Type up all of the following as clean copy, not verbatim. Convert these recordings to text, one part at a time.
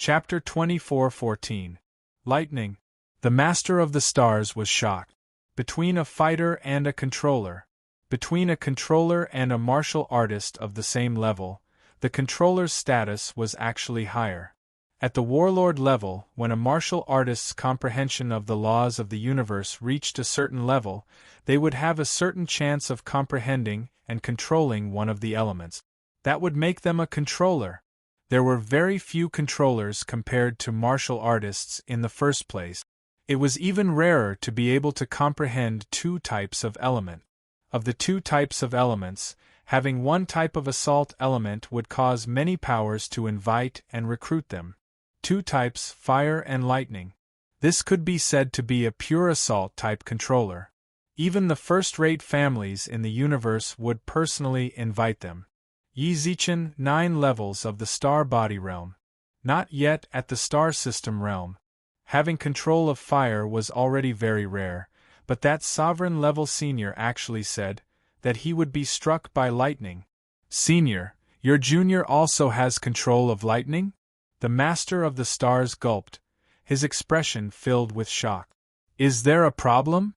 Chapter 24:14. Lightning. The Master of the Stars was shocked. Between a fighter and a controller. Between a controller and a martial artist of the same level, the controller's status was actually higher. At the warlord level, when a martial artist's comprehension of the laws of the universe reached a certain level, they would have a certain chance of comprehending and controlling one of the elements. That would make them a controller. There were very few controllers compared to martial artists in the first place. It was even rarer to be able to comprehend two types of element. Of the two types of elements, having one type of assault element would cause many powers to invite and recruit them. Two types, fire and lightning. This could be said to be a pure assault type controller. Even the first-rate families in the universe would personally invite them. Yi 9 levels of the star body realm. Not yet at the star system realm. Having control of fire was already very rare, but that sovereign level senior actually said that he would be struck by lightning. Senior, your junior also has control of lightning? The Master of the Stars gulped, his expression filled with shock. Is there a problem?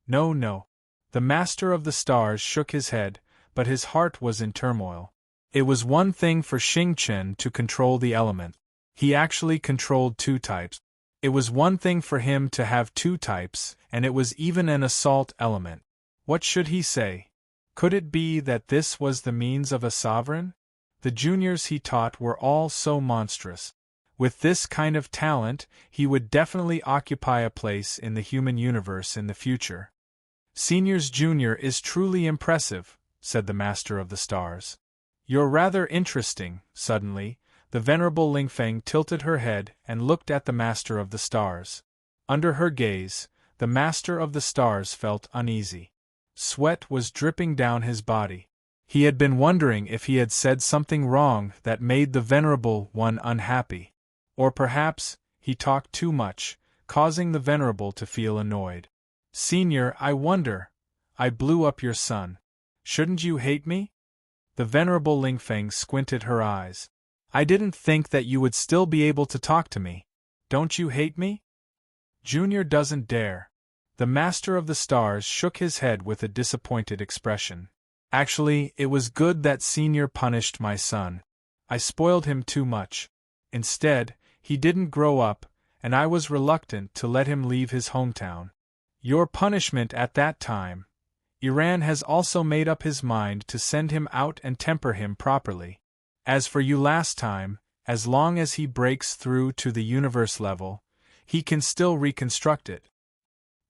No. The Master of the Stars shook his head, but his heart was in turmoil. It was one thing for Xing Chen to control the element. He actually controlled two types. It was one thing for him to have two types, and it was even an assault element. What should he say? Could it be that this was the means of a sovereign? The juniors he taught were all so monstrous. With this kind of talent, he would definitely occupy a place in the human universe in the future. Senior's junior is truly impressive, said the Master of the Stars. You're rather interesting. Suddenly, the venerable Lingfeng tilted her head and looked at the Master of the Stars. Under her gaze, the Master of the Stars felt uneasy. Sweat was dripping down his body. He had been wondering if he had said something wrong that made the venerable one unhappy. Or perhaps, he talked too much, causing the venerable to feel annoyed. Senior, I wonder. I blew up your son. Shouldn't you hate me? The venerable Lingfeng squinted her eyes. I didn't think that you would still be able to talk to me. Don't you hate me? Junior doesn't dare. The Master of the Stars shook his head with a disappointed expression. Actually, it was good that Senior punished my son. I spoiled him too much. Instead, he didn't grow up, and I was reluctant to let him leave his hometown. Your punishment at that time. Iran has also made up his mind to send him out and temper him properly. As for you last time, as long as he breaks through to the universe level, he can still reconstruct it.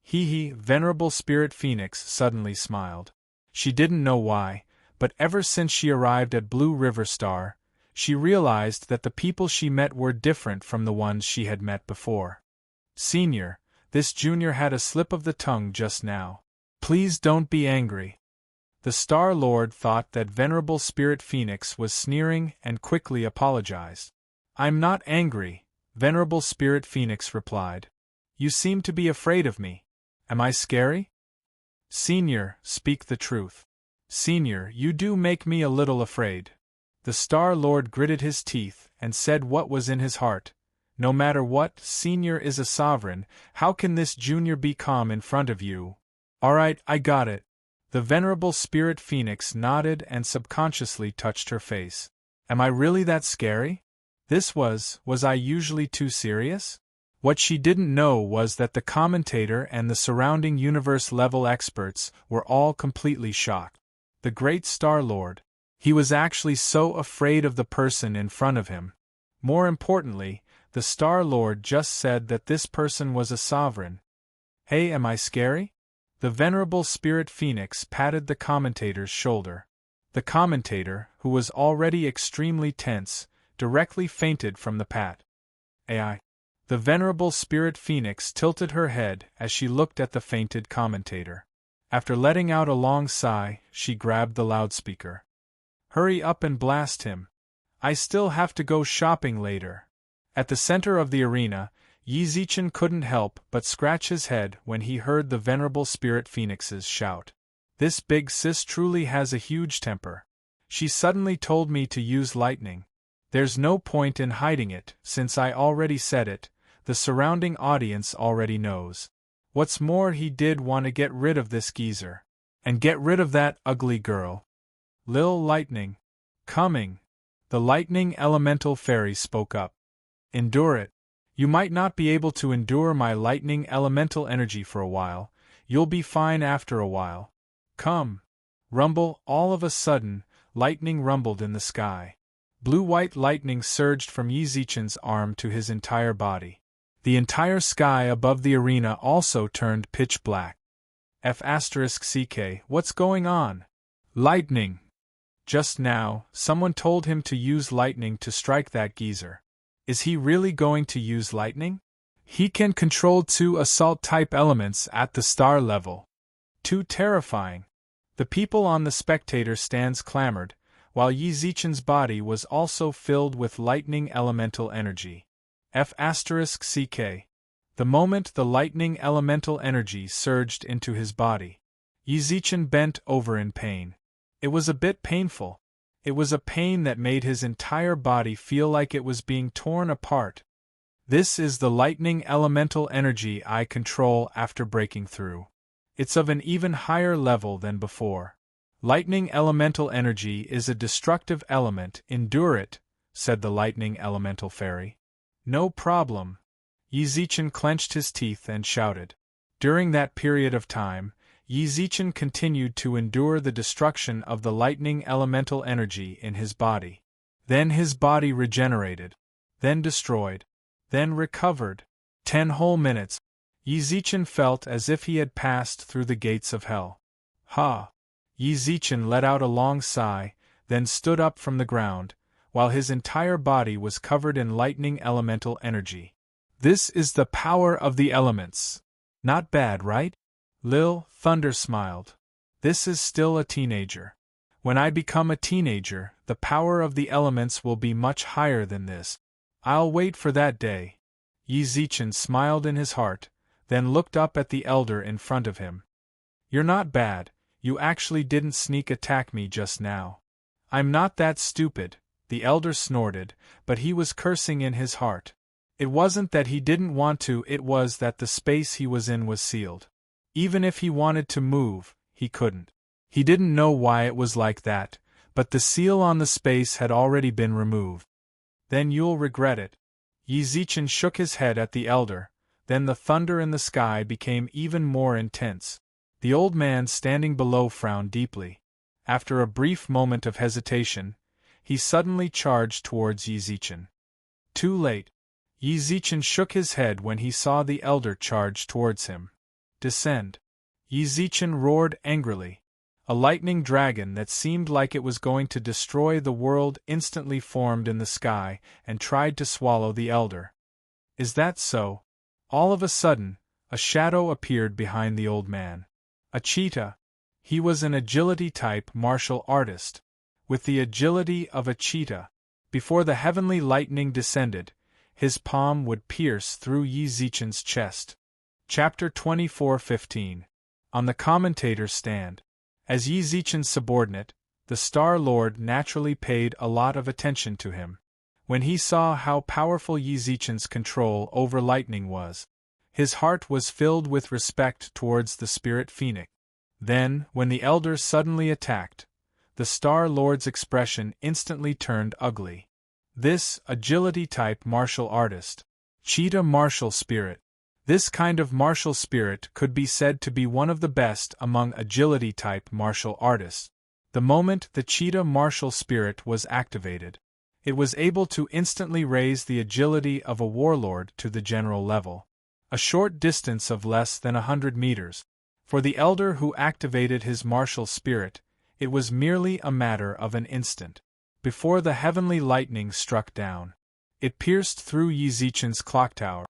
Venerable Spirit Phoenix suddenly smiled. She didn't know why, but ever since she arrived at Blue River Star, she realized that the people she met were different from the ones she had met before. Senior, this junior had a slip of the tongue just now. Please don't be angry. The Star Lord thought that Venerable Spirit Phoenix was sneering and quickly apologized. I'm not angry, Venerable Spirit Phoenix replied. You seem to be afraid of me. Am I scary? Senior, speak the truth. Senior, you do make me a little afraid. The Star Lord gritted his teeth and said what was in his heart. No matter what, Senior is a sovereign. How can this junior be calm in front of you? Alright, I got it. The Venerable Spirit Phoenix nodded and subconsciously touched her face. Am I really that scary? Was I usually too serious? What she didn't know was that the commentator and the surrounding universe-level experts were all completely shocked. The great Star Lord. He was actually so afraid of the person in front of him. More importantly, the Star Lord just said that this person was a sovereign. Hey, am I scary? The Venerable Spirit Phoenix patted the commentator's shoulder. The commentator, who was already extremely tense, directly fainted from the pat. AI. The Venerable Spirit Phoenix tilted her head as she looked at the fainted commentator. After letting out a long sigh, she grabbed the loudspeaker. Hurry up and blast him. I still have to go shopping later. At the center of the arena, Yi Zichen couldn't help but scratch his head when he heard the Venerable Spirit Phoenix's shout. This big sis truly has a huge temper. She suddenly told me to use lightning. There's no point in hiding it, since I already said it, the surrounding audience already knows. What's more, he did want to get rid of this geezer. And get rid of that ugly girl. Lil Lightning. Coming. The lightning elemental fairy spoke up. Endure it. You might not be able to endure my lightning elemental energy for a while. You'll be fine after a while. Come. Rumble. All of a sudden, lightning rumbled in the sky. Blue-white lightning surged from Yi Zichen's arm to his entire body. The entire sky above the arena also turned pitch black. F***CK, what's going on? Lightning! Just now, someone told him to use lightning to strike that geezer. Is he really going to use lightning? He can control 2 assault-type elements at the star level. Too terrifying. The people on the spectator stands clamored, while Yi Zichen's body was also filled with lightning elemental energy. F***CK. The moment the lightning elemental energy surged into his body, Yi Zichen bent over in pain. It was a bit painful. It was a pain that made his entire body feel like it was being torn apart. This is the lightning elemental energy I control after breaking through. It's of an even higher level than before. Lightning elemental energy is a destructive element, endure it, said the lightning elemental fairy. No problem. Yi Zichen clenched his teeth and shouted. During that period of time, Yi Zichen continued to endure the destruction of the lightning elemental energy in his body. Then his body regenerated, then destroyed, then recovered. 10 whole minutes. Yi Zichen felt as if he had passed through the gates of hell. Ha! Yi Zichen let out a long sigh, then stood up from the ground, while his entire body was covered in lightning elemental energy. This is the power of the elements. Not bad, right? Lil Thunder smiled. This is still a teenager. When I become a teenager, the power of the elements will be much higher than this. I'll wait for that day. Yi Zichen smiled in his heart, then looked up at the elder in front of him. You're not bad, you actually didn't sneak attack me just now. I'm not that stupid, the elder snorted, but he was cursing in his heart. It wasn't that he didn't want to, it was that the space he was in was sealed. Even if he wanted to move, he couldn't. He didn't know why it was like that, but the seal on the space had already been removed. Then you'll regret it. Yi Zichen shook his head at the elder, then the thunder in the sky became even more intense. The old man standing below frowned deeply. After a brief moment of hesitation, he suddenly charged towards Yi Zichen. Too late. Yi Zichen shook his head when he saw the elder charge towards him. Descend. Yi Zichen roared angrily. A lightning dragon that seemed like it was going to destroy the world instantly formed in the sky and tried to swallow the elder. Is that so? All of a sudden, a shadow appeared behind the old man. A cheetah. He was an agility-type martial artist. With the agility of a cheetah, before the heavenly lightning descended, his palm would pierce through Yi Zichen's chest. Chapter 24:15. On the commentator's stand. As Yi Zichen's subordinate, the Star Lord naturally paid a lot of attention to him. When he saw how powerful Yi Zichen's control over lightning was, his heart was filled with respect towards the Spirit Phoenix. Then, when the elder suddenly attacked, the Star Lord's expression instantly turned ugly. This agility-type martial artist, cheetah martial spirit. This kind of martial spirit could be said to be one of the best among agility-type martial artists. The moment the cheetah martial spirit was activated, it was able to instantly raise the agility of a warlord to the general level. A short distance of less than 100 meters. For the elder who activated his martial spirit, it was merely a matter of an instant. Before the heavenly lightning struck down, it pierced through Yi Zichen's clock tower.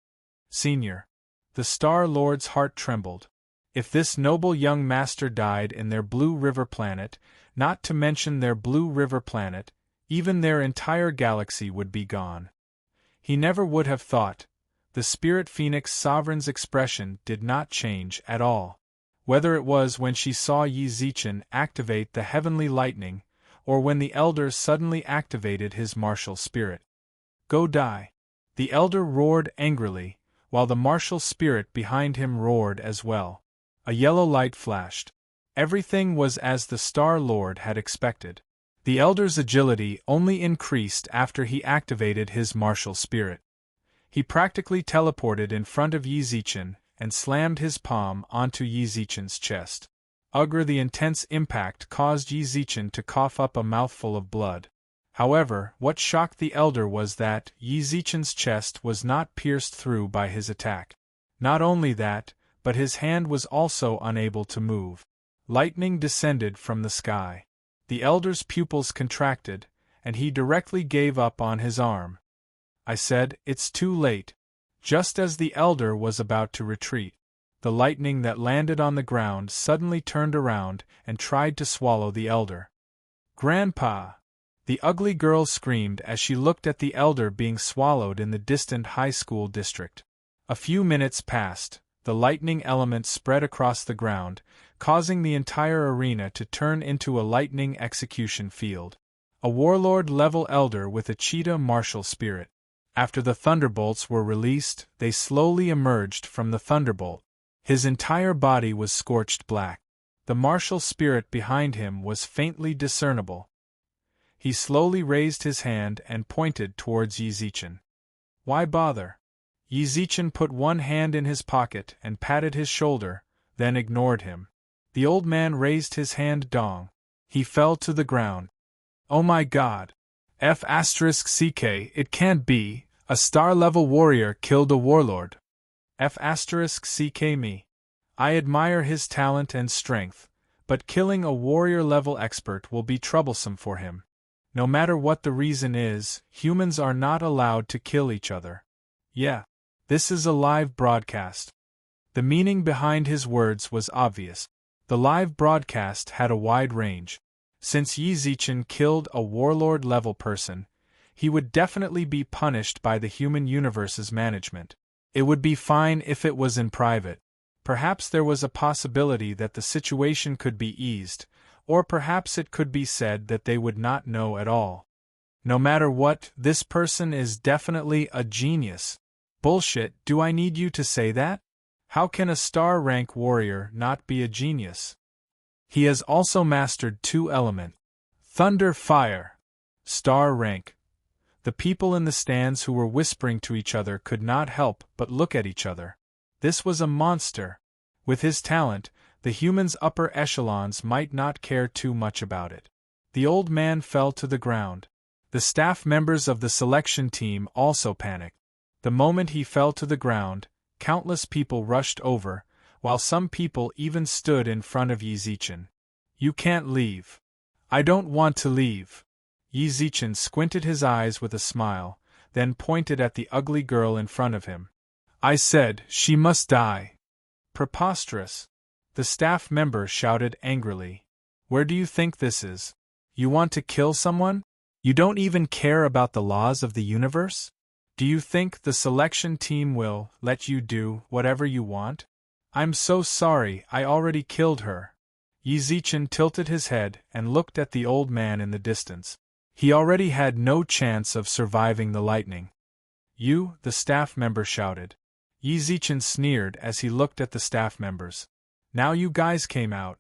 Senior. The Star Lord's heart trembled. If this noble young master died in their Blue River planet, not to mention their Blue River planet, even their entire galaxy would be gone. He never would have thought. The Spirit Phoenix Sovereign's expression did not change at all. Whether it was when she saw Yi Zichen activate the heavenly lightning, or when the elder suddenly activated his martial spirit. Go die. The elder roared angrily, while the martial spirit behind him roared as well. A yellow light flashed. Everything was as the Star Lord had expected. The elder's agility only increased after he activated his martial spirit. He practically teleported in front of Yi Zichen and slammed his palm onto Yi Zichen's chest. The intense impact caused Yi Zichen to cough up a mouthful of blood. However, what shocked the elder was that Yi Zichen's chest was not pierced through by his attack. Not only that, but his hand was also unable to move. Lightning descended from the sky. The elder's pupils contracted, and he directly gave up on his arm. I said, "It's too late." Just as the elder was about to retreat, the lightning that landed on the ground suddenly turned around and tried to swallow the elder. "Grandpa!" The ugly girl screamed as she looked at the elder being swallowed in the distant high school district. A few minutes passed, the lightning element spread across the ground, causing the entire arena to turn into a lightning execution field. A warlord-level elder with a cheetah martial spirit. After the thunderbolts were released, they slowly emerged from the thunderbolt. His entire body was scorched black. The martial spirit behind him was faintly discernible. He slowly raised his hand and pointed towards Yi Zichen. "Why bother?" Yi Zichen put one hand in his pocket and patted his shoulder, then ignored him. The old man raised his hand dong. He fell to the ground. "Oh my God! F***ck, it can't be, a star-level warrior killed a warlord. F***ck me. I admire his talent and strength, but killing a warrior-level expert will be troublesome for him. No matter what the reason is, humans are not allowed to kill each other." Yeah. This is a live broadcast. The meaning behind his words was obvious. The live broadcast had a wide range. Since Yi Zichen killed a warlord-level person, he would definitely be punished by the human universe's management. It would be fine if it was in private. Perhaps there was a possibility that the situation could be eased, or perhaps it could be said that they would not know at all. No matter what, this person is definitely a genius. Bullshit, do I need you to say that? How can a star-rank warrior not be a genius? He has also mastered 2-element. Thunder fire. Star rank. The people in the stands who were whispering to each other could not help but look at each other. This was a monster. With his talent, the humans' upper echelons might not care too much about it. The old man fell to the ground. The staff members of the selection team also panicked. The moment he fell to the ground, countless people rushed over, while some people even stood in front of Yi Zichen. "You can't leave." "I don't want to leave." Yi Zichen squinted his eyes with a smile, then pointed at the ugly girl in front of him. "I said, she must die." "Preposterous." The staff member shouted angrily. "Where do you think this is? You want to kill someone? You don't even care about the laws of the universe? Do you think the selection team will let you do whatever you want? I'm so sorry, I already killed her." Yi Zichen tilted his head and looked at the old man in the distance. He already had no chance of surviving the lightning. "You," the staff member shouted. Yi Zichen sneered as he looked at the staff members. "Now you guys came out.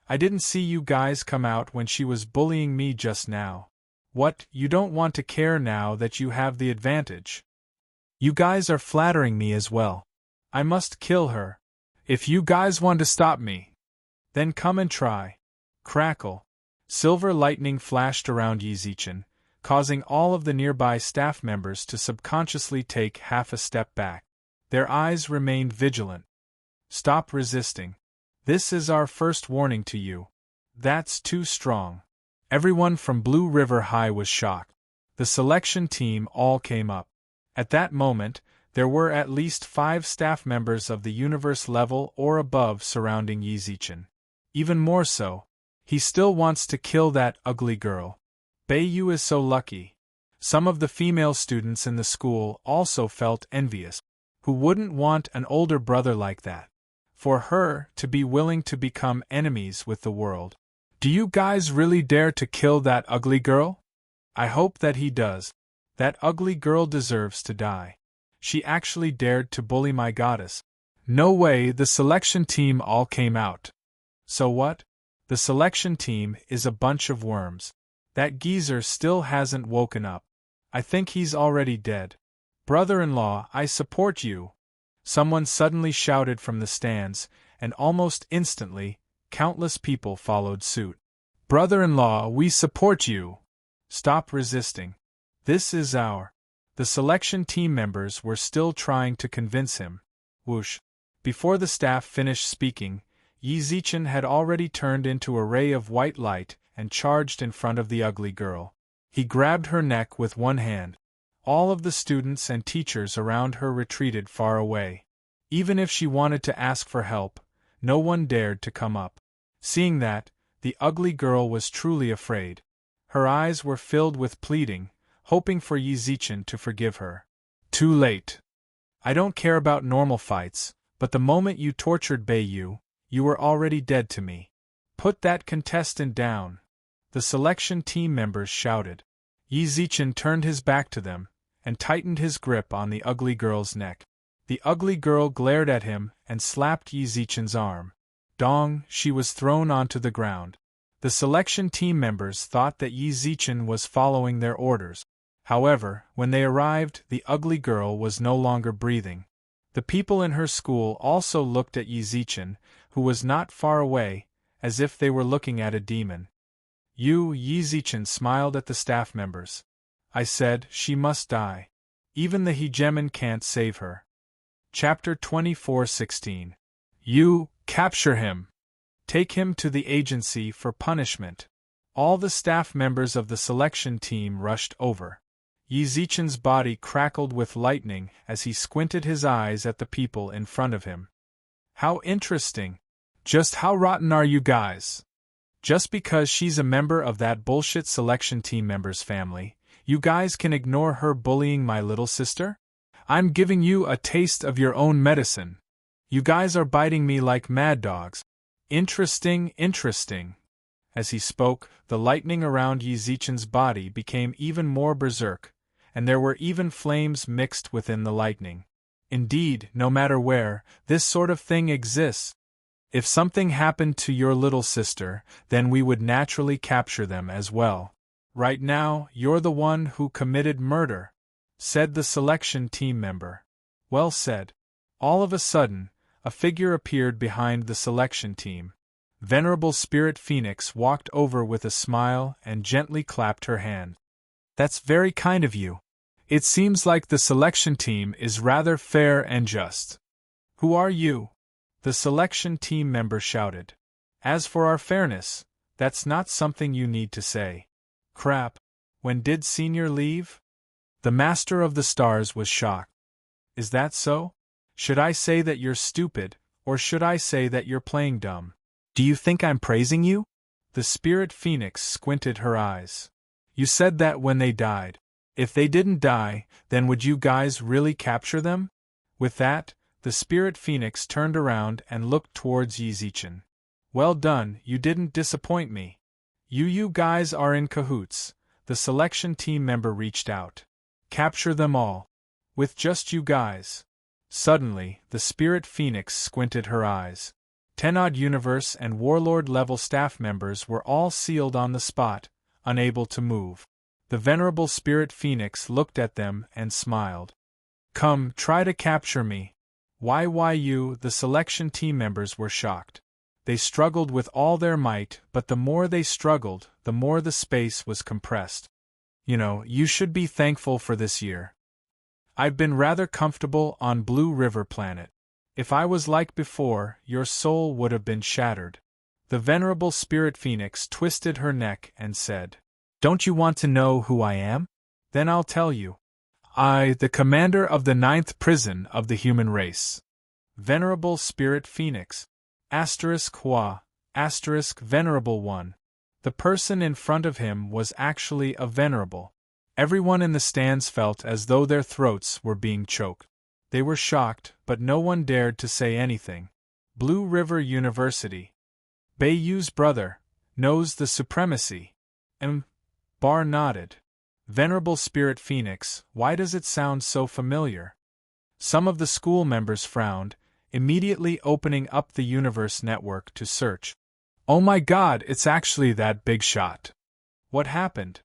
I didn't see you guys come out when she was bullying me just now. What, you don't want to care now that you have the advantage? You guys are flattering me as well. I must kill her. If you guys want to stop me, then come and try." Crackle. Silver lightning flashed around Yi Zichen, causing all of the nearby staff members to subconsciously take half a step back. Their eyes remained vigilant. "Stop resisting. This is our first warning to you. That's too strong." Everyone from Blue River High was shocked. The selection team all came up. At that moment, there were at least 5 staff members of the universe level or above surrounding Yi Zichen. Even more so, he still wants to kill that ugly girl. Beiyu is so lucky. Some of the female students in the school also felt envious. Who wouldn't want an older brother like that? For her to be willing to become enemies with the world. Do you guys really dare to kill that ugly girl? I hope that he does. That ugly girl deserves to die. She actually dared to bully my goddess. No way, the selection team all came out. So what? The selection team is a bunch of worms. That geezer still hasn't woken up. I think he's already dead. Brother-in-law, I support you. Someone suddenly shouted from the stands, and almost instantly, countless people followed suit. Brother-in-law, we support you. Stop resisting. This is our. The selection team members were still trying to convince him. Whoosh. Before the staff finished speaking, Yi Zichen had already turned into a ray of white light and charged in front of the ugly girl. He grabbed her neck with one hand. All of the students and teachers around her retreated far away. Even if she wanted to ask for help, no one dared to come up. Seeing that, the ugly girl was truly afraid. Her eyes were filled with pleading, hoping for Yi Zichen to forgive her. Too late. I don't care about normal fights, but the moment you tortured Beiyu, you were already dead to me. Put that contestant down. The selection team members shouted. Yi Zichen turned his back to them, and tightened his grip on the ugly girl's neck. The ugly girl glared at him and slapped Yi Zichen's arm. Dong, she was thrown onto the ground. The selection team members thought that Yi Zichen was following their orders. However, when they arrived, the ugly girl was no longer breathing. The people in her school also looked at Yi Zichen, who was not far away, as if they were looking at a demon. Yi Zichen smiled at the staff members. I said, she must die. Even the hegemon can't save her. Chapter 24:16. Capture him. Take him to the agency for punishment. All the staff members of the selection team rushed over. Yi Zichen's body crackled with lightning as he squinted his eyes at the people in front of him. How interesting. Just how rotten are you guys? Just because she's a member of that bullshit selection team member's family, you guys can ignore her bullying my little sister? I'm giving you a taste of your own medicine. You guys are biting me like mad dogs. Interesting. As he spoke, the lightning around Yi Zichen's body became even more berserk, and there were even flames mixed within the lightning. Indeed, no matter where, this sort of thing exists. If something happened to your little sister, then we would naturally capture them as well. Right now, you're the one who committed murder, said the selection team member. Well said. All of a sudden, a figure appeared behind the selection team. Venerable Spirit Phoenix walked over with a smile and gently clapped her hand. That's very kind of you. It seems like the selection team is rather fair and just. Who are you? The selection team member shouted. As for our fairness, that's not something you need to say. Crap. When did Senior leave? The Master of the Stars was shocked. Is that so? Should I say that you're stupid, or should I say that you're playing dumb? Do you think I'm praising you? The Spirit Phoenix squinted her eyes. You said that when they died. If they didn't die, then would you guys really capture them? With that, the Spirit Phoenix turned around and looked towards Yi Zichen. Well done, you didn't disappoint me. You guys are in cahoots. The selection team member reached out. Capture them all. With just you guys. Suddenly, the Spirit Phoenix squinted her eyes. 10-odd Universe and Warlord-level staff members were all sealed on the spot, unable to move. The Venerable Spirit Phoenix looked at them and smiled. Come, try to capture me. You, the selection team members were shocked. They struggled with all their might, but the more they struggled, the more the space was compressed. You should be thankful for this year. I've been rather comfortable on Blue River Planet. If I was like before, your soul would have been shattered. The Venerable Spirit Phoenix twisted her neck and said, Don't you want to know who I am? Then I'll tell you. I, the commander of the 9th prison of the human race. Venerable Spirit Phoenix. Hua, Venerable One. The person in front of him was actually a venerable. Everyone in the stands felt as though their throats were being choked. They were shocked, but no one dared to say anything. Blue River University. Beiyu's brother, knows the supremacy. Bar nodded. Venerable Spirit Phoenix, why does it sound so familiar? Some of the school members frowned, immediately opening up the universe network to search. Oh my God, it's actually that big shot. What happened?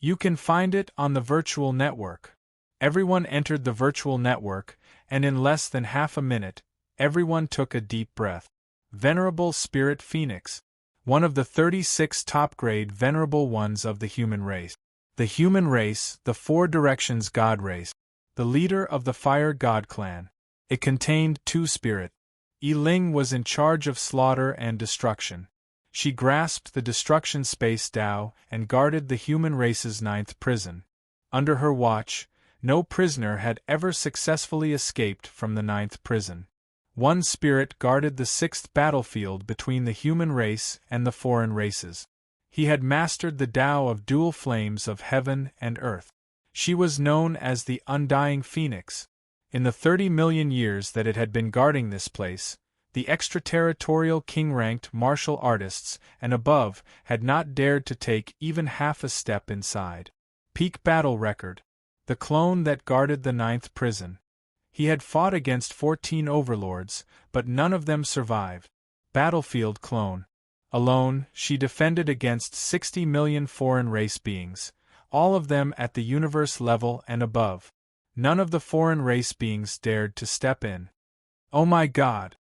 You can find it on the virtual network. Everyone entered the virtual network, and in less than half a minute, everyone took a deep breath. Venerable Spirit Phoenix, one of the 36 top-grade venerable ones of the human race. The human race, the Four Directions God race. The leader of the Fire God clan. It contained two spirits. Yi Ling was in charge of slaughter and destruction. She grasped the destruction space Tao and guarded the human race's 9th prison. Under her watch, no prisoner had ever successfully escaped from the 9th prison. One spirit guarded the 6th battlefield between the human race and the foreign races. He had mastered the Tao of dual flames of heaven and earth. She was known as the Undying Phoenix. In the 30 million years that it had been guarding this place, the extraterritorial king-ranked martial artists and above had not dared to take even half a step inside. Peak battle record. The clone that guarded the 9th prison. He had fought against 14 overlords, but none of them survived. Battlefield clone. Alone, she defended against 60 million foreign race beings, all of them at the universe level and above. None of the foreign race beings dared to step in. Oh my God!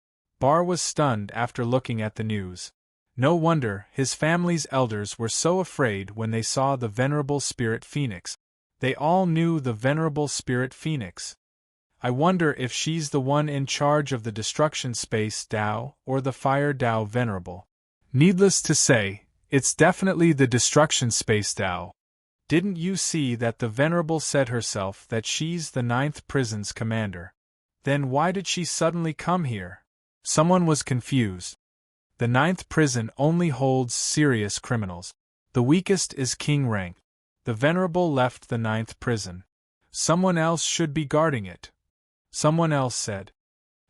Bar was stunned after looking at the news. No wonder his family's elders were so afraid when they saw the Venerable Spirit Phoenix. They all knew the Venerable Spirit Phoenix. I wonder if she's the one in charge of the Destruction Space Tao or the Fire Tao Venerable. Needless to say, it's definitely the Destruction Space Tao. Didn't you see that the Venerable said herself that she's the 9th prison's commander? Then why did she suddenly come here? Someone was confused. The 9th prison only holds serious criminals. The weakest is king rank. The Venerable left the 9th prison. Someone else should be guarding it. Someone else said.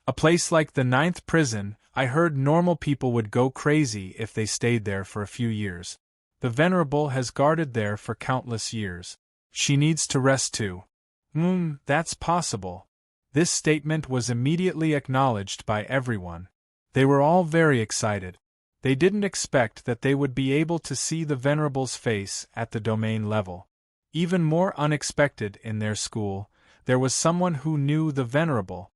A place like the 9th prison, I heard normal people would go crazy if they stayed there for a few years. The Venerable has guarded there for countless years. She needs to rest too. That's possible. This statement was immediately acknowledged by everyone. They were all very excited. They didn't expect that they would be able to see the Venerable's face at the domain level. Even more unexpected in their school, there was someone who knew the Venerable.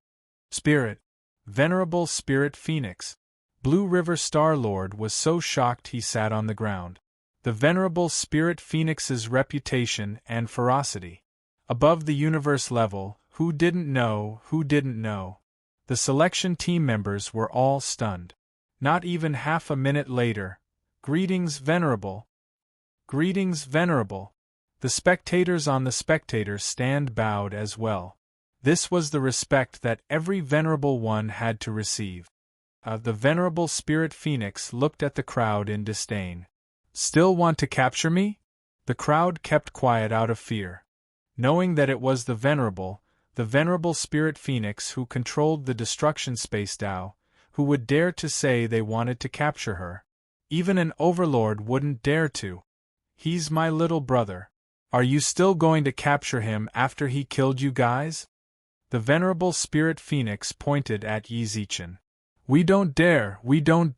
Spirit. Venerable Spirit Phoenix. Blue River Star-Lord was so shocked he sat on the ground. The Venerable Spirit Phoenix's reputation and ferocity. Above the universe level, who didn't know? The selection team members were all stunned. Not even half a minute later. Greetings, Venerable. Greetings, Venerable. The spectators on the spectator stand bowed as well. This was the respect that every Venerable one had to receive. The Venerable Spirit Phoenix looked at the crowd in disdain. Still want to capture me? The crowd kept quiet out of fear. Knowing that it was the Venerable Spirit Phoenix who controlled the Destruction Space Tao, who would dare to say they wanted to capture her. Even an overlord wouldn't dare to. He's my little brother. Are you still going to capture him after he killed you guys? The Venerable Spirit Phoenix pointed at Yi Zichen. We don't dare. You don't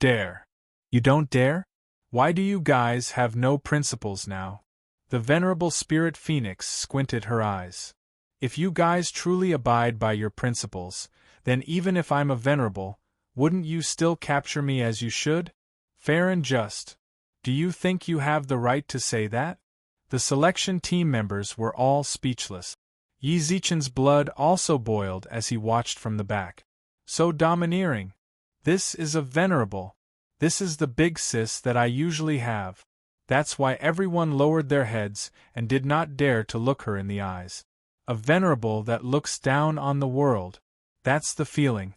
dare? Why do you guys have no principles now? The Venerable Spirit Phoenix squinted her eyes. If you guys truly abide by your principles, then even if I'm a Venerable, wouldn't you still capture me as you should? Fair and just. Do you think you have the right to say that? The selection team members were all speechless. Yi Zichen's blood also boiled as he watched from the back. So domineering. This is a Venerable. This is the big sis that I usually have. That's why everyone lowered their heads and did not dare to look her in the eyes. A Venerable that looks down on the world. That's the feeling.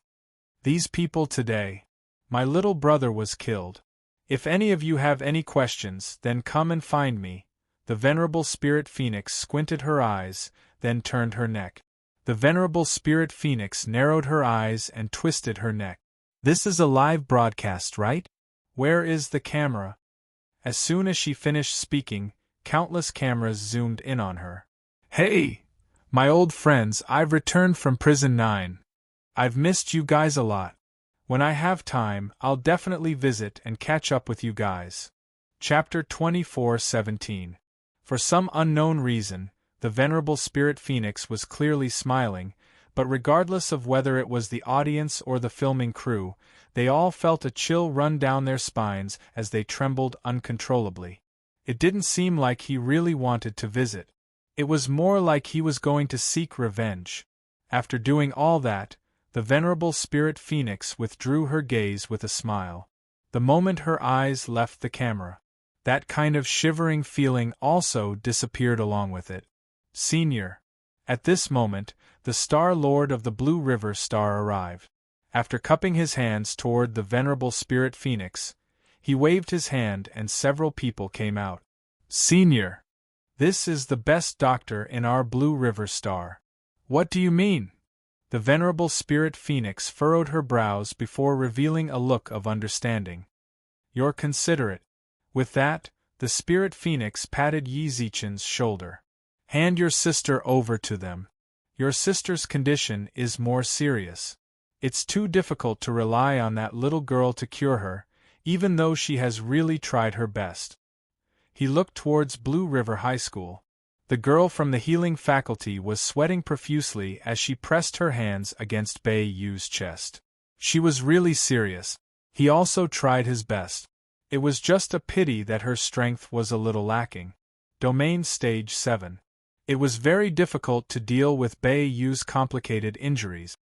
These people today. My little brother was killed. If any of you have any questions, then come and find me. The Venerable Spirit Phoenix squinted her eyes, then turned her neck. The Venerable Spirit Phoenix narrowed her eyes and twisted her neck. This is a live broadcast, right? Where is the camera? As soon as she finished speaking, countless cameras zoomed in on her. "Hey! My old friends, I've returned from Prison 9. I've missed you guys a lot. When I have time, I'll definitely visit and catch up with you guys." Chapter 24:17. For some unknown reason, the Venerable Spirit Phoenix was clearly smiling, but regardless of whether it was the audience or the filming crew, they all felt a chill run down their spines as they trembled uncontrollably. It didn't seem like he really wanted to visit. It was more like he was going to seek revenge. After doing all that, the Venerable Spirit Phoenix withdrew her gaze with a smile. The moment her eyes left the camera, that kind of shivering feeling also disappeared along with it. "Senior." At this moment, the Star Lord of the Blue River Star arrived. After cupping his hands toward the Venerable Spirit Phoenix, he waved his hand and several people came out. "Senior, this is the best doctor in our Blue River Star." "What do you mean?" The Venerable Spirit Phoenix furrowed her brows before revealing a look of understanding. "You're considerate." With that, the Spirit Phoenix patted Yi Zichen's shoulder. "Hand your sister over to them. Your sister's condition is more serious. It's too difficult to rely on that little girl to cure her, even though she has really tried her best." He looked towards Blue River High School. The girl from the healing faculty was sweating profusely as she pressed her hands against Bei Yu's chest. She was really serious. He also tried his best. It was just a pity that her strength was a little lacking. Domain Stage 7. It was very difficult to deal with Bei Yu's complicated injuries.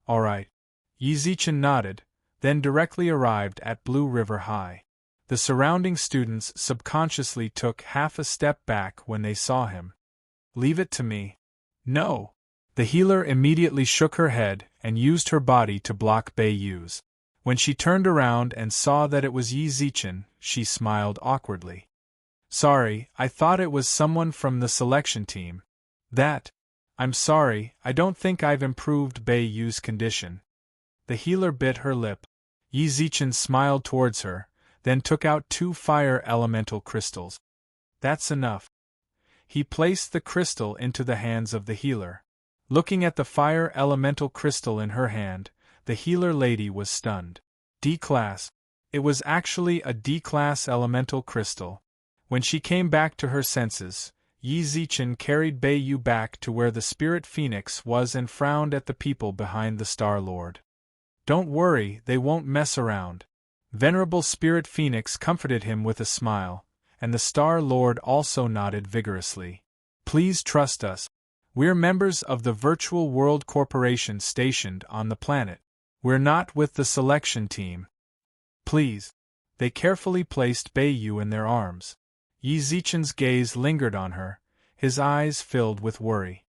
"All right." Yi Zichen nodded, then directly arrived at Blue River High. The surrounding students subconsciously took half a step back when they saw him. "Leave it to me." "No." The healer immediately shook her head and used her body to block Bei Yu's. When she turned around and saw that it was Yi Zichen, she smiled awkwardly. "Sorry, I thought it was someone from the selection team." I'm sorry, I don't think I've improved Bei Yu's condition." The healer bit her lip. Yi Zichen smiled towards her, then took out 2 fire elemental crystals. "That's enough." He placed the crystal into the hands of the healer. Looking at the fire elemental crystal in her hand, the healer lady was stunned. D-class. It was actually a D-class elemental crystal. When she came back to her senses, Yi Zichen carried Bei Yu back to where the Spirit Phoenix was and frowned at the people behind the Star Lord. "Don't worry, they won't mess around." Venerable Spirit Phoenix comforted him with a smile, and the Star Lord also nodded vigorously. "Please trust us. We're members of the Virtual World Corporation stationed on the planet. We're not with the selection team. Please." They carefully placed Bei Yu in their arms. Yi Zichen's gaze lingered on her, his eyes filled with worry.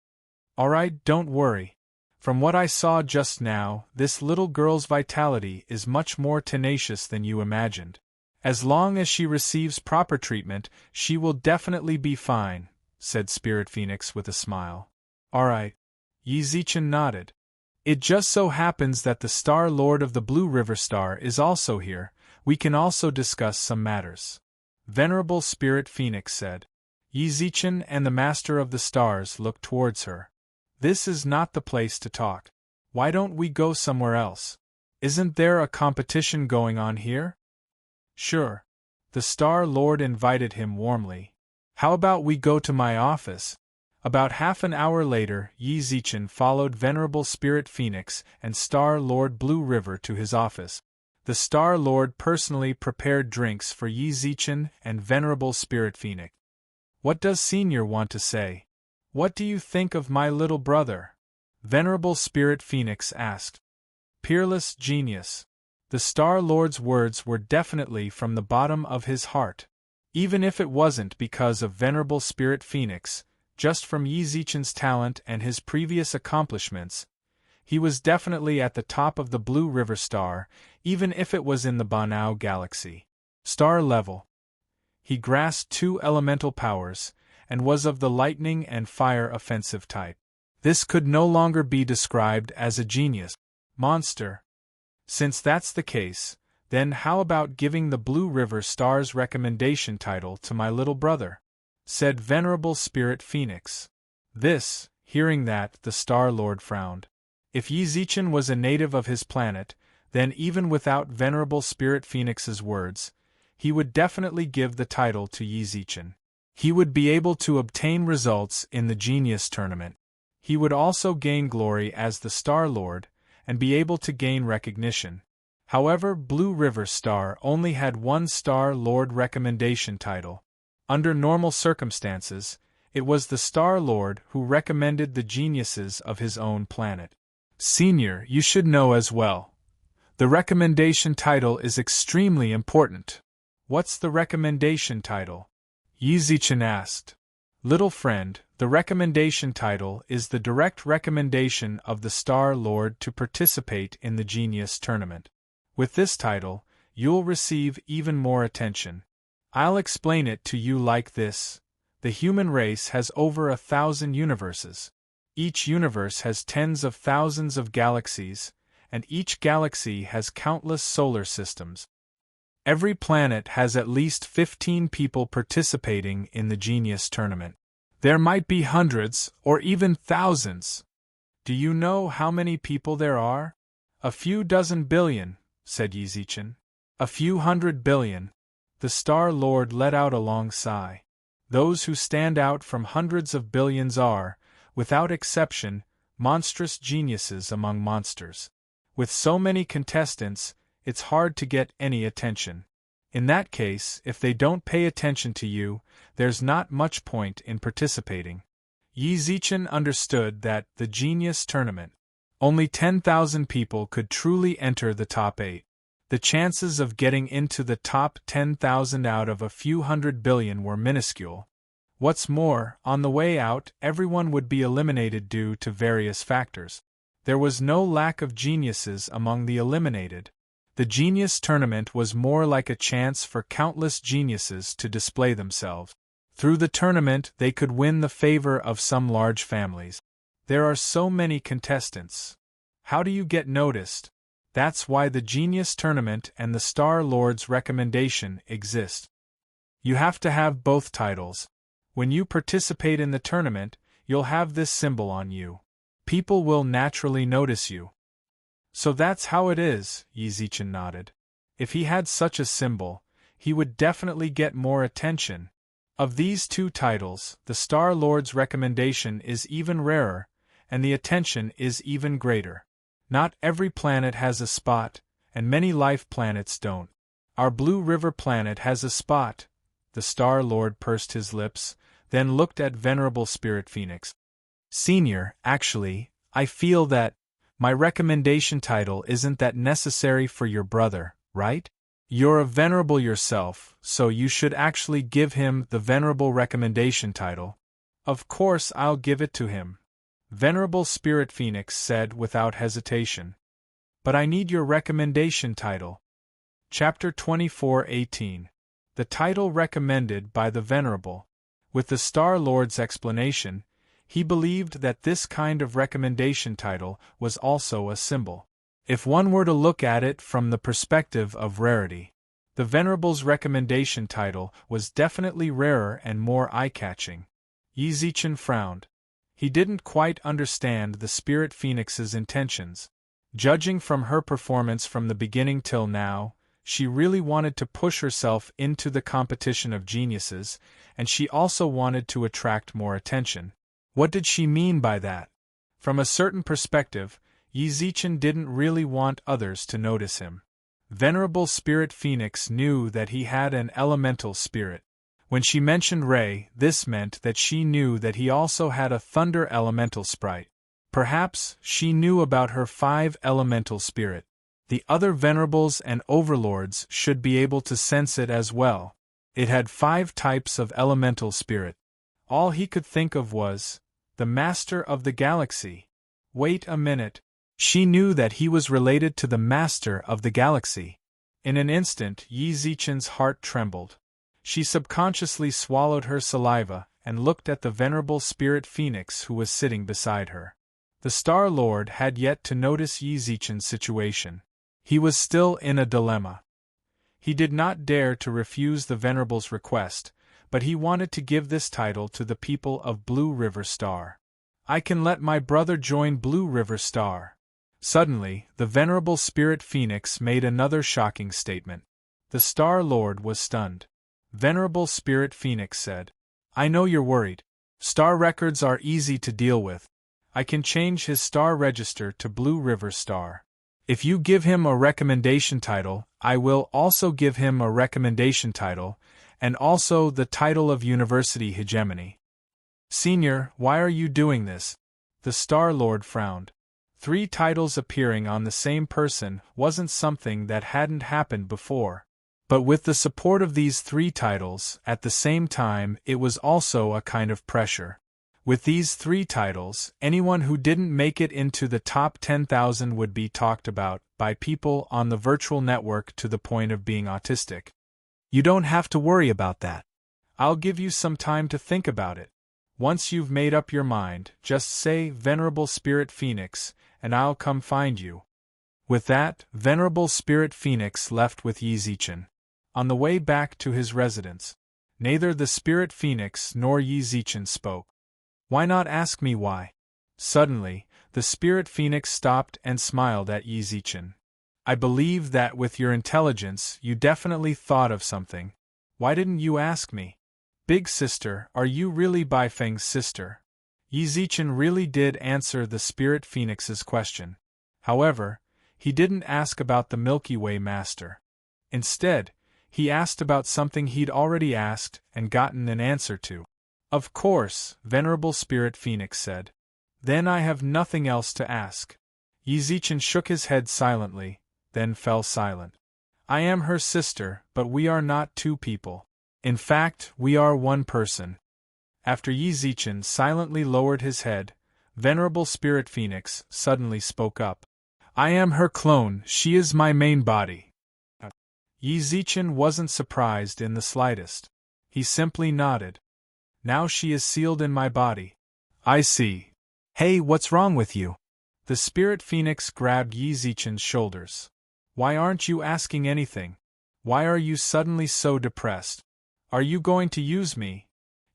"All right, don't worry. From what I saw just now, this little girl's vitality is much more tenacious than you imagined. As long as she receives proper treatment, she will definitely be fine," said Spirit Phoenix with a smile. "All right." Yi Zichen nodded. "It just so happens that the Star Lord of the Blue River Star is also here. We can also discuss some matters," Venerable Spirit Phoenix said. Yi Zichen and the Master of the Stars looked towards her. "This is not the place to talk. Why don't we go somewhere else? Isn't there a competition going on here?" "Sure." The Star Lord invited him warmly. "How about we go to my office?" About half an hour later, Yi Zichen followed Venerable Spirit Phoenix and Star Lord Blue River to his office. The Star Lord personally prepared drinks for Yi Zichen and Venerable Spirit Phoenix. "What does Senior want to say? What do you think of my little brother?" Venerable Spirit Phoenix asked. "Peerless genius." The Star Lord's words were definitely from the bottom of his heart. Even if it wasn't because of Venerable Spirit Phoenix, just from Yi Zichen's talent and his previous accomplishments, he was definitely at the top of the Blue River Star, even if it was in the Banao Galaxy. Star level. He grasped 2 elemental powers, and was of the lightning and fire offensive type. This could no longer be described as a genius monster. Since that's the case, Then how about giving the Blue River Star's recommendation title to my little brother? Said Venerable Spirit Phoenix. Hearing that, the Star Lord frowned. If Yi Zichen was a native of his planet, then even without Venerable Spirit Phoenix's words, he would definitely give the title to Yi Zichen. He would be able to obtain results in the Genius Tournament. He would also gain glory as the Star Lord, and be able to gain recognition. However, Blue River Star only had one Star Lord recommendation title. Under normal circumstances, it was the Star Lord who recommended the geniuses of his own planet. Senior, you should know as well. The recommendation title is extremely important. What's the recommendation title? Yi Zichen asked. Little friend, the recommendation title is the direct recommendation of the Star Lord to participate in the Genius Tournament. With this title, you'll receive even more attention. I'll explain it to you like this. The human race has over 1,000 universes. Each universe has tens of thousands of galaxies, and each galaxy has countless solar systems. Every planet has at least 15 people participating in the Genius Tournament. There might be hundreds, or even thousands. Do you know how many people there are? A few dozen billion, said Yi Zichen. A few 100 billion. The Star Lord let out a long sigh. Those who stand out from hundreds of billions are, without exception, monstrous geniuses among monsters. With so many contestants, it's hard to get any attention. In that case, if they don't pay attention to you, there's not much point in participating. Yi Zichen understood that, the Genius Tournament, only 10,000 people could truly enter the top 8. The chances of getting into the top 10,000 out of a few 100 billion were minuscule. What's more, on the way out, everyone would be eliminated due to various factors. There was no lack of geniuses among the eliminated. The Genius Tournament was more like a chance for countless geniuses to display themselves. Through the tournament, they could win the favor of some large families. There are so many contestants. How do you get noticed? That's why the Genius Tournament and the Star Lord's recommendation exist. You have to have both titles. When you participate in the tournament, you'll have this symbol on you. People will naturally notice you. So that's how it is, Yi Zichen nodded. If he had such a symbol, he would definitely get more attention. Of these two titles, the Star Lord's recommendation is even rarer, and the attention is even greater. Not every planet has a spot, and many life planets don't. Our Blue River planet has a spot. The Star Lord pursed his lips, then looked at Venerable Spirit Phoenix. Senior, actually, I feel that my recommendation title isn't that necessary for your brother, right? You're a venerable yourself, so you should actually give him the venerable recommendation title. Of course I'll give it to him, Venerable Spirit Phoenix said without hesitation. But I need your recommendation title. Chapter 24:18. The title recommended by the Venerable. With the Star Lord's explanation, he believed that this kind of recommendation title was also a symbol. If one were to look at it from the perspective of rarity, the Venerable's recommendation title was definitely rarer and more eye-catching. Yi Zichen frowned. He didn't quite understand the Spirit Phoenix's intentions. Judging from her performance from the beginning till now, she really wanted to push herself into the competition of geniuses, and she also wanted to attract more attention. What did she mean by that? From a certain perspective, Yi Zichen didn't really want others to notice him. Venerable Spirit Phoenix knew that he had an elemental spirit. When she mentioned Ray, this meant that she knew that he also had a thunder elemental sprite. Perhaps she knew about her 5 elemental spirit. The other venerables and overlords should be able to sense it as well. It had 5 types of elemental spirit. All he could think of was, the Master of the Galaxy. Wait a minute. She knew that he was related to the Master of the Galaxy. In an instant, Yi Zichen's heart trembled. She subconsciously swallowed her saliva and looked at the Venerable Spirit Phoenix who was sitting beside her. The Star Lord had yet to notice Yi Zichen's situation. He was still in a dilemma. He did not dare to refuse the Venerable's request, but he wanted to give this title to the people of Blue River Star. I can let my brother join Blue River Star. Suddenly, the Venerable Spirit Phoenix made another shocking statement. The Star Lord was stunned. Venerable Spirit Phoenix said, I know you're worried. Star records are easy to deal with. I can change his star register to Blue River Star. If you give him a recommendation title, I will also give him a recommendation title, and also the title of University Hegemony. Senior, why are you doing this? The Star Lord frowned. 3 titles appearing on the same person wasn't something that hadn't happened before. But with the support of these 3 titles, at the same time, it was also a kind of pressure. With these 3 titles, anyone who didn't make it into the top 10,000 would be talked about by people on the virtual network to the point of being autistic. You don't have to worry about that. I'll give you some time to think about it. Once you've made up your mind, just say Venerable Spirit Phoenix, and I'll come find you. With that, Venerable Spirit Phoenix left with Yi Zichen. On the way back to his residence, neither the Spirit Phoenix nor Yi Zichen spoke. Why not ask me why? Suddenly, the Spirit Phoenix stopped and smiled at Yi Zichen. I believe that with your intelligence you definitely thought of something. Why didn't you ask me? Big sister, are you really Baifeng's sister? Yi Zichen really did answer the Spirit Phoenix's question. However, he didn't ask about the Milky Way Master. Instead, he asked about something he'd already asked and gotten an answer to. Of course, Venerable Spirit Phoenix said. Then I have nothing else to ask. Yi Zichen shook his head silently, then fell silent. I am her sister, but we are not 2 people. In fact, we are 1 person. After Yi Zichen silently lowered his head, Venerable Spirit Phoenix suddenly spoke up. I am her clone, she is my main body. Yi Zichen wasn't surprised in the slightest. He simply nodded. Now she is sealed in my body. I see. Hey, what's wrong with you? The Spirit Phoenix grabbed Yi Zichen's shoulders. Why aren't you asking anything? Why are you suddenly so depressed? Are you going to use me?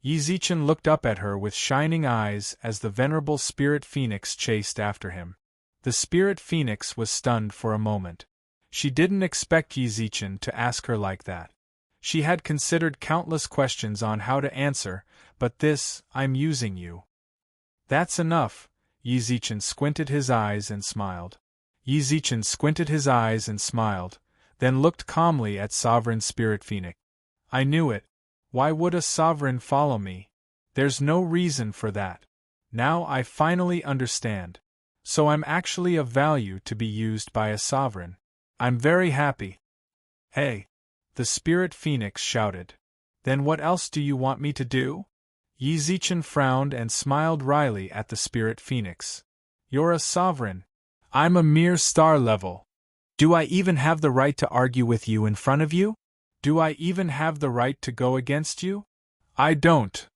Yi Zichen looked up at her with shining eyes as the Venerable Spirit Phoenix chased after him. The Spirit Phoenix was stunned for a moment. She didn't expect Yi Zichen to ask her like that. She had considered countless questions on how to answer, but this, I'm using you. That's enough. Yi Zichen squinted his eyes and smiled. Yi Zichen squinted his eyes and smiled, then looked calmly at Sovereign Spirit Phoenix. I knew it. Why would a sovereign follow me? There's no reason for that. Now I finally understand. So I'm actually of value to be used by a sovereign. I'm very happy. Hey! The Spirit Phoenix shouted. Then what else do you want me to do? Yi Zichen frowned and smiled wryly at the Spirit Phoenix. You're a sovereign. I'm a mere star level. Do I even have the right to argue with you in front of you? Do I even have the right to go against you? I don't.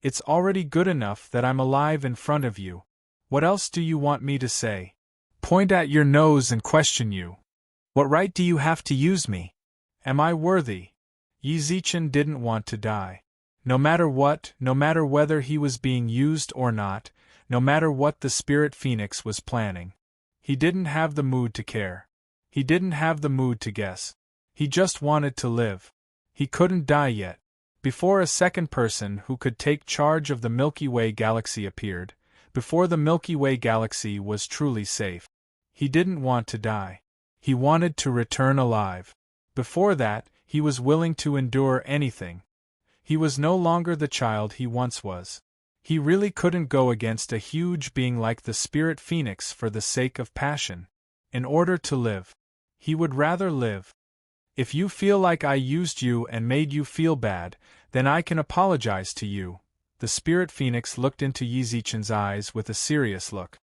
It's already good enough that I'm alive in front of you. What else do you want me to say? Point at your nose and question you. What right do you have to use me? Am I worthy? Yi Zichen didn't want to die. No matter what, no matter whether he was being used or not, no matter what the Spirit Phoenix was planning. He didn't have the mood to care. He didn't have the mood to guess. He just wanted to live. He couldn't die yet. Before a second person who could take charge of the Milky Way galaxy appeared, before the Milky Way galaxy was truly safe. He didn't want to die. He wanted to return alive. Before that, he was willing to endure anything. He was no longer the child he once was. He really couldn't go against a huge being like the Spirit Phoenix for the sake of passion. In order to live. He would rather live. If you feel like I used you and made you feel bad, then I can apologize to you. The Spirit Phoenix looked into Yi Zichen's eyes with a serious look.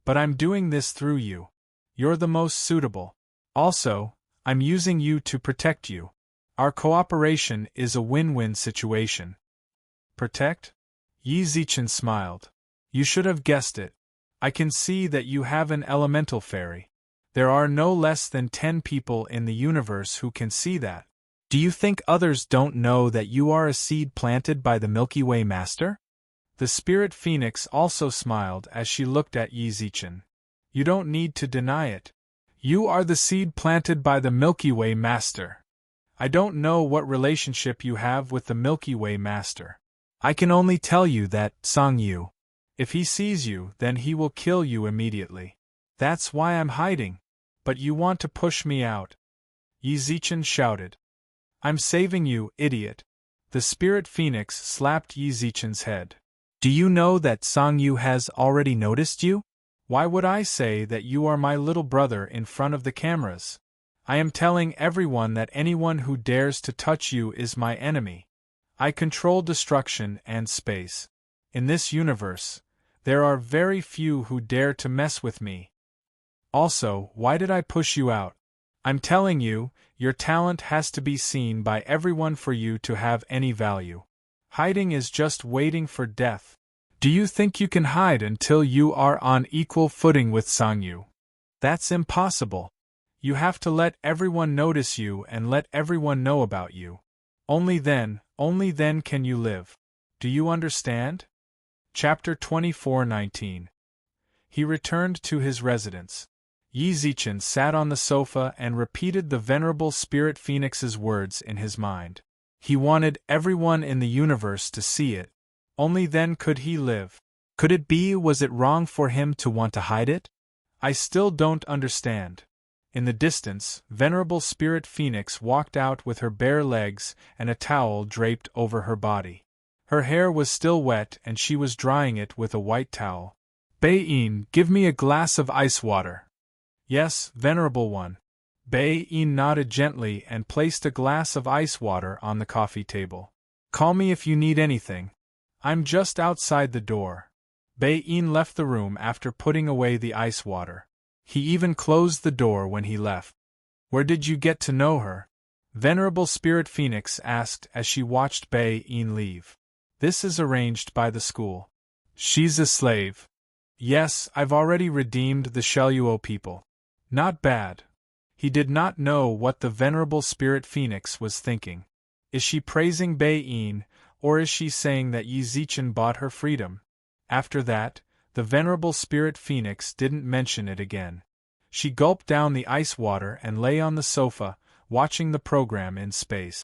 But I'm doing this through you. You're the most suitable. Also, I'm using you to protect you. Our cooperation is a win-win situation. Protect? Yi Zichen smiled. You should have guessed it. I can see that you have an elemental fairy. There are no less than 10 people in the universe who can see that. Do you think others don't know that you are a seed planted by the Milky Way Master? The Spirit Phoenix also smiled as she looked at Yi Zichen. You don't need to deny it. You are the seed planted by the Milky Way Master. I don't know what relationship you have with the Milky Way Master. I can only tell you that, Sang Yu. If he sees you, then he will kill you immediately. That's why I'm hiding. But you want to push me out. Yi Zichen shouted. I'm saving you, idiot. The Spirit Phoenix slapped Yi Zichen's head. Do you know that Sang Yu has already noticed you? Why would I say that you are my little brother in front of the cameras? I am telling everyone that anyone who dares to touch you is my enemy. I control destruction and space. In this universe, there are very few who dare to mess with me. Also, why did I push you out? I'm telling you, your talent has to be seen by everyone for you to have any value. Hiding is just waiting for death. Do you think you can hide until you are on equal footing with Sang Yu? That's impossible. You have to let everyone notice you and let everyone know about you. Only then can you live. Do you understand? Chapter 24:19. He returned to his residence. Yi Zichen sat on the sofa and repeated the Venerable Spirit Phoenix's words in his mind. He wanted everyone in the universe to see it. Only then could he live. Could it be, was it wrong for him to want to hide it? I still don't understand. In the distance, Venerable Spirit Phoenix walked out with her bare legs and a towel draped over her body. Her hair was still wet and she was drying it with a white towel. Bei-yin, give me a glass of ice water. Yes, Venerable One. Bei-yin nodded gently and placed a glass of ice water on the coffee table. Call me if you need anything. I'm just outside the door. Bei-yin left the room after putting away the ice water. He even closed the door when he left. Where did you get to know her? Venerable Spirit Phoenix asked as she watched Bei-yin leave. This is arranged by the school. She's a slave. Yes, I've already redeemed the Sheluo people. Not bad. He did not know what the Venerable Spirit Phoenix was thinking. Is she praising Bei-yin, or is she saying that Yi Zichen bought her freedom? After that, the Venerable Spirit Phoenix didn't mention it again. She gulped down the ice water and lay on the sofa, watching the program in space.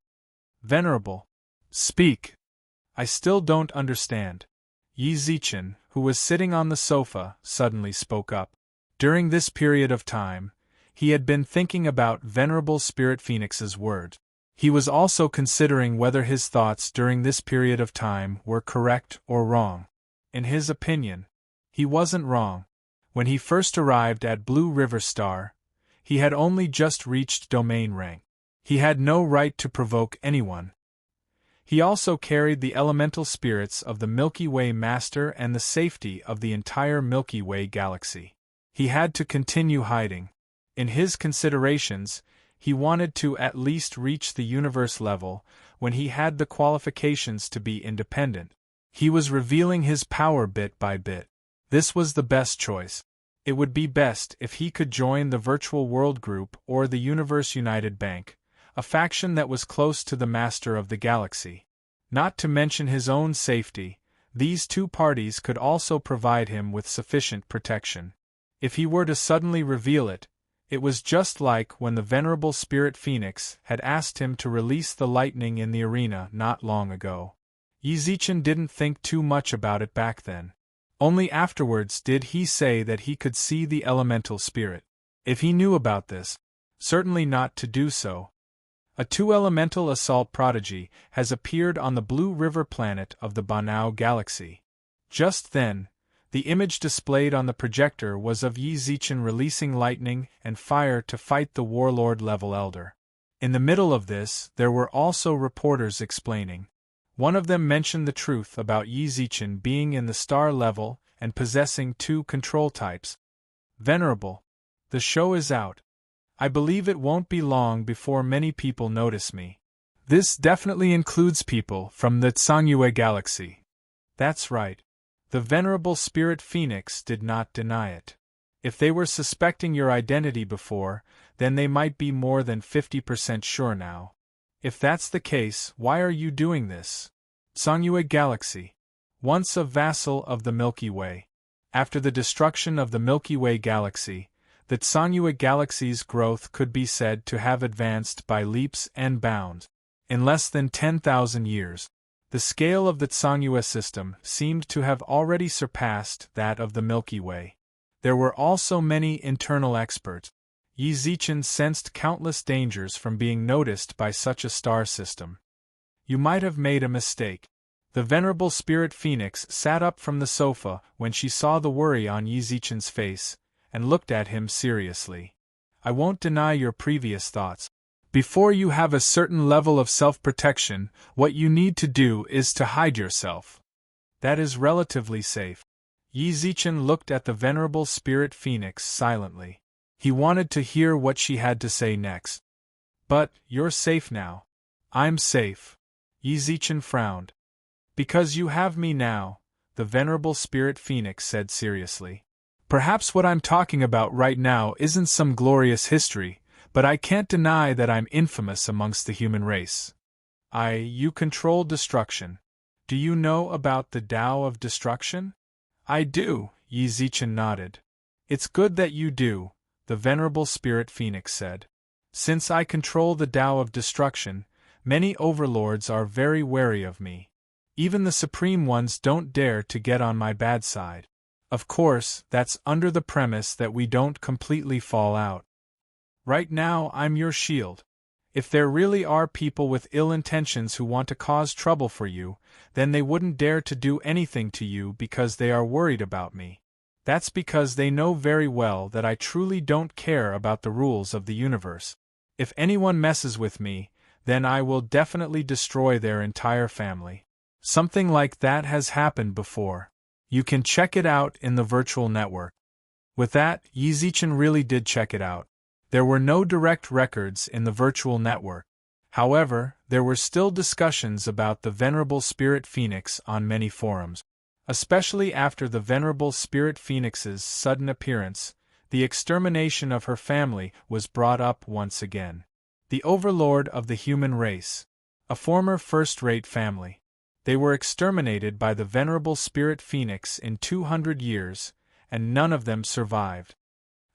Venerable. Speak. I still don't understand. Yi Zichen, who was sitting on the sofa, suddenly spoke up. During this period of time, he had been thinking about Venerable Spirit Phoenix's word. He was also considering whether his thoughts during this period of time were correct or wrong. In his opinion, he wasn't wrong. When he first arrived at Blue River Star, he had only just reached domain rank. He had no right to provoke anyone. He also carried the elemental spirits of the Milky Way Master and the safety of the entire Milky Way galaxy. He had to continue hiding. In his considerations, he wanted to at least reach the universe level when he had the qualifications to be independent. He was revealing his power bit by bit. This was the best choice. It would be best if he could join the Virtual World Group or the Universe United Bank, a faction that was close to the Master of the Galaxy. Not to mention his own safety, these two parties could also provide him with sufficient protection. If he were to suddenly reveal it, it was just like when the Venerable Spirit Phoenix had asked him to release the lightning in the arena not long ago. Yi Zichen didn't think too much about it back then. Only afterwards did he say that he could see the elemental spirit. If he knew about this, certainly not to do so. A two-elemental assault prodigy has appeared on the Blue River planet of the Banao galaxy. Just then, the image displayed on the projector was of Yi Zichen releasing lightning and fire to fight the warlord-level elder. In the middle of this, there were also reporters explaining. One of them mentioned the truth about Yi Zichen being in the star level and possessing two control types. Venerable. The show is out. I believe it won't be long before many people notice me. This definitely includes people from the Tsangyue galaxy. That's right. The Venerable Spirit Phoenix did not deny it. If they were suspecting your identity before, then they might be more than 50% sure now. If that's the case, why are you doing this? Sangua Galaxy. Once a vassal of the Milky Way. After the destruction of the Milky Way galaxy, the Sangua Galaxy's growth could be said to have advanced by leaps and bounds. In less than 10,000 years, the scale of the Sangua system seemed to have already surpassed that of the Milky Way. There were also many internal experts. Yi Zichen sensed countless dangers from being noticed by such a star system. You might have made a mistake. The venerable spirit phoenix sat up from the sofa when she saw the worry on Yi Zichen's face, and looked at him seriously. I won't deny your previous thoughts. Before you have a certain level of self-protection, what you need to do is to hide yourself. That is relatively safe. Yi Zichen looked at the venerable spirit phoenix silently. He wanted to hear what she had to say next. But, you're safe now. I'm safe. Yi Zichen frowned. Because you have me now, the venerable spirit phoenix said seriously. Perhaps what I'm talking about right now isn't some glorious history, but I can't deny that I'm infamous amongst the human race. You control destruction. Do you know about the Tao of destruction? I do, Yi Zichen nodded. It's good that you do, the venerable spirit phoenix said. Since I control the Tao of destruction, many overlords are very wary of me. Even the supreme ones don't dare to get on my bad side. Of course, that's under the premise that we don't completely fall out. Right now I'm your shield. If there really are people with ill intentions who want to cause trouble for you, then they wouldn't dare to do anything to you because they are worried about me. That's because they know very well that I truly don't care about the rules of the universe. If anyone messes with me, then I will definitely destroy their entire family. Something like that has happened before. You can check it out in the virtual network. With that, Yi Zichen really did check it out. There were no direct records in the virtual network. However, there were still discussions about the venerable spirit phoenix on many forums. Especially after the venerable spirit phoenix's sudden appearance, the extermination of her family was brought up once again. The overlord of the human race. A former first-rate family. They were exterminated by the venerable spirit phoenix in 200 years, and none of them survived.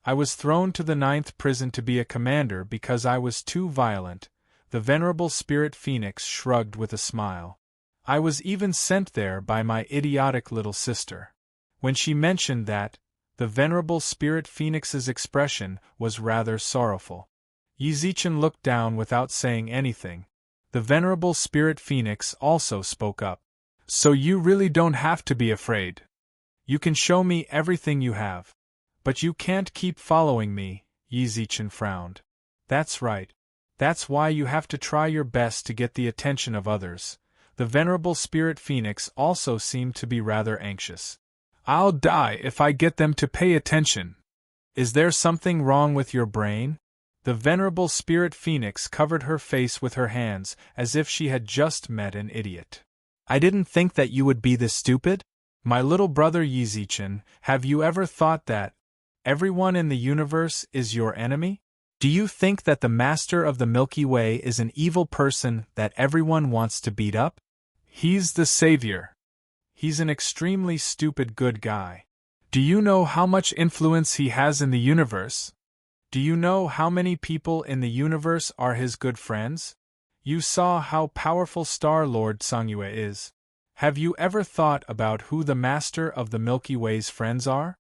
I was thrown to the 9th prison to be a commander because I was too violent, the venerable spirit phoenix shrugged with a smile. I was even sent there by my idiotic little sister. When she mentioned that, the venerable spirit phoenix's expression was rather sorrowful. Yi Zichen looked down without saying anything. The venerable spirit phoenix also spoke up. So you really don't have to be afraid. You can show me everything you have. But you can't keep following me, Yi Zichen frowned. That's right. That's why you have to try your best to get the attention of others. The venerable spirit phoenix also seemed to be rather anxious. I'll die if I get them to pay attention. Is there something wrong with your brain? The venerable spirit phoenix covered her face with her hands as if she had just met an idiot. I didn't think that you would be this stupid. My little brother Yi Zichen, have you ever thought that everyone in the universe is your enemy? Do you think that the master of the Milky Way is an evil person that everyone wants to beat up? He's the savior. He's an extremely stupid good guy. Do you know how much influence he has in the universe? Do you know how many people in the universe are his good friends? You saw how powerful Star-Lord Sangua is. Have you ever thought about who the master of the Milky Way's friends are?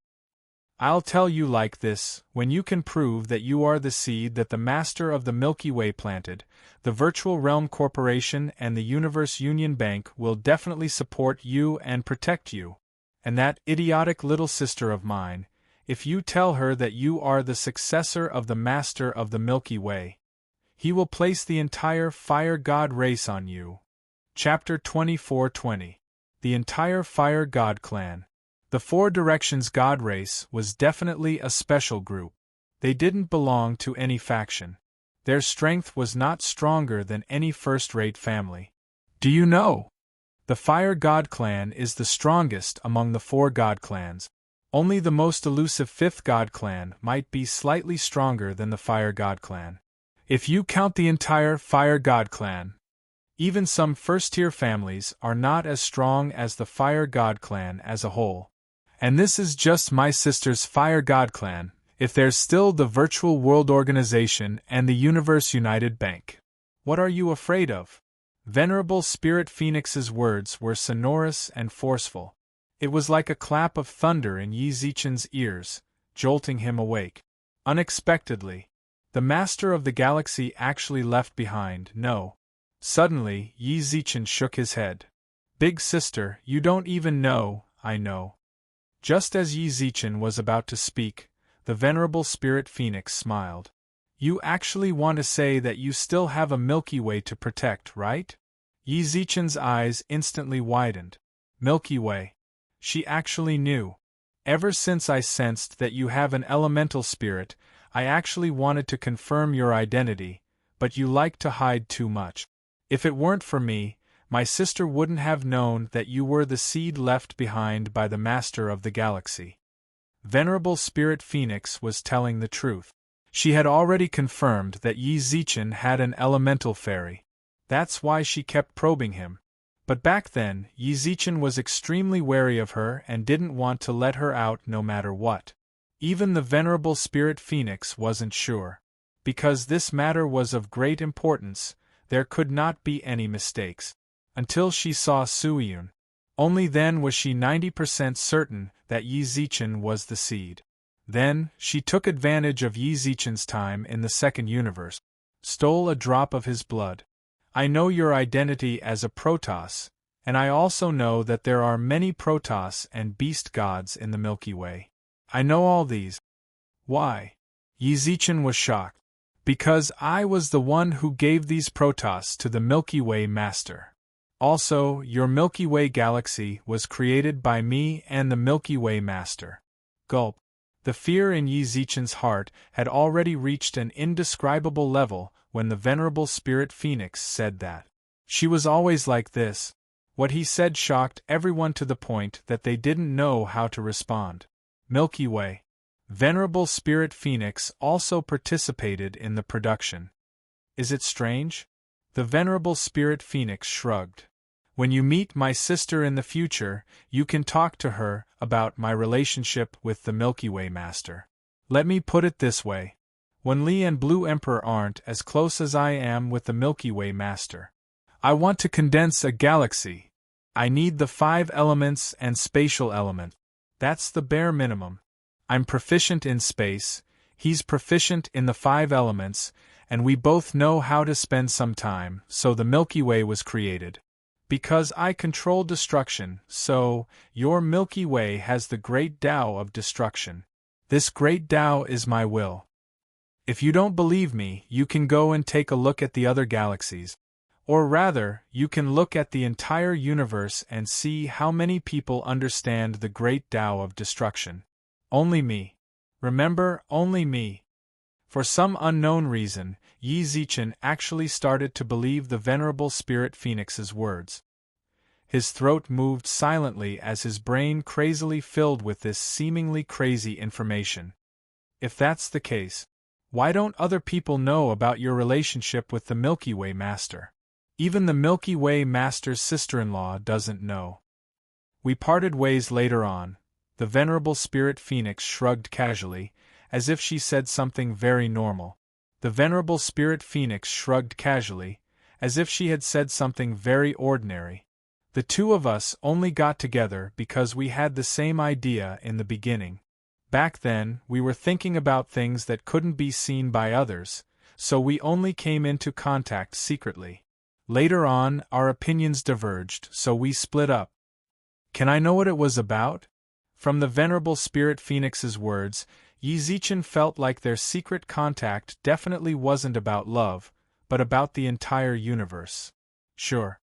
I'll tell you like this, when you can prove that you are the seed that the master of the Milky Way planted, the Virtual Realm Corporation and the Universe Union Bank will definitely support you and protect you. And that idiotic little sister of mine, if you tell her that you are the successor of the master of the Milky Way, he will place the entire Fire God race on you. Chapter 24:20. The entire Fire God clan. The Four Directions God race was definitely a special group. They didn't belong to any faction. Their strength was not stronger than any first-rate family. Do you know? The Fire God clan is the strongest among the four God clans. Only the most elusive fifth God clan might be slightly stronger than the Fire God clan. If you count the entire Fire God clan, even some first-tier families are not as strong as the Fire God clan as a whole. And this is just my sister's Fire God clan, if there's still the Virtual World Organization and the Universe United Bank. What are you afraid of? Venerable Spirit Phoenix's words were sonorous and forceful. It was like a clap of thunder in Yi Zichen's ears, jolting him awake. Unexpectedly, the Master of the Galaxy actually left behind no. Suddenly, Yi Zichen shook his head. Big sister, you don't even know, I know. Just as Yi Zichen was about to speak, the Venerable Spirit Phoenix smiled. You actually want to say that you still have a Milky Way to protect, right? Yi Zichen's eyes instantly widened. Milky Way. She actually knew. Ever since I sensed that you have an elemental spirit, I actually wanted to confirm your identity, but you like to hide too much. If it weren't for me, my sister wouldn't have known that you were the seed left behind by the Master of the Galaxy. Venerable Spirit Phoenix was telling the truth. She had already confirmed that Yi Zichen had an elemental fairy. That's why she kept probing him. But back then, Yi Zichen was extremely wary of her and didn't want to let her out no matter what. Even the Venerable Spirit Phoenix wasn't sure. Because this matter was of great importance, there could not be any mistakes. Until she saw Suiyun. Only then was she 90% certain that Yi Zichen was the seed. Then, she took advantage of Yi Zichen's time in the second universe. Stole a drop of his blood. I know your identity as a Protoss, and I also know that there are many Protoss and beast gods in the Milky Way. I know all these. Why? Yi Zichen was shocked. Because I was the one who gave these Protoss to the Milky Way Master. Also, your Milky Way galaxy was created by me and the Milky Way Master. Gulp. The fear in Yi Zichen's heart had already reached an indescribable level when the Venerable Spirit Phoenix said that. She was always like this. What he said shocked everyone to the point that they didn't know how to respond. Milky Way. Venerable Spirit Phoenix also participated in the production. Is it strange? The Venerable Spirit Phoenix shrugged. When you meet my sister in the future, you can talk to her about my relationship with the Milky Way Master. Let me put it this way. When Li and Blue Emperor aren't as close as I am with the Milky Way Master. I want to condense a galaxy. I need the 5 elements and spatial element. That's the bare minimum. I'm proficient in space, he's proficient in the 5 elements, and we both know how to spend some time, so the Milky Way was created. Because I control destruction, so, your Milky Way has the great Tao of destruction. This great Tao is my will. If you don't believe me, you can go and take a look at the other galaxies. Or rather, you can look at the entire universe and see how many people understand the great Tao of destruction. Only me. Remember, only me. For some unknown reason, Yi Zichen actually started to believe the Venerable Spirit Phoenix's words. His throat moved silently as his brain crazily filled with this seemingly crazy information. If that's the case, why don't other people know about your relationship with the Milky Way Master? Even the Milky Way Master's sister-in-law doesn't know. We parted ways later on. The Venerable Spirit Phoenix shrugged casually, as if she said something very normal. The Venerable Spirit Phoenix shrugged casually, as if she had said something very ordinary. The two of us only got together because we had the same idea in the beginning. Back then, we were thinking about things that couldn't be seen by others, so we only came into contact secretly. Later on, our opinions diverged, so we split up. Can I know what it was about? From the Venerable Spirit Phoenix's words, Yi Zichen felt like their secret contact definitely wasn't about love, but about the entire universe. Sure.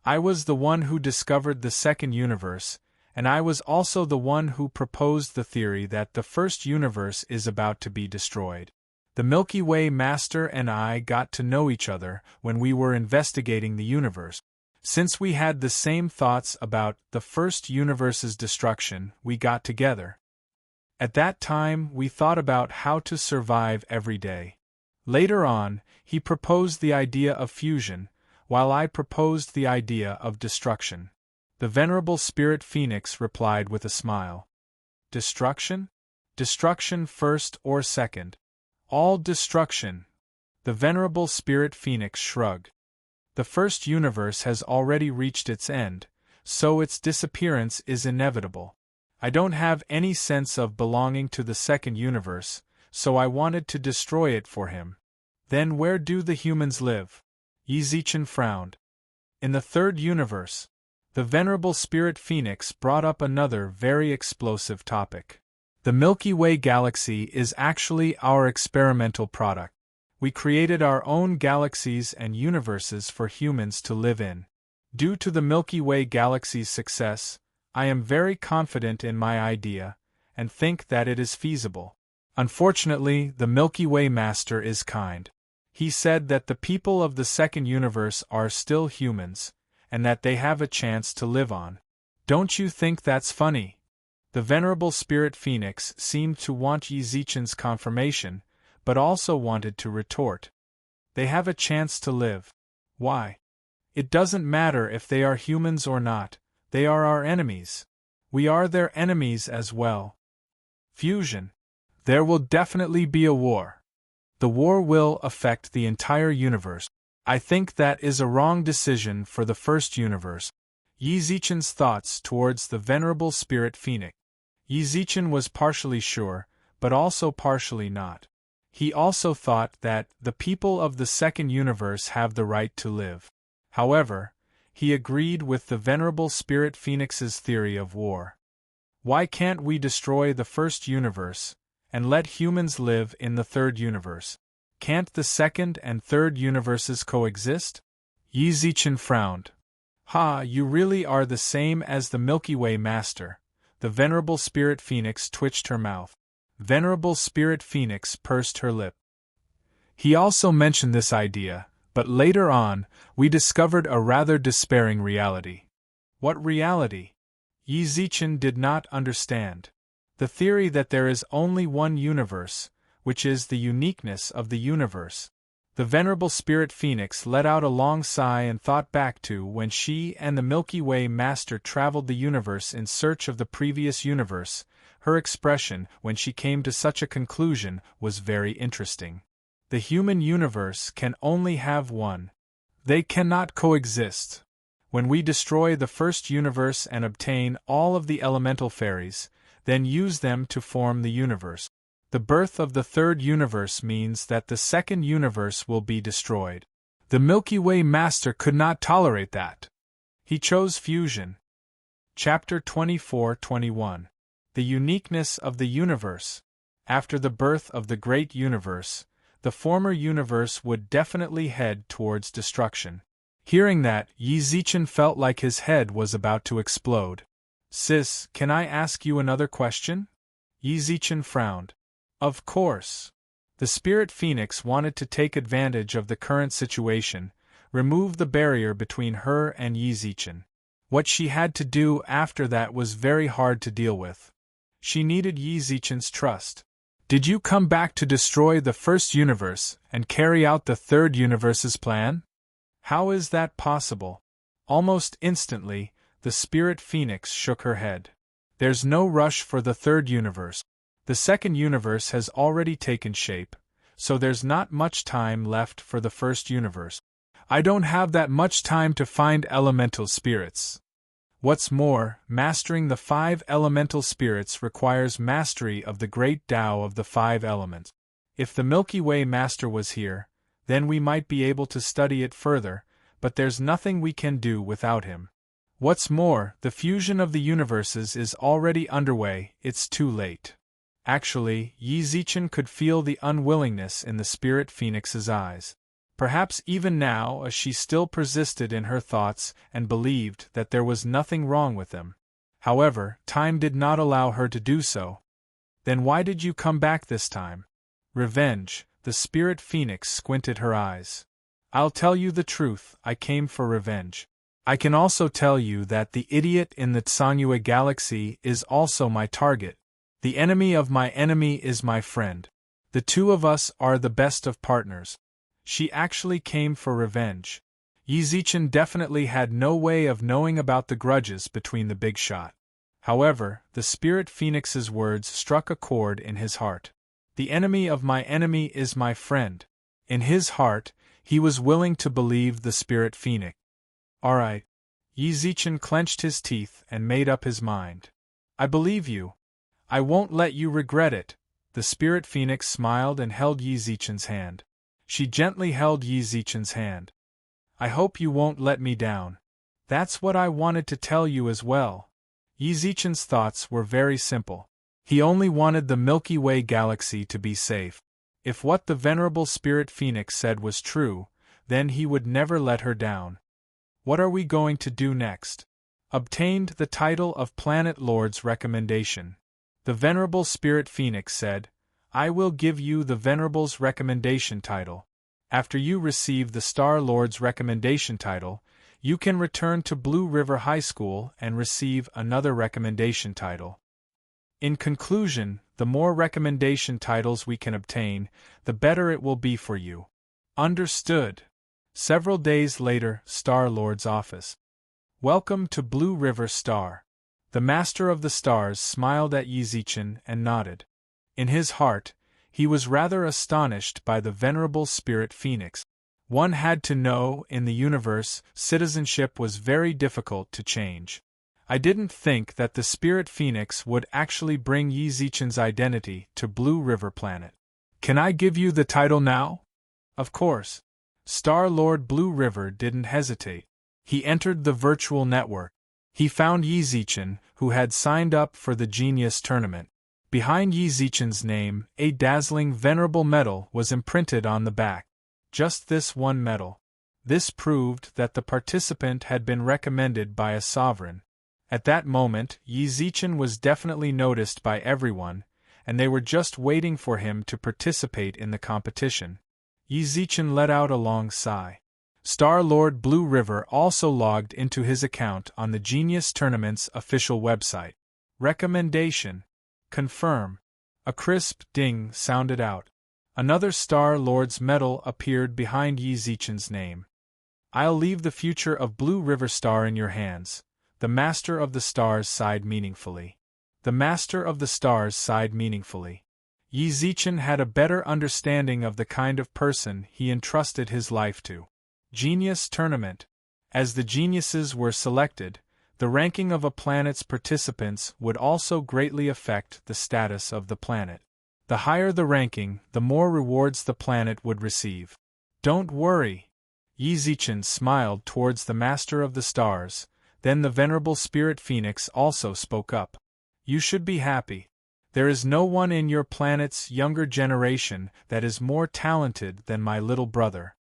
I was the one who discovered the second universe, and I was also the one who proposed the theory that the first universe is about to be destroyed. The Milky Way Master and I got to know each other when we were investigating the universe. Since we had the same thoughts about the first universe's destruction, we got together. At that time, we thought about how to survive every day. Later on, he proposed the idea of fusion, while I proposed the idea of destruction. The venerable spirit phoenix replied with a smile. Destruction? Destruction first or second? All destruction. The venerable spirit phoenix shrugged. The first universe has already reached its end, so its disappearance is inevitable. I don't have any sense of belonging to the second universe, so I wanted to destroy it for him. Then where do the humans live? Yi frowned. In the third universe. The venerable spirit phoenix brought up another very explosive topic. The Milky Way galaxy is actually our experimental product. We created our own galaxies and universes for humans to live in. Due to the Milky Way galaxy's success, I am very confident in my idea, and think that it is feasible. Unfortunately, the Milky Way Master is kind. He said that the people of the second universe are still humans, and that they have a chance to live on. Don't you think that's funny? The venerable spirit phoenix seemed to want Yi confirmation, but also wanted to retort. They have a chance to live. Why? It doesn't matter if they are humans or not, they are our enemies. We are their enemies as well. Fusion. There will definitely be a war. The war will affect the entire universe. I think that is a wrong decision for the first universe. Yi Zichen's thoughts towards the venerable spirit phoenix. Yi Zichen was partially sure, but also partially not. He also thought that the people of the second universe have the right to live. However, he agreed with the venerable spirit phoenix's theory of war. Why can't we destroy the first universe, and let humans live in the third universe? Can't the second and third universes coexist? Yi Zichen frowned. Ha, you really are the same as the Milky Way Master. The venerable spirit phoenix twitched her mouth. Venerable spirit phoenix pursed her lip. He also mentioned this idea, but later on, we discovered a rather despairing reality. What reality? Yi Zichen did not understand. The theory that there is only one universe, which is the uniqueness of the universe. The venerable spirit phoenix let out a long sigh and thought back to when she and the Milky Way Master traveled the universe in search of the previous universe. Her expression when she came to such a conclusion was very interesting. The human universe can only have one. They cannot coexist. When we destroy the first universe and obtain all of the elemental fairies, then use them to form the universe. The birth of the third universe means that the second universe will be destroyed. The Milky Way Master could not tolerate that. He chose fusion. Chapter 24-21. The uniqueness of the universe. After the birth of the great universe, the former universe would definitely head towards destruction. Hearing that, Yi Zichen felt like his head was about to explode. Sis, can I ask you another question? Yi Zichen frowned. Of course. The spirit phoenix wanted to take advantage of the current situation, remove the barrier between her and Yi Zichen. What she had to do after that was very hard to deal with. She needed Yi Zichen's trust. Did you come back to destroy the first universe and carry out the third universe's plan? How is that possible? Almost instantly, the spirit phoenix shook her head. There's no rush for the third universe. The second universe has already taken shape, so there's not much time left for the first universe. I don't have that much time to find elemental spirits. What's more, mastering the 5 elemental spirits requires mastery of the great Tao of the 5 elements. If the Milky Way Master was here, then we might be able to study it further, but there's nothing we can do without him. What's more, the fusion of the universes is already underway, it's too late. Actually, Yi Zichen could feel the unwillingness in the spirit phoenix's eyes. Perhaps even now as she still persisted in her thoughts and believed that there was nothing wrong with them. However, time did not allow her to do so. Then why did you come back this time? Revenge. The spirit phoenix squinted her eyes. I'll tell you the truth, I came for revenge. I can also tell you that the idiot in the Tsangua galaxy is also my target. The enemy of my enemy is my friend. The two of us are the best of partners. She actually came for revenge. Yi Zichen definitely had no way of knowing about the grudges between the big shot. However, the Spirit Phoenix's words struck a chord in his heart. The enemy of my enemy is my friend. In his heart, he was willing to believe the Spirit Phoenix. All right. Yi Zichen clenched his teeth and made up his mind. I believe you. I won't let you regret it. The Spirit Phoenix smiled and held Yi Zichen's hand. She gently held Yi Zichen's hand. I hope you won't let me down. That's what I wanted to tell you as well. Yi Zichen's thoughts were very simple. He only wanted the Milky Way galaxy to be safe. If what the Venerable Spirit Phoenix said was true, then he would never let her down. What are we going to do next? Obtained the title of Planet Lord's recommendation. The Venerable Spirit Phoenix said, I will give you the Venerable's recommendation title. After you receive the Star Lord's recommendation title, you can return to Blue River High School and receive another recommendation title. In conclusion, the more recommendation titles we can obtain, the better it will be for you. Understood. Several days later, Star Lord's office. Welcome to Blue River Star. The Master of the Stars smiled at Yi Zichen and nodded. In his heart, he was rather astonished by the Venerable Spirit Phoenix. One had to know, in the universe, citizenship was very difficult to change. I didn't think that the Spirit Phoenix would actually bring Yi Zichen's identity to Blue River Planet. Can I give you the title now? Of course. Star Lord Blue River didn't hesitate. He entered the virtual network. He found Yi Zichen, who had signed up for the Genius Tournament. Behind Yi Zichen's name, a dazzling venerable medal was imprinted on the back. Just this one medal. This proved that the participant had been recommended by a sovereign. At that moment, Yi Zichen was definitely noticed by everyone, and they were just waiting for him to participate in the competition. Yi Zichen let out a long sigh. Star Lord Blue River also logged into his account on the Genius Tournament's official website. Recommendation. Confirm. A crisp ding sounded out. Another Star Lord's medal appeared behind Yi Zichen's name. I'll leave the future of Blue River Star in your hands. The Master of the Stars sighed meaningfully. The Master of the Stars sighed meaningfully. Yi Zichen had a better understanding of the kind of person he entrusted his life to. Genius Tournament. As the geniuses were selected, the ranking of a planet's participants would also greatly affect the status of the planet. The higher the ranking, the more rewards the planet would receive. Don't worry. Yi Zichen smiled towards the Master of the Stars. Then the Venerable Spirit Phoenix also spoke up. You should be happy. There is no one in your planet's younger generation that is more talented than my little brother.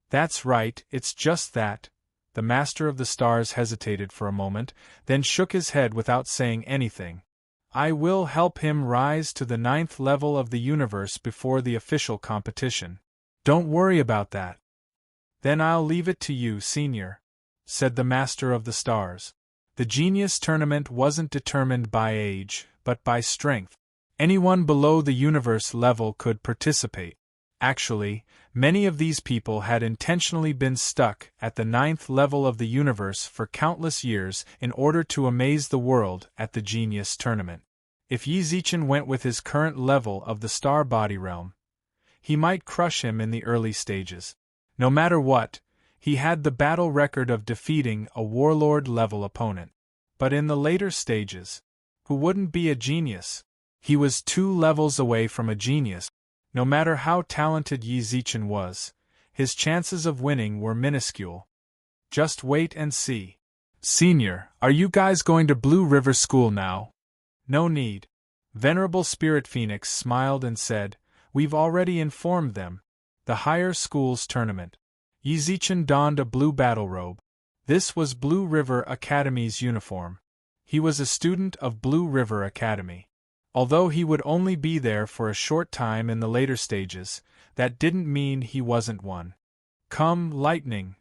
That's right, it's just that. The Master of the Stars hesitated for a moment, then shook his head without saying anything. I will help him rise to the 9th level of the universe before the official competition. Don't worry about that. Then I'll leave it to you, Senior, said the Master of the Stars. The Genius Tournament wasn't determined by age, but by strength. Anyone below the universe level could participate. Actually, many of these people had intentionally been stuck at the 9th level of the universe for countless years in order to amaze the world at the Genius Tournament. If Yi Zichen went with his current level of the Star Body Realm, he might crush him in the early stages. No matter what, he had the battle record of defeating a warlord-level opponent. But in the later stages, who wouldn't be a genius? He was 2 levels away from a genius. No matter how talented Yi Zichen was, his chances of winning were minuscule. Just wait and see. Senior, are you guys going to Blue River School now? No need. Venerable Spirit Phoenix smiled and said, We've already informed them. The Higher Schools Tournament. Yi Zichen donned a blue battle robe. This was Blue River Academy's uniform. He was a student of Blue River Academy. Although he would only be there for a short time in the later stages, that didn't mean he wasn't one. Come, lightning!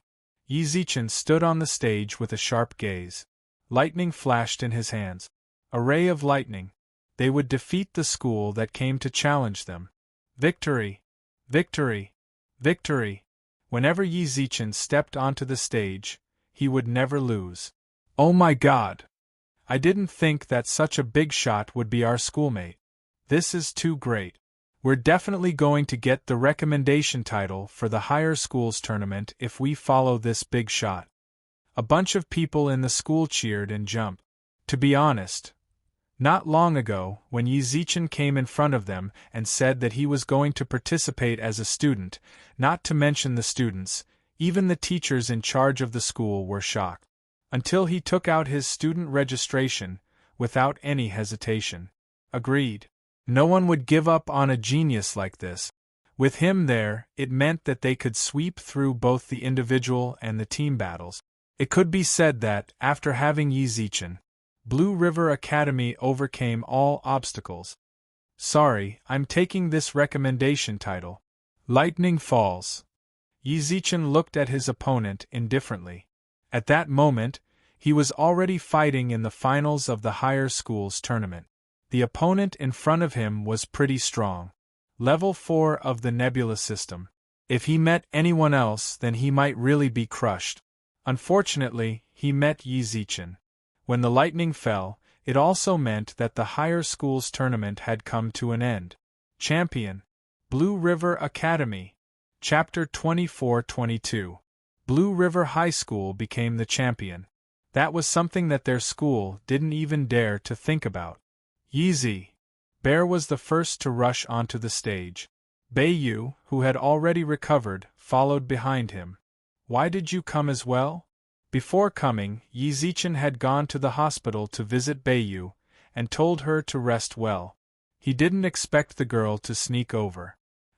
Yi Zichen stood on the stage with a sharp gaze. Lightning flashed in his hands. A ray of lightning. They would defeat the school that came to challenge them. Victory! Victory! Victory! Whenever Yi Zichen stepped onto the stage, he would never lose. Oh my God! I didn't think that such a big shot would be our schoolmate. This is too great. We're definitely going to get the recommendation title for the higher schools tournament if we follow this big shot. A bunch of people in the school cheered and jumped. To be honest, not long ago, when Yi Zichen came in front of them and said that he was going to participate as a student, not to mention the students, even the teachers in charge of the school were shocked. Until he took out his student registration, without any hesitation. Agreed. No one would give up on a genius like this. With him there, it meant that they could sweep through both the individual and the team battles. It could be said that, after having Yi Zichen, Blue River Academy overcame all obstacles. Sorry, I'm taking this recommendation title. Lightning falls. Yi Zichen looked at his opponent indifferently. At that moment, he was already fighting in the finals of the higher schools tournament. The opponent in front of him was pretty strong. Level 4 of the Nebula system. If he met anyone else, then he might really be crushed. Unfortunately, he met Yi Zichen. When the lightning fell, it also meant that the higher schools tournament had come to an end. Champion. Blue River Academy. Chapter 24-22. Blue River High School became the champion. That was something that their school didn't even dare to think about. Yeezy. Bear was the first to rush onto the stage. Beiyu, who had already recovered, followed behind him. Why did you come as well? Before coming, Yi Zichen had gone to the hospital to visit Beiyu, and told her to rest well. He didn't expect the girl to sneak over.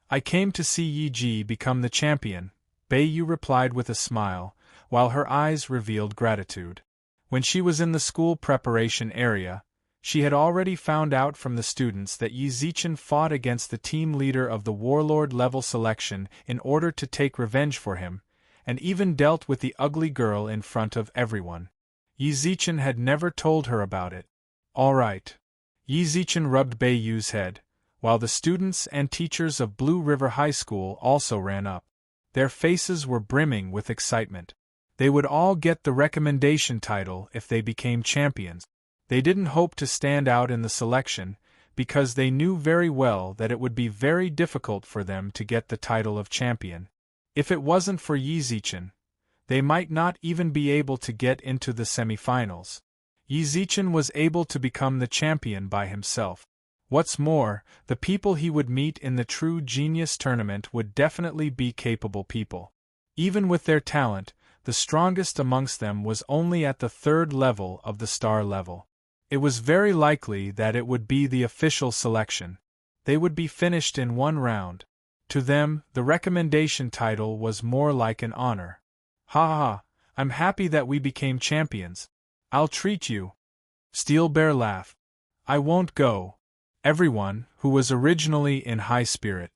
I came to see Yi Ji become the champion, Beiyu replied with a smile, while her eyes revealed gratitude. When she was in the school preparation area, she had already found out from the students that Yi Zichen fought against the team leader of the warlord level selection in order to take revenge for him, and even dealt with the ugly girl in front of everyone. Yi Zichen had never told her about it. All right. Yi Zichen rubbed Beiyu's head, while the students and teachers of Blue River High School also ran up. Their faces were brimming with excitement. They would all get the recommendation title if they became champions. They didn't hope to stand out in the selection, because they knew very well that it would be very difficult for them to get the title of champion. If it wasn't for Yi Zichen, they might not even be able to get into the semifinals. Yi Zichen was able to become the champion by himself. What's more, the people he would meet in the True Genius tournament would definitely be capable people. Even with their talent, the strongest amongst them was only at the 3rd level of the star level. It was very likely that it would be the official selection. They would be finished in one round. To them, the recommendation title was more like an honor. Ha ha, I'm happy that we became champions. I'll treat you. Steel Bear laughed. I won't go. Everyone, who was originally in high spirit.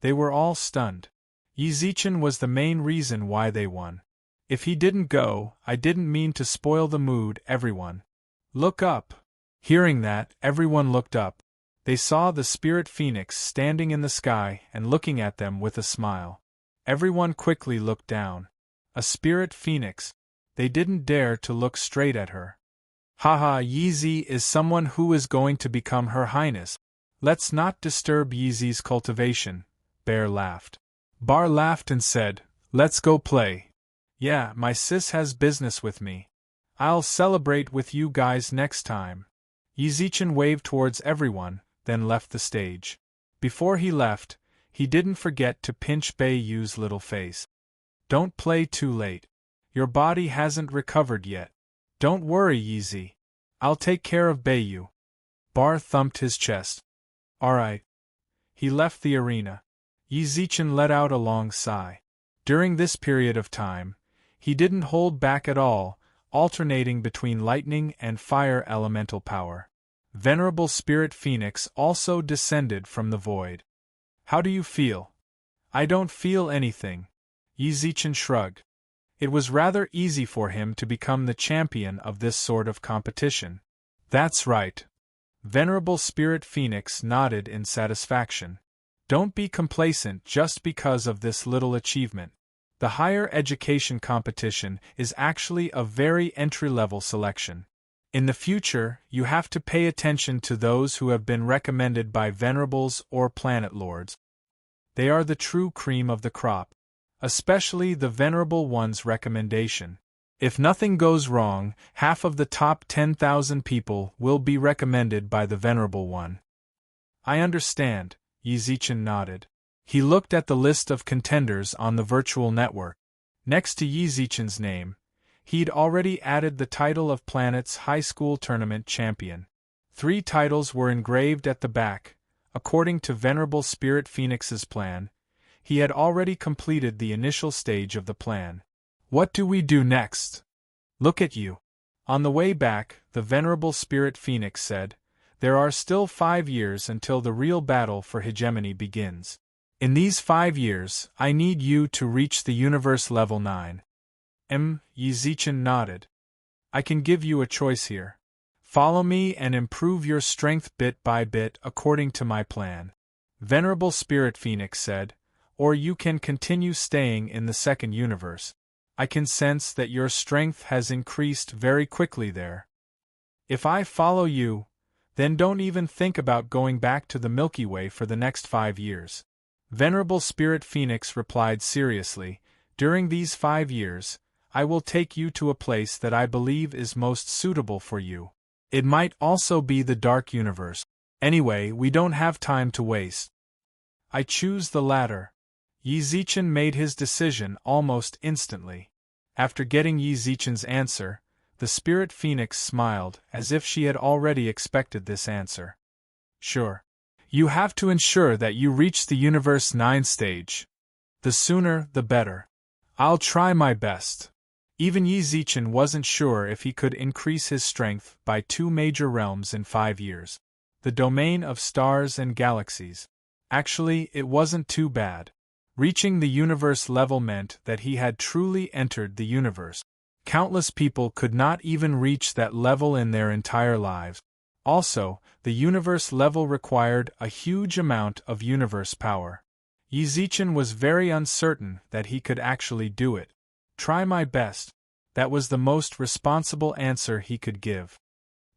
They were all stunned. Yi Zichen was the main reason why they won. If he didn't go, I didn't mean to spoil the mood, everyone. Look up. Hearing that, everyone looked up. They saw the spirit phoenix standing in the sky and looking at them with a smile. Everyone quickly looked down. A spirit phoenix. They didn't dare to look straight at her. Haha, Yeezy is someone who is going to become Her Highness. Let's not disturb Yeezy's cultivation, Bear laughed. Bar laughed and said, let's go play. Yeah, my sis has business with me. I'll celebrate with you guys next time. Yi Zichen waved towards everyone, then left the stage. Before he left, he didn't forget to pinch Beiyu's little face. Don't play too late. Your body hasn't recovered yet. Don't worry, Yeezy. I'll take care of Beiyu. Bar thumped his chest. Alright. He left the arena. Yi Zichen let out a long sigh. During this period of time, he didn't hold back at all, alternating between lightning and fire elemental power. Venerable Spirit Phoenix also descended from the void. How do you feel? I don't feel anything. Yi Zichen shrugged. It was rather easy for him to become the champion of this sort of competition. That's right. Venerable Spirit Phoenix nodded in satisfaction. Don't be complacent just because of this little achievement. The higher education competition is actually a very entry-level selection. In the future, you have to pay attention to those who have been recommended by venerables or planet lords. They are the true cream of the crop, especially the venerable one's recommendation. If nothing goes wrong, half of the top 10,000 people will be recommended by the venerable one. I understand, Yi Zichen nodded. He looked at the list of contenders on the virtual network. Next to Yi Zichen's name, he'd already added the title of Planet's high school tournament champion. 3 titles were engraved at the back. According to Venerable Spirit Phoenix's plan, he had already completed the initial stage of the plan. What do we do next? Look at you. On the way back, the Venerable Spirit Phoenix said, there are still 5 years until the real battle for hegemony begins. In these 5 years, I need you to reach the universe level 9. Yi Zichen nodded. I can give you a choice here. Follow me and improve your strength bit by bit according to my plan. Venerable Spirit Phoenix said, or you can continue staying in the second universe. I can sense that your strength has increased very quickly there. If I follow you, then don't even think about going back to the Milky Way for the next 5 years. Venerable Spirit Phoenix replied seriously, during these 5 years, I will take you to a place that I believe is most suitable for you. It might also be the Dark Universe. Anyway, we don't have time to waste. I choose the latter. Yi Zichen made his decision almost instantly. After getting Yi Zichen's answer, the Spirit Phoenix smiled as if she had already expected this answer. Sure. You have to ensure that you reach the Universe 9 stage. The sooner, the better. I'll try my best. Even Yi Zichen wasn't sure if he could increase his strength by 2 major realms in 5 years. The domain of stars and galaxies. Actually, it wasn't too bad. Reaching the universe level meant that he had truly entered the universe. Countless people could not even reach that level in their entire lives. Also, the universe level required a huge amount of universe power. Yi Zichen was very uncertain that he could actually do it. Try my best. That was the most responsible answer he could give.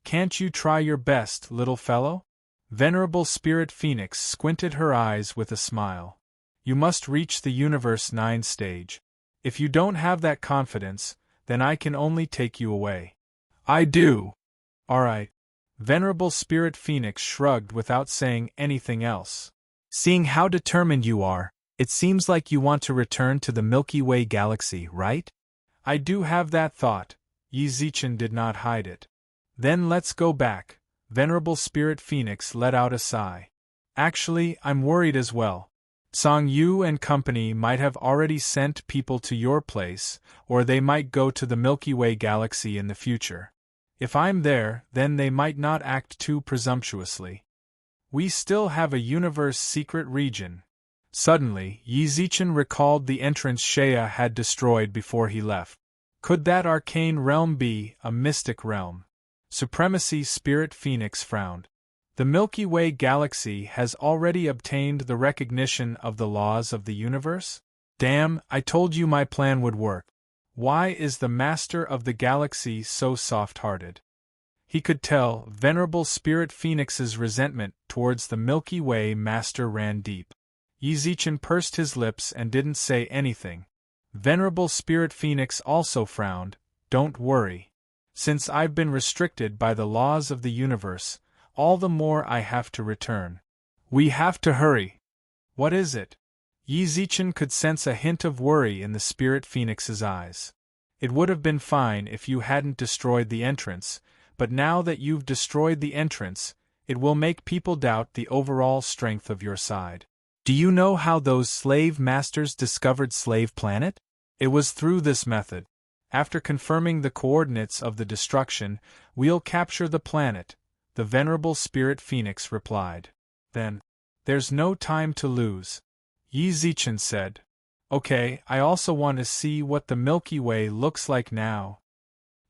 Can't you try your best, little fellow? Venerable Spirit Phoenix squinted her eyes with a smile. You must reach the Universe 9 stage. If you don't have that confidence, then I can only take you away. I do. Alright. Venerable Spirit Phoenix shrugged without saying anything else. Seeing how determined you are, it seems like you want to return to the Milky Way galaxy, right? I do have that thought. Yi Zichen did not hide it. Then let's go back. Venerable Spirit Phoenix let out a sigh. Actually, I'm worried as well. Song Yu and company might have already sent people to your place, or they might go to the Milky Way galaxy in the future. If I'm there, then they might not act too presumptuously. We still have a universe secret region. Suddenly, Yi Zichen recalled the entrance Shea had destroyed before he left. Could that arcane realm be a mystic realm? Supremacy Spirit Phoenix frowned. The Milky Way galaxy has already obtained the recognition of the laws of the universe? Damn, I told you my plan would work. Why is the Master of the Galaxy so soft-hearted? He could tell Venerable Spirit Phoenix's resentment towards the Milky Way Master ran deep. Yi Zichen pursed his lips and didn't say anything. Venerable Spirit Phoenix also frowned. Don't worry. Since I've been restricted by the laws of the universe, all the more I have to return. We have to hurry. What is it? Yi Zichen could sense a hint of worry in the Spirit Phoenix's eyes. It would have been fine if you hadn't destroyed the entrance, but now that you've destroyed the entrance, it will make people doubt the overall strength of your side. Do you know how those slave masters discovered Slave Planet? It was through this method. After confirming the coordinates of the destruction, we'll capture the planet, the Venerable Spirit Phoenix replied. Then, there's no time to lose. Yi Zichen said. Okay, I also want to see what the Milky Way looks like now.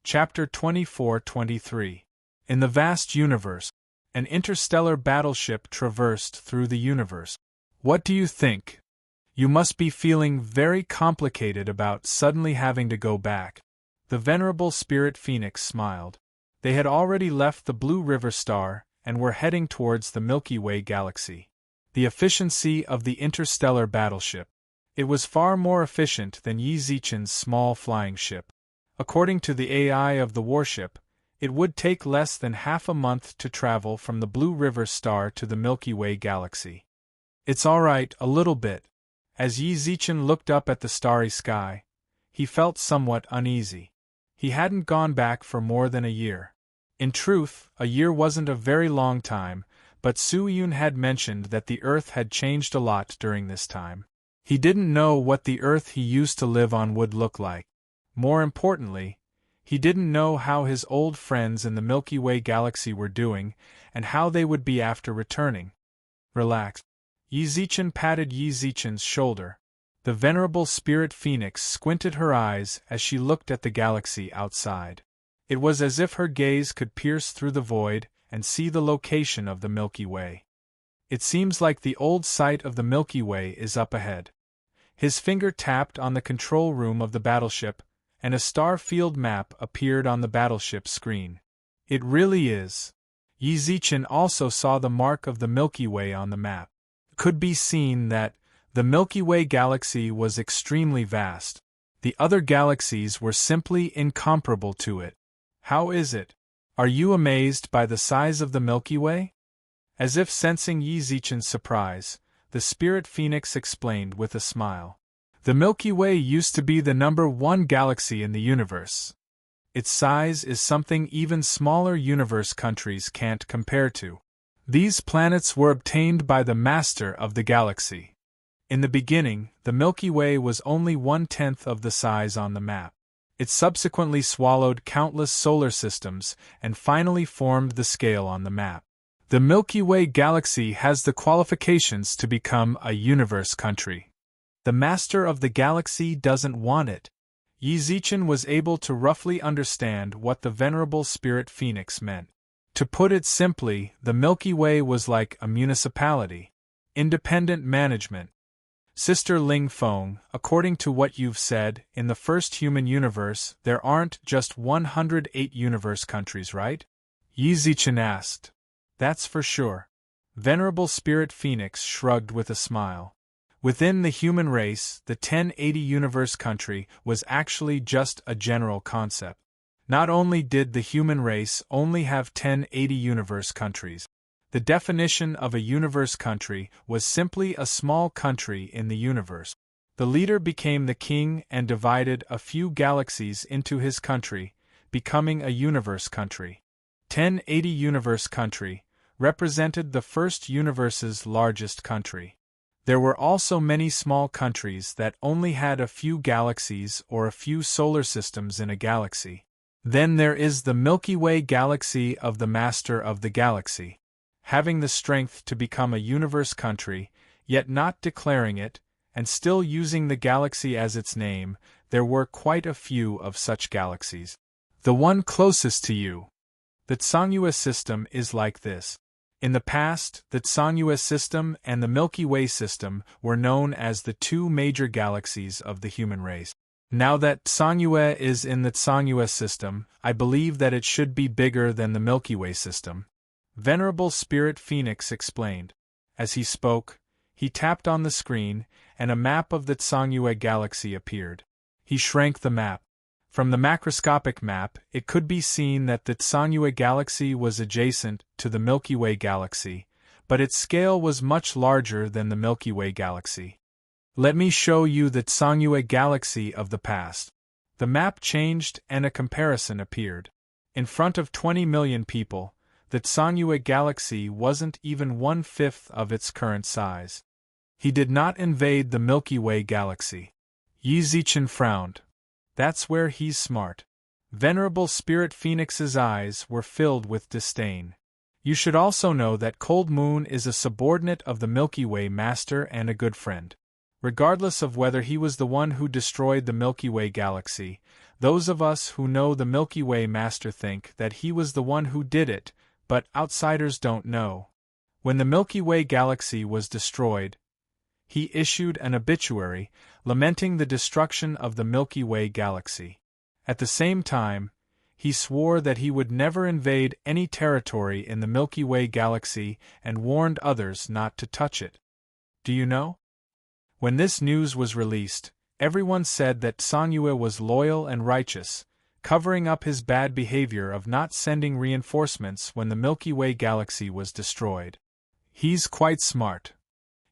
Chapter 24-23. In the vast universe, an interstellar battleship traversed through the universe. What do you think? You must be feeling very complicated about suddenly having to go back. The venerable spirit phoenix smiled. They had already left the Blue River Star and were heading towards the Milky Way galaxy. The efficiency of the interstellar battleship. It was far more efficient than Yi Zichen's small flying ship. According to the AI of the warship, it would take less than half a month to travel from the Blue River Star to the Milky Way galaxy. It's all right, a little bit. As Yi Zichen looked up at the starry sky, he felt somewhat uneasy. He hadn't gone back for more than a year. In truth, a year wasn't a very long time, but Su Yun had mentioned that the Earth had changed a lot during this time. He didn't know what the Earth he used to live on would look like. More importantly, he didn't know how his old friends in the Milky Way galaxy were doing and how they would be after returning. Relax. Yi Zichen patted Yi Zichen's shoulder. The venerable spirit phoenix squinted her eyes as she looked at the galaxy outside. It was as if her gaze could pierce through the void and see the location of the Milky Way. It seems like the old site of the Milky Way is up ahead. His finger tapped on the control room of the battleship, and a star field map appeared on the battleship screen. It really is. Yi Zichen also saw the mark of the Milky Way on the map. It could be seen that the Milky Way galaxy was extremely vast. The other galaxies were simply incomparable to it. How is it? Are you amazed by the size of the Milky Way? As if sensing Yi Zichen's surprise, the spirit phoenix explained with a smile. The Milky Way used to be the #1 galaxy in the universe. Its size is something even smaller universe countries can't compare to. These planets were obtained by the master of the galaxy. In the beginning, the Milky Way was only 1/10 of the size on the map. It subsequently swallowed countless solar systems and finally formed the scale on the map. The Milky Way galaxy has the qualifications to become a universe country. The master of the galaxy doesn't want it. Yi Zichen was able to roughly understand what the venerable spirit phoenix meant. To put it simply, the Milky Way was like a municipality. Independent management. Sister Ling Feng, according to what you've said, in the first human universe, there aren't just 108 universe countries, right? Yi Zichen asked. That's for sure. Venerable Spirit Phoenix shrugged with a smile. Within the human race, the 1080 universe country was actually just a general concept. Not only did the human race only have 1080 universe countries, the definition of a universe country was simply a small country in the universe. The leader became the king and divided a few galaxies into his country, becoming a universe country. 1080 universe country represented the first universe's largest country. There were also many small countries that only had a few galaxies or a few solar systems in a galaxy. Then there is the Milky Way galaxy of the Master of the Galaxy. Having the strength to become a universe country, yet not declaring it, and still using the galaxy as its name, there were quite a few of such galaxies. The one closest to you. The Tsongyue system is like this. In the past, the Tsongyue system and the Milky Way system were known as the two major galaxies of the human race. Now that Tsongyue is in the Tsongyue system, I believe that it should be bigger than the Milky Way system. Venerable Spirit Phoenix explained. As he spoke, he tapped on the screen, and a map of the Tsongyue galaxy appeared. He shrank the map. From the macroscopic map, it could be seen that the Tsongyue galaxy was adjacent to the Milky Way galaxy, but its scale was much larger than the Milky Way galaxy. Let me show you the Tsongyue galaxy of the past. The map changed and a comparison appeared. In front of 20 million people, the Tsongyue galaxy wasn't even 1/5 of its current size. He did not invade the Milky Way galaxy. Yi Zichen frowned. That's where he's smart. Venerable Spirit Phoenix's eyes were filled with disdain. You should also know that Cold Moon is a subordinate of the Milky Way Master and a good friend. Regardless of whether he was the one who destroyed the Milky Way galaxy, those of us who know the Milky Way Master think that he was the one who did it, but outsiders don't know. When the Milky Way galaxy was destroyed, he issued an obituary, lamenting the destruction of the Milky Way galaxy. At the same time, he swore that he would never invade any territory in the Milky Way galaxy and warned others not to touch it. Do you know? When this news was released, everyone said that Songyue was loyal and righteous, covering up his bad behavior of not sending reinforcements when the Milky Way galaxy was destroyed. He's quite smart.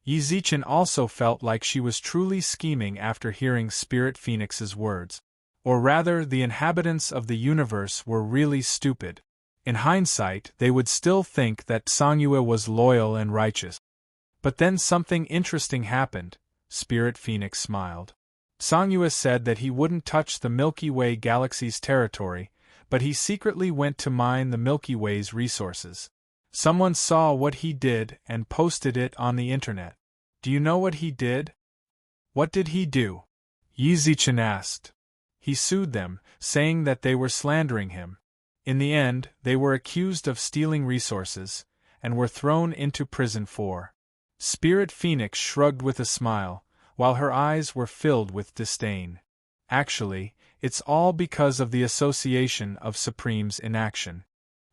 Yi Zichen also felt like she was truly scheming after hearing Spirit Phoenix's words. Or rather, the inhabitants of the universe were really stupid. In hindsight, they would still think that Songyue was loyal and righteous. But then something interesting happened. Spirit Phoenix smiled. Songyue said that he wouldn't touch the Milky Way galaxy's territory, but he secretly went to mine the Milky Way's resources. Someone saw what he did and posted it on the internet. Do you know what he did? What did he do? Yi Zichen asked. He sued them, saying that they were slandering him. In the end, they were accused of stealing resources, and were thrown into prison for. Spirit Phoenix shrugged with a smile, while her eyes were filled with disdain. Actually, it's all because of the association of Supremes in action.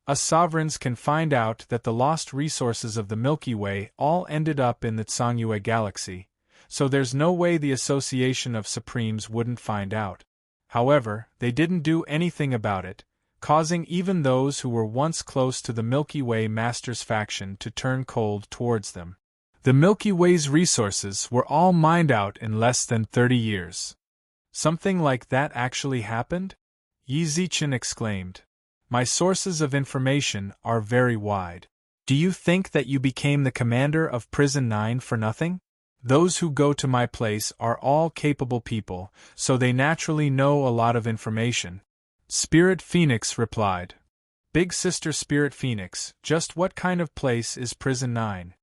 Us sovereigns can find out that the lost resources of the Milky Way all ended up in the Songyue galaxy, so there's no way the association of Supremes wouldn't find out. However, they didn't do anything about it, causing even those who were once close to the Milky Way Masters faction to turn cold towards them. The Milky Way's resources were all mined out in less than 30 years. Something like that actually happened? Yi Zichen exclaimed. My sources of information are very wide. Do you think that you became the commander of Prison 9 for nothing? Those who go to my place are all capable people, so they naturally know a lot of information. Spirit Phoenix replied. Big Sister Spirit Phoenix, just what kind of place is Prison 9?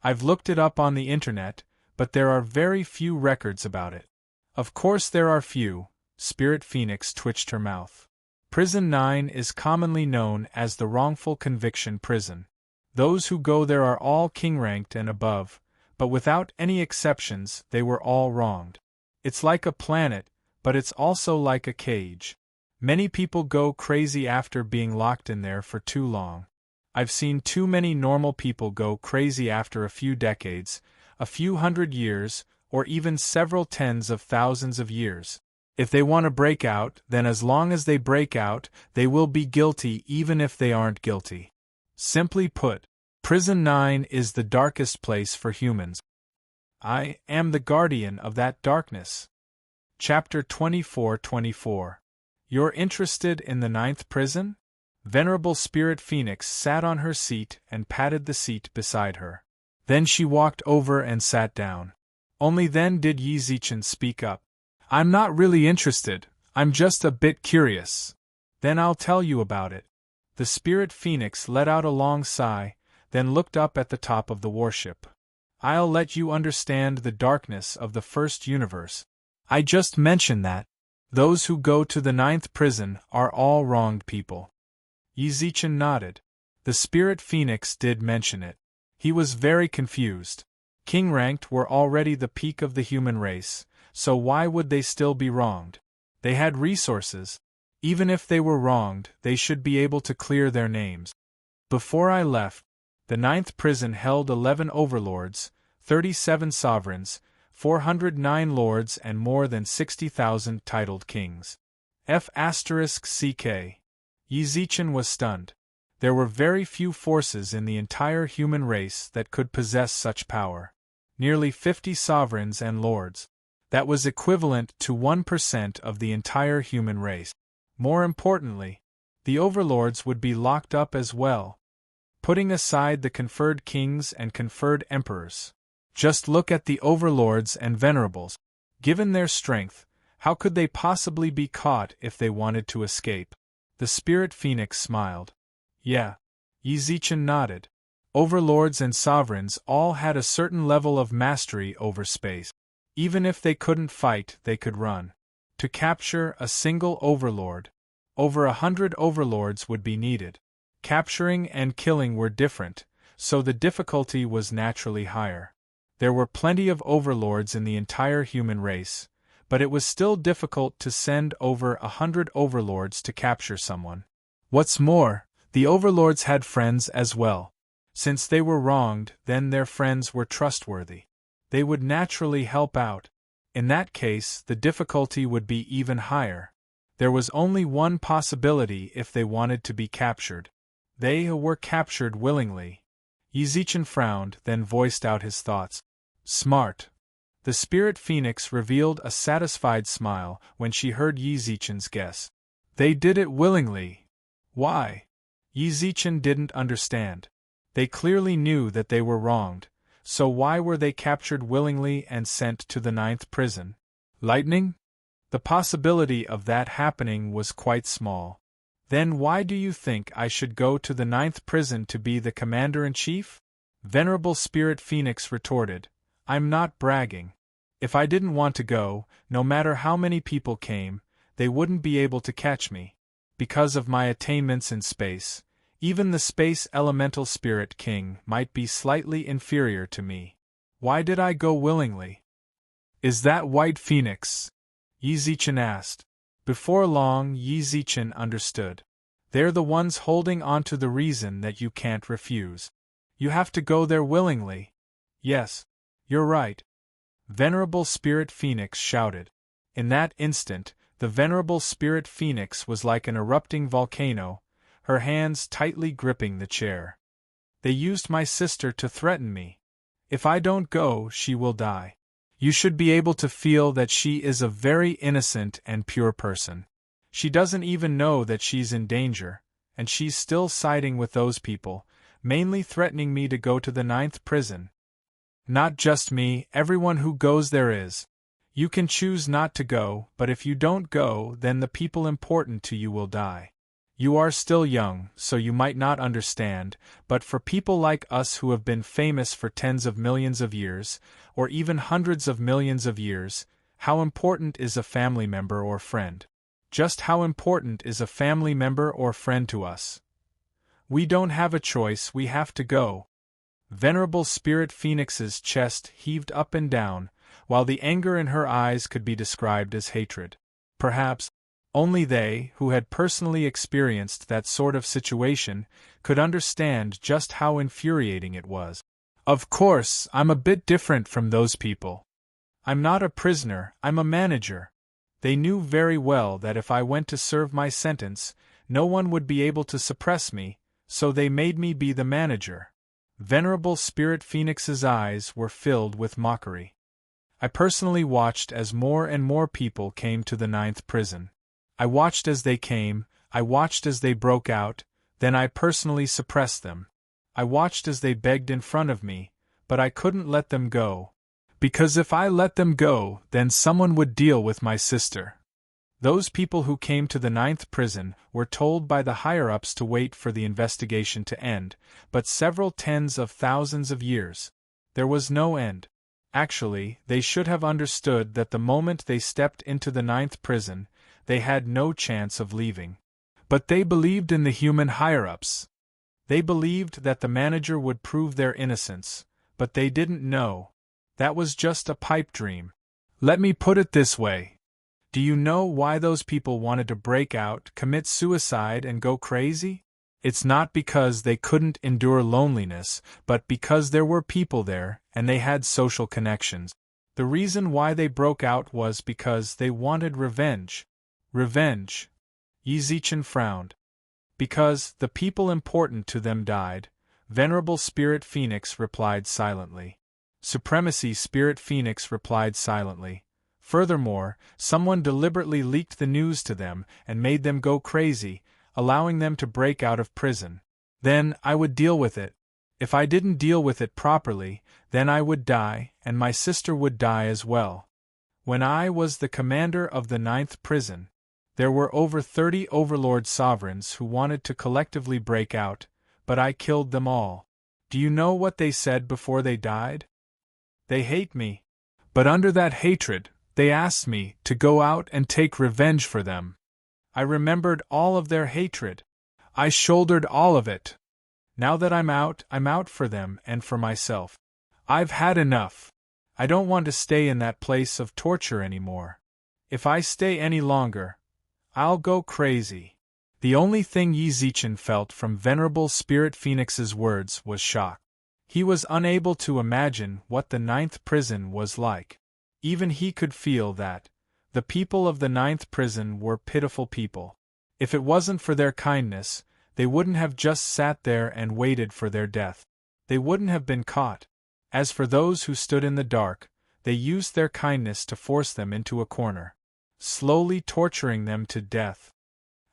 I've looked it up on the internet, but there are very few records about it. Of course there are few. Spirit Phoenix twitched her mouth. Prison 9 is commonly known as the wrongful conviction prison. Those who go there are all king-ranked and above, but without any exceptions they were all wronged. It's like a planet, but it's also like a cage. Many people go crazy after being locked in there for too long. I've seen too many normal people go crazy after a few decades, a few hundred years, or even several tens of thousands of years. If they want to break out, then as long as they break out, they will be guilty even if they aren't guilty. Simply put, Prison 9 is the darkest place for humans. I am the guardian of that darkness. Chapter 24:24. You're interested in the 9th prison? Venerable Spirit Phoenix sat on her seat and patted the seat beside her. Then she walked over and sat down. Only then did Yi Zichen speak up. I'm not really interested, I'm just a bit curious. Then I'll tell you about it. The Spirit Phoenix let out a long sigh, then looked up at the top of the warship. I'll let you understand the darkness of the first universe. I just mentioned that. Those who go to the 9th prison are all wronged people. Yi Zichen nodded. The Spirit Phoenix did mention it. He was very confused. King-ranked were already the peak of the human race, so why would they still be wronged? They had resources. Even if they were wronged, they should be able to clear their names. Before I left, the 9th prison held 11 overlords, 37 sovereigns, 409 lords and more than 60,000 titled kings. F***CK. Yi Zichen was stunned. There were very few forces in the entire human race that could possess such power. Nearly 50 sovereigns and lords. That was equivalent to 1% of the entire human race. More importantly, the overlords would be locked up as well. Putting aside the conferred kings and conferred emperors. Just look at the overlords and venerables. Given their strength, how could they possibly be caught if they wanted to escape? The Spirit Phoenix smiled. Yeah. Yi Zichen nodded. Overlords and sovereigns all had a certain level of mastery over space. Even if they couldn't fight, they could run. To capture a single overlord, over 100 overlords would be needed. Capturing and killing were different, so the difficulty was naturally higher. There were plenty of overlords in the entire human race, but it was still difficult to send over 100 overlords to capture someone. What's more, the overlords had friends as well. Since they were wronged, then their friends were trustworthy. They would naturally help out. In that case, the difficulty would be even higher. There was only one possibility if they wanted to be captured. They were captured willingly. Yizichin frowned, then voiced out his thoughts. Smart. The spirit phoenix revealed a satisfied smile when she heard Yizichin's guess. They did it willingly. Why? Yizichin didn't understand. They clearly knew that they were wronged, so why were they captured willingly and sent to the 9th prison? Lightning? The possibility of that happening was quite small. Then why do you think I should go to the 9th prison to be the commander-in-chief? Venerable Spirit Phoenix retorted. I'm not bragging. If I didn't want to go, no matter how many people came, they wouldn't be able to catch me. Because of my attainments in space, even the Space Elemental Spirit King might be slightly inferior to me. Why did I go willingly? Is that White Phoenix? Yizichin asked. Before long, Yizichin understood. They're the ones holding on to the reason that you can't refuse. You have to go there willingly. Yes, you're right. Venerable Spirit Phoenix shouted. In that instant, the Venerable Spirit Phoenix was like an erupting volcano, her hands tightly gripping the chair. They used my sister to threaten me. If I don't go, she will die. You should be able to feel that she is a very innocent and pure person. She doesn't even know that she's in danger, and she's still siding with those people, mainly threatening me to go to the 9th prison. Not just me, everyone who goes there is. You can choose not to go, but if you don't go, then the people important to you will die. You are still young, so you might not understand, but for people like us who have been famous for tens of millions of years, or even hundreds of millions of years, how important is a family member or friend? Just how important is a family member or friend to us? We don't have a choice, we have to go. Venerable Spirit Phoenix's chest heaved up and down, while the anger in her eyes could be described as hatred. Perhaps only they, who had personally experienced that sort of situation, could understand just how infuriating it was. Of course, I'm a bit different from those people. I'm not a prisoner, I'm a manager. They knew very well that if I went to serve my sentence, no one would be able to suppress me, so they made me be the manager. Venerable Spirit Phoenix's eyes were filled with mockery. I personally watched as more and more people came to the 9th prison. I watched as they came, I watched as they broke out, then I personally suppressed them. I watched as they begged in front of me, but I couldn't let them go. Because if I let them go, then someone would deal with my sister. Those people who came to the 9th prison were told by the higher-ups to wait for the investigation to end, but several tens of thousands of years. There was no end. Actually, they should have understood that the moment they stepped into the 9th prison, they had no chance of leaving. But they believed in the human higher-ups. They believed that the manager would prove their innocence, but they didn't know. That was just a pipe dream. Let me put it this way. Do you know why those people wanted to break out, commit suicide, and go crazy? It's not because they couldn't endure loneliness, but because there were people there, and they had social connections. The reason why they broke out was because they wanted revenge. Revenge. Yizichin frowned. Because the people important to them died, Venerable Spirit Phoenix replied silently. Supremacy Spirit Phoenix replied silently. Furthermore, someone deliberately leaked the news to them and made them go crazy, allowing them to break out of prison. Then I would deal with it. If I didn't deal with it properly, then I would die, and my sister would die as well. When I was the commander of the 9th prison, there were over 30 overlord sovereigns who wanted to collectively break out, but I killed them all. Do you know what they said before they died? They hate me. But under that hatred, they asked me to go out and take revenge for them. I remembered all of their hatred. I shouldered all of it. Now that I'm out for them and for myself. I've had enough. I don't want to stay in that place of torture anymore. If I stay any longer, I'll go crazy. The only thing Yi Zichen felt from Venerable Spirit Phoenix's words was shock. He was unable to imagine what the ninth prison was like. Even he could feel that the people of the ninth prison were pitiful people. If it wasn't for their kindness, they wouldn't have just sat there and waited for their death. They wouldn't have been caught. As for those who stood in the dark, they used their kindness to force them into a corner, slowly torturing them to death.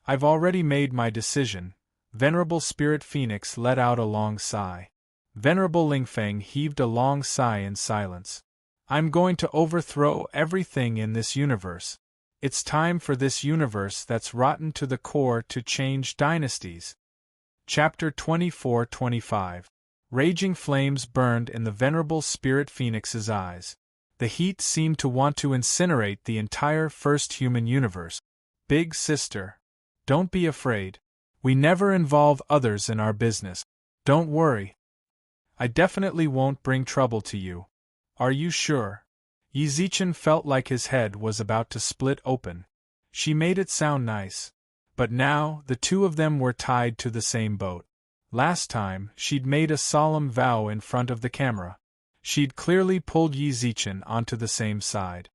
I've already made my decision. Venerable Spirit Phoenix let out a long sigh. Venerable Lingfeng heaved a long sigh in silence. I'm going to overthrow everything in this universe. It's time for this universe that's rotten to the core to change dynasties. Chapter 24-25. Raging flames burned in the Venerable Spirit Phoenix's eyes. The heat seemed to want to incinerate the entire first human universe. Big sister, don't be afraid. We never involve others in our business. Don't worry. I definitely won't bring trouble to you. Are you sure? Yi Zichen felt like his head was about to split open. She made it sound nice. But now, the two of them were tied to the same boat. Last time, she'd made a solemn vow in front of the camera. She'd clearly pulled Yi Zichen onto the same side.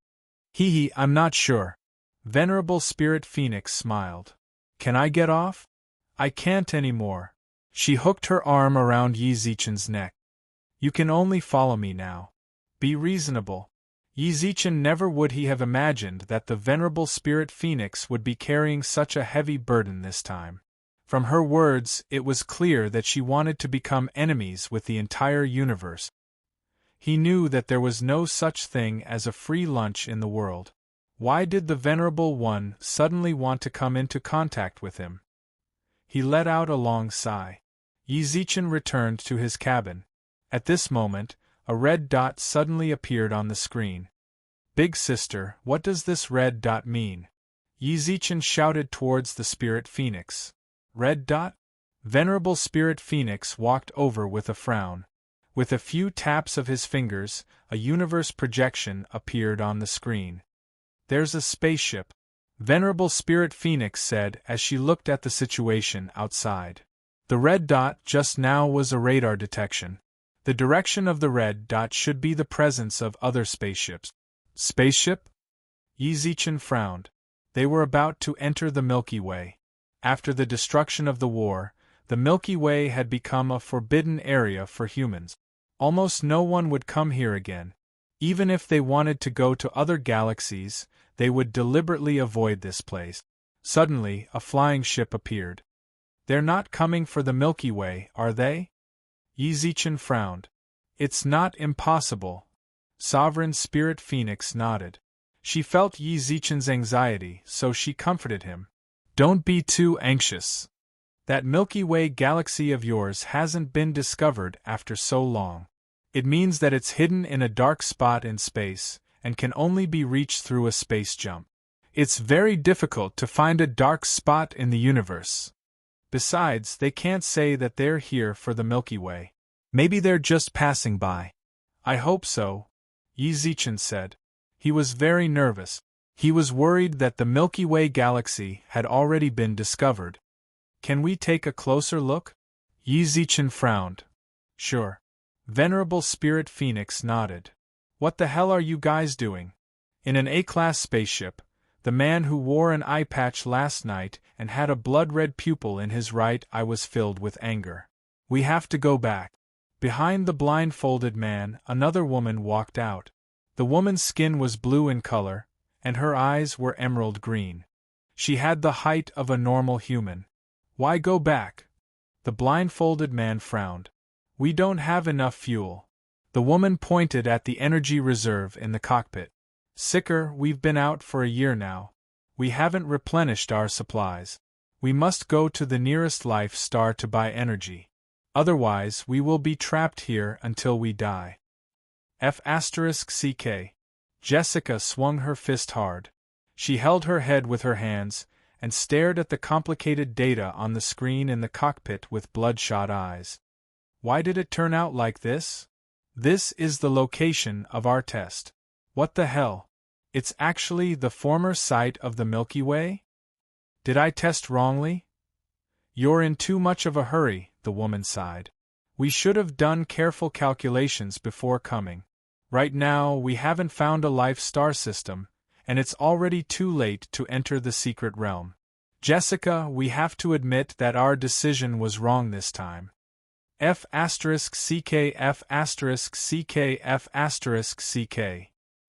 Hee, I'm not sure. Venerable Spirit Phoenix smiled. Can I get off? I can't anymore. She hooked her arm around Yi Zichen's neck. You can only follow me now. Be reasonable. Yi Zichen never would he have imagined that the Venerable Spirit Phoenix would be carrying such a heavy burden this time. From her words, it was clear that she wanted to become enemies with the entire universe. He knew that there was no such thing as a free lunch in the world. Why did the Venerable One suddenly want to come into contact with him? He let out a long sigh. Yi Zichen returned to his cabin. At this moment, a red dot suddenly appeared on the screen. Big sister, what does this red dot mean? Yi Zichen shouted towards the Spirit Phoenix. Red dot? Venerable Spirit Phoenix walked over with a frown. With a few taps of his fingers, a universe projection appeared on the screen. There's a spaceship, Venerable Spirit Phoenix said as she looked at the situation outside. The red dot just now was a radar detection. The direction of the red dot should be the presence of other spaceships. Spaceship? Yi Zichen frowned. They were about to enter the Milky Way. After the destruction of the war, the Milky Way had become a forbidden area for humans. Almost no one would come here again. Even if they wanted to go to other galaxies, they would deliberately avoid this place. Suddenly, a flying ship appeared. They're not coming for the Milky Way, are they? Yi Zichen frowned. It's not impossible. Sovereign Spirit Phoenix nodded. She felt Yi Zichen's anxiety, so she comforted him. Don't be too anxious. That Milky Way galaxy of yours hasn't been discovered after so long. It means that it's hidden in a dark spot in space, and can only be reached through a space jump. It's very difficult to find a dark spot in the universe. Besides, they can't say that they're here for the Milky Way. Maybe they're just passing by. I hope so, Yi Zichen said. He was very nervous. He was worried that the Milky Way galaxy had already been discovered. Can we take a closer look? Yi Zichen frowned. Sure. Venerable Spirit Phoenix nodded. What the hell are you guys doing? In an A-class spaceship, the man who wore an eye patch last night and had a blood-red pupil in his right eye was filled with anger. We have to go back. Behind the blindfolded man, another woman walked out. The woman's skin was blue in color, and her eyes were emerald green. She had the height of a normal human. Why go back? The blindfolded man frowned. We don't have enough fuel. The woman pointed at the energy reserve in the cockpit. Sicker, we've been out for a year now. We haven't replenished our supplies. We must go to the nearest life star to buy energy. Otherwise, we will be trapped here until we die. F***CK. Jessica swung her fist hard. She held her head with her hands, and stared at the complicated data on the screen in the cockpit with bloodshot eyes. Why did it turn out like this? This is the location of our test. What the hell? It's actually the former site of the Milky Way? Did I test wrongly? You're in too much of a hurry, the woman sighed. We should have done careful calculations before coming. Right now, we haven't found a life star system, and it's already too late to enter the secret realm. Jessica, we have to admit that our decision was wrong this time. F*CK F*CK F*CK.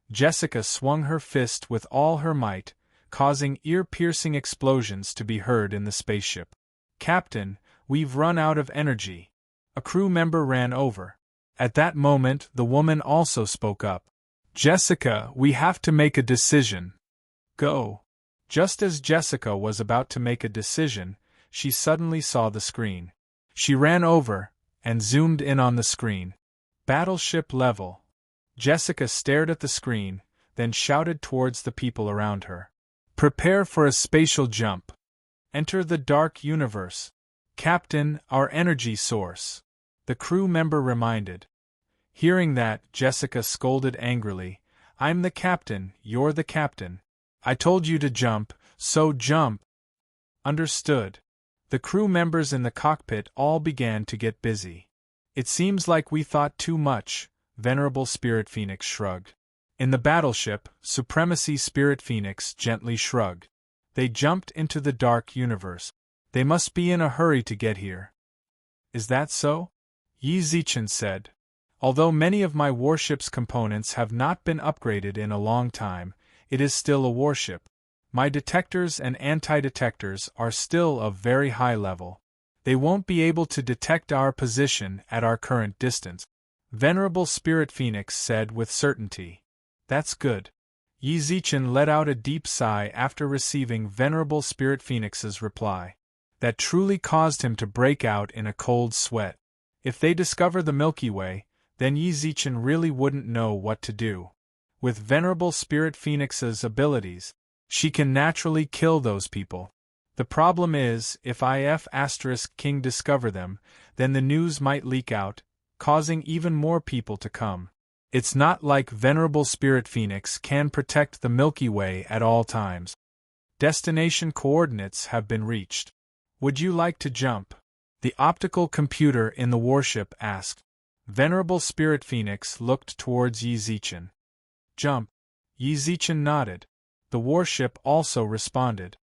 Jessica swung her fist with all her might, causing ear-piercing explosions to be heard in the spaceship. Captain, we've run out of energy. A crew member ran over. At that moment, the woman also spoke up. Jessica, we have to make a decision. Go. Just as Jessica was about to make a decision, she suddenly saw the screen. She ran over and zoomed in on the screen. Battleship level. Jessica stared at the screen, then shouted towards the people around her. Prepare for a spatial jump. Enter the dark universe. Captain, our energy source. The crew member reminded. Hearing that, Jessica scolded angrily. I'm the captain, you're the captain. I told you to jump, so jump. Understood. The crew members in the cockpit all began to get busy. It seems like we thought too much, Venerable Spirit Phoenix shrugged. In the battleship, Supremacy Spirit Phoenix gently shrugged. They jumped into the dark universe. They must be in a hurry to get here. Is that so? Yi Zichen said. Although many of my warship's components have not been upgraded in a long time, it is still a warship. My detectors and anti-detectors are still of very high level. They won't be able to detect our position at our current distance, Venerable Spirit Phoenix said with certainty. That's good. Yi Zichen let out a deep sigh after receiving Venerable Spirit Phoenix's reply. That truly caused him to break out in a cold sweat. If they discover the Milky Way, then Yi Zichen really wouldn't know what to do. With Venerable Spirit Phoenix's abilities, she can naturally kill those people. The problem is, if King discover them, then the news might leak out, causing even more people to come. It's not like Venerable Spirit Phoenix can protect the Milky Way at all times. Destination coordinates have been reached. Would you like to jump? The optical computer in the warship asked. Venerable Spirit Phoenix looked towards Yi Zichen. Jump. Yi Zichen nodded. The warship also responded.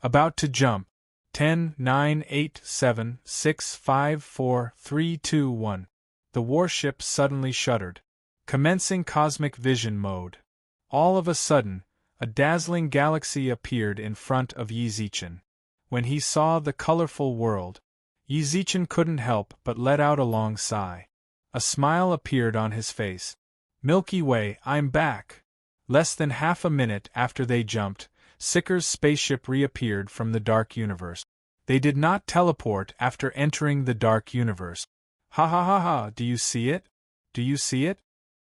About to jump. 10, 9, 8, 7, 6, 5, 4, 3, 2, 1. The warship suddenly shuddered. Commencing cosmic vision mode. All of a sudden, a dazzling galaxy appeared in front of Yi Zichen. When he saw the colorful world, Yi Zichen couldn't help but let out a long sigh. A smile appeared on his face. Milky Way, I'm back. Less than half a minute after they jumped, Sicker's spaceship reappeared from the dark universe. They did not teleport after entering the dark universe. Ha ha ha ha, do you see it? Do you see it?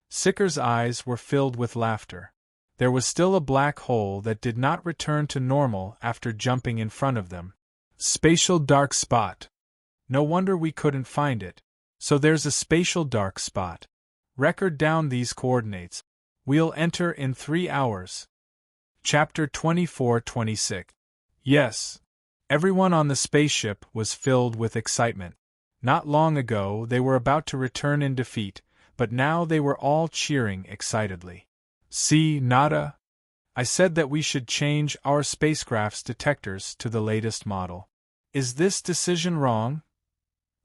Sicker's eyes were filled with laughter. There was still a black hole that did not return to normal after jumping in front of them. Spatial dark spot. No wonder we couldn't find it. So there's a spatial dark spot. Record down these coordinates. We'll enter in 3 hours. Chapter 24-26. Yes. Everyone on the spaceship was filled with excitement. Not long ago they were about to return in defeat, but now they were all cheering excitedly. See, Nada? I said that we should change our spacecraft's detectors to the latest model. Is this decision wrong?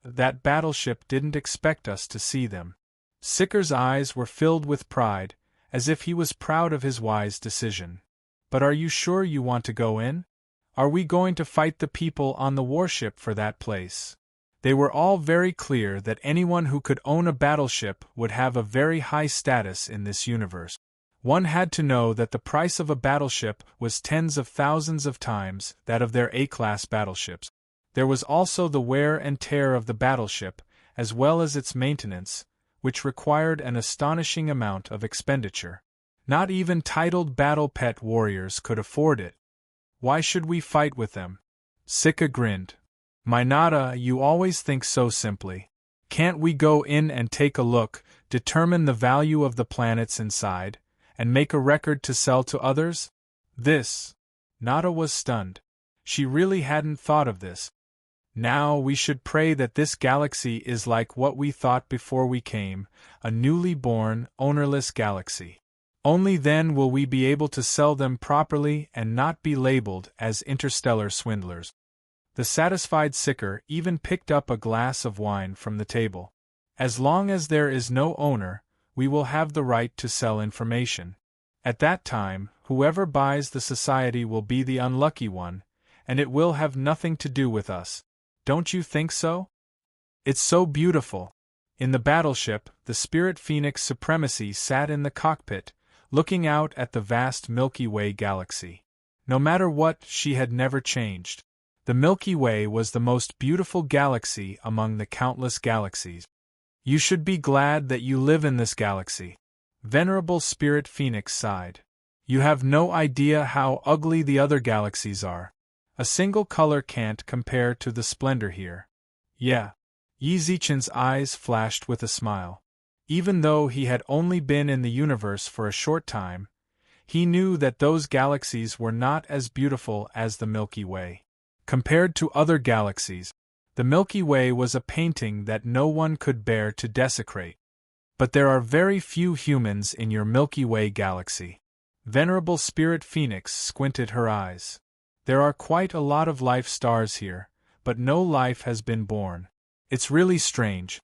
That battleship didn't expect us to see them. Sicker's eyes were filled with pride, as if he was proud of his wise decision. But are you sure you want to go in? Are we going to fight the people on the warship for that place? They were all very clear that anyone who could own a battleship would have a very high status in this universe. One had to know that the price of a battleship was tens of thousands of times that of their A-class battleships. There was also the wear and tear of the battleship, as well as its maintenance, which required an astonishing amount of expenditure. Not even titled battle pet warriors could afford it. Why should we fight with them? Sika grinned. My Nada, you always think so simply. Can't we go in and take a look, determine the value of the planets inside, and make a record to sell to others? This. Nada was stunned. She really hadn't thought of this. Now we should pray that this galaxy is like what we thought before we came, a newly born, ownerless galaxy. Only then will we be able to sell them properly and not be labeled as interstellar swindlers. The satisfied Sicker even picked up a glass of wine from the table. As long as there is no owner, we will have the right to sell information. At that time, whoever buys the society will be the unlucky one, and it will have nothing to do with us. Don't you think so? It's so beautiful. In the battleship, the Spirit Phoenix Supremacy sat in the cockpit, looking out at the vast Milky Way galaxy. No matter what, she had never changed. The Milky Way was the most beautiful galaxy among the countless galaxies. You should be glad that you live in this galaxy. Venerable Spirit Phoenix sighed. You have no idea how ugly the other galaxies are. A single color can't compare to the splendor here. Yeah. Yi Zichen's eyes flashed with a smile. Even though he had only been in the universe for a short time, he knew that those galaxies were not as beautiful as the Milky Way. Compared to other galaxies, the Milky Way was a painting that no one could bear to desecrate. But there are very few humans in your Milky Way galaxy. Venerable Spirit Phoenix squinted her eyes. There are quite a lot of life stars here, but no life has been born. It's really strange.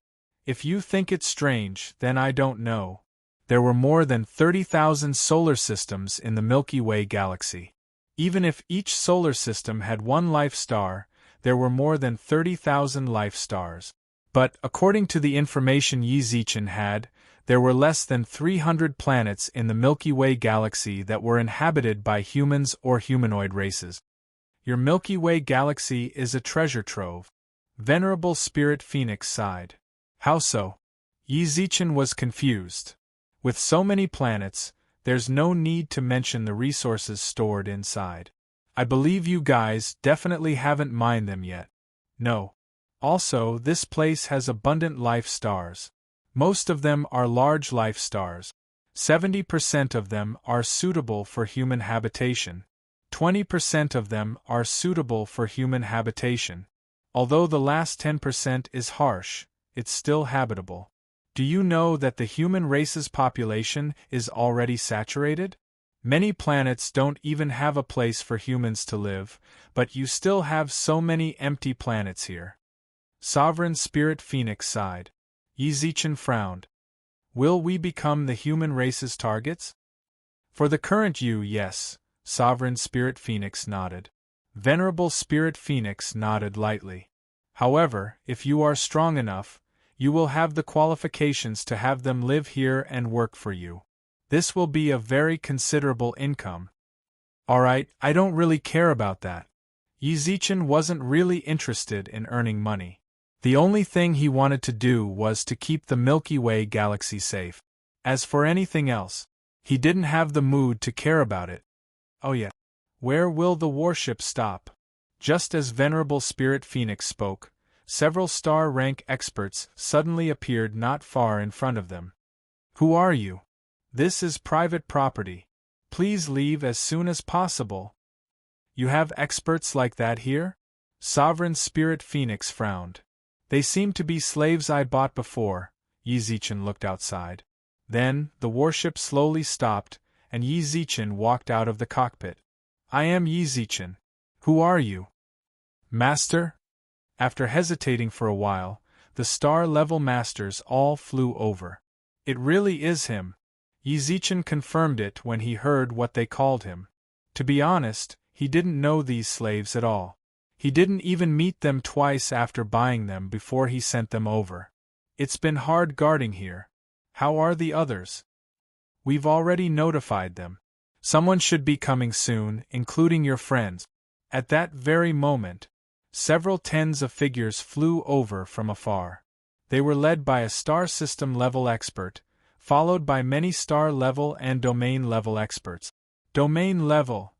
If you think it's strange, then I don't know. There were more than 30,000 solar systems in the Milky Way galaxy. Even if each solar system had one life star, there were more than 30,000 life stars. But, according to the information Yi Zichen had, there were less than 300 planets in the Milky Way galaxy that were inhabited by humans or humanoid races. Your Milky Way galaxy is a treasure trove. Venerable Spirit Phoenix sighed. How so? Yi Zichen was confused. With so many planets, there's no need to mention the resources stored inside. I believe you guys definitely haven't mined them yet. No. Also, this place has abundant life stars. Most of them are large life stars. 70% of them are suitable for human habitation. 20% of them are suitable for human habitation. Although the last 10% is harsh, it's still habitable. Do you know that the human race's population is already saturated? Many planets don't even have a place for humans to live, but you still have so many empty planets here. Sovereign Spirit Phoenix sighed. Yi Zichen frowned. Will we become the human race's targets? For the current you, yes. Sovereign Spirit Phoenix nodded. Venerable Spirit Phoenix nodded lightly. However, if you are strong enough, you will have the qualifications to have them live here and work for you. This will be a very considerable income. Alright, I don't really care about that. Yi Zichen wasn't really interested in earning money. The only thing he wanted to do was to keep the Milky Way galaxy safe. As for anything else, he didn't have the mood to care about it. Oh yeah. Where will the warship stop? Just as Venerable Spirit Phoenix spoke, several star-rank experts suddenly appeared not far in front of them. Who are you? This is private property. Please leave as soon as possible. You have experts like that here? Sovereign Spirit Phoenix frowned. They seem to be slaves I bought before. Yi Zichen looked outside. Then, the warship slowly stopped, and Yi Zichen walked out of the cockpit. I am Yi Zichen. Who are you? Master? After hesitating for a while, the star-level masters all flew over. It really is him. Yi Zichen confirmed it when he heard what they called him. To be honest, he didn't know these slaves at all. He didn't even meet them twice after buying them before he sent them over. It's been hard guarding here. How are the others? We've already notified them. Someone should be coming soon, including your friends. At that very moment, several tens of figures flew over from afar. They were led by a star system level expert, followed by many star level and domain level experts. Domain level.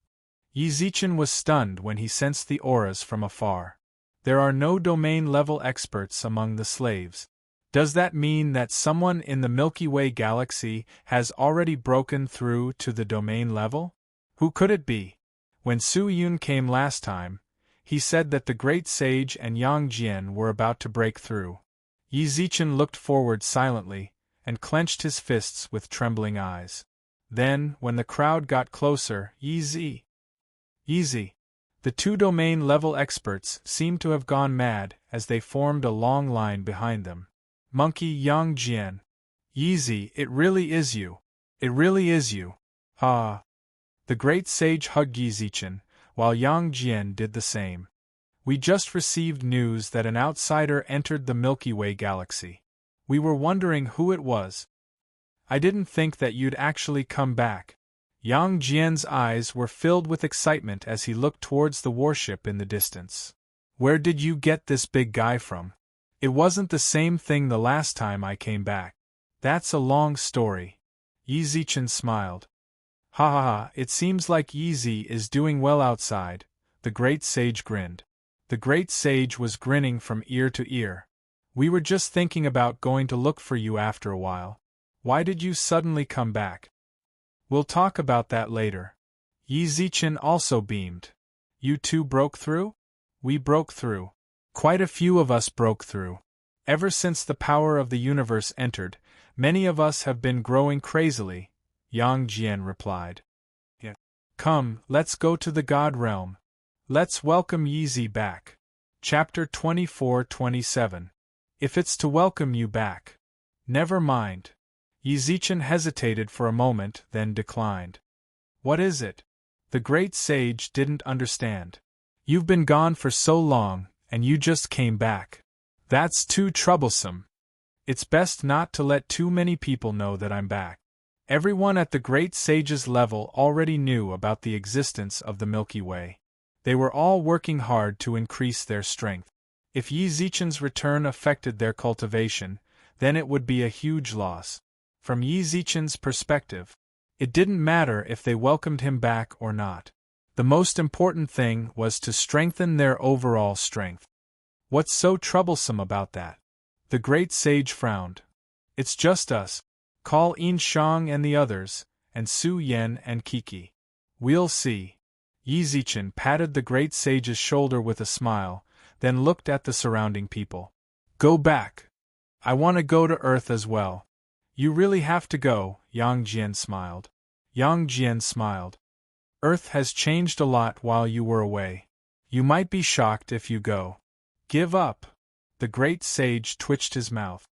Yi Zichen was stunned when he sensed the auras from afar. There are no domain level experts among the slaves. Does that mean that someone in the Milky Way galaxy has already broken through to the domain level? Who could it be? When Su Yun came last time, he said that the great sage and Yang Jian were about to break through. Yi Zichen looked forward silently, and clenched his fists with trembling eyes. Then, when the crowd got closer, Yi Zi. The two domain-level experts seemed to have gone mad as they formed a long line behind them. Monkey Yang Jian. Yi, it really is you. It really is you. Ah. The great sage hugged Yi Zichen, while Yang Jian did the same. We just received news that an outsider entered the Milky Way galaxy. We were wondering who it was. I didn't think that you'd actually come back. Yang Jian's eyes were filled with excitement as he looked towards the warship in the distance. Where did you get this big guy from? It wasn't the same thing the last time I came back. That's a long story. Yi Zichen smiled. Ha ha ha, it seems like Yi Zi is doing well outside, the great sage grinned. The great sage was grinning from ear to ear. We were just thinking about going to look for you after a while. Why did you suddenly come back? We'll talk about that later. Yi Zichen also beamed. You two broke through? We broke through. Quite a few of us broke through. Ever since the power of the universe entered, many of us have been growing crazily, Yang Jian replied. Yeah. Come, let's go to the God realm. Let's welcome Yi Zi back. Chapter 24-27. If it's to welcome you back. Never mind. Yi Zichen hesitated for a moment, then declined. What is it? The great sage didn't understand. You've been gone for so long, and you just came back. That's too troublesome. It's best not to let too many people know that I'm back. Everyone at the great sage's level already knew about the existence of the Milky Way. They were all working hard to increase their strength. If Yi Zichen's return affected their cultivation, then it would be a huge loss. From Yi Zichen's perspective, it didn't matter if they welcomed him back or not. The most important thing was to strengthen their overall strength. What's so troublesome about that? The great sage frowned. It's just us. Call Yin Shang and the others, and Su Yan and Kiki. We'll see. Yi Zichen patted the great sage's shoulder with a smile, then looked at the surrounding people. Go back. I want to go to Earth as well. You really have to go, Yang Jian smiled. Yang Jian smiled. Earth has changed a lot while you were away. You might be shocked if you go. Give up. The great sage twitched his mouth.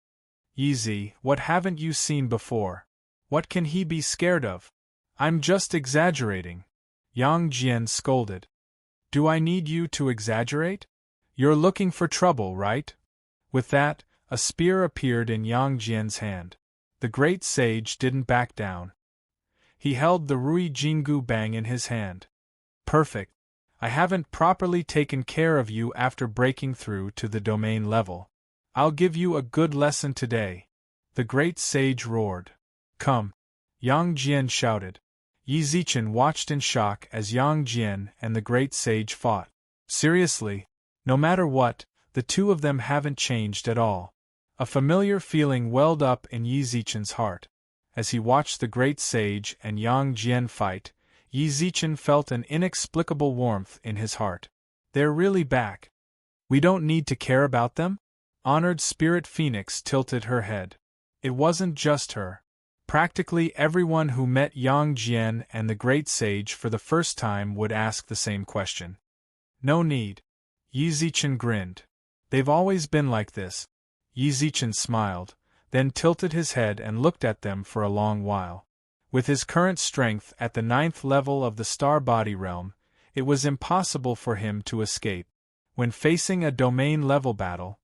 Yi Zi, what haven't you seen before? What can he be scared of? I'm just exaggerating. Yang Jian scolded. Do I need you to exaggerate? You're looking for trouble, right? With that, a spear appeared in Yang Jian's hand. The great sage didn't back down. He held the Rui Jingu Bang in his hand. Perfect. I haven't properly taken care of you after breaking through to the domain level. I'll give you a good lesson today. The great sage roared. Come. Yang Jian shouted. Yi Zichen watched in shock as Yang Jian and the great sage fought. Seriously, no matter what, the two of them haven't changed at all. A familiar feeling welled up in Yi Zichen's heart. As he watched the great sage and Yang Jian fight, Yi Zichen felt an inexplicable warmth in his heart. They're really back. We don't need to care about them? Honored Spirit Phoenix tilted her head. It wasn't just her. Practically everyone who met Yang Jian and the great sage for the first time would ask the same question. No need. Yi Zichen grinned. They've always been like this. Yi Zichen smiled, then tilted his head and looked at them for a long while. With his current strength at the 9th level of the star body realm, it was impossible for him to escape. When facing a domain-level battle,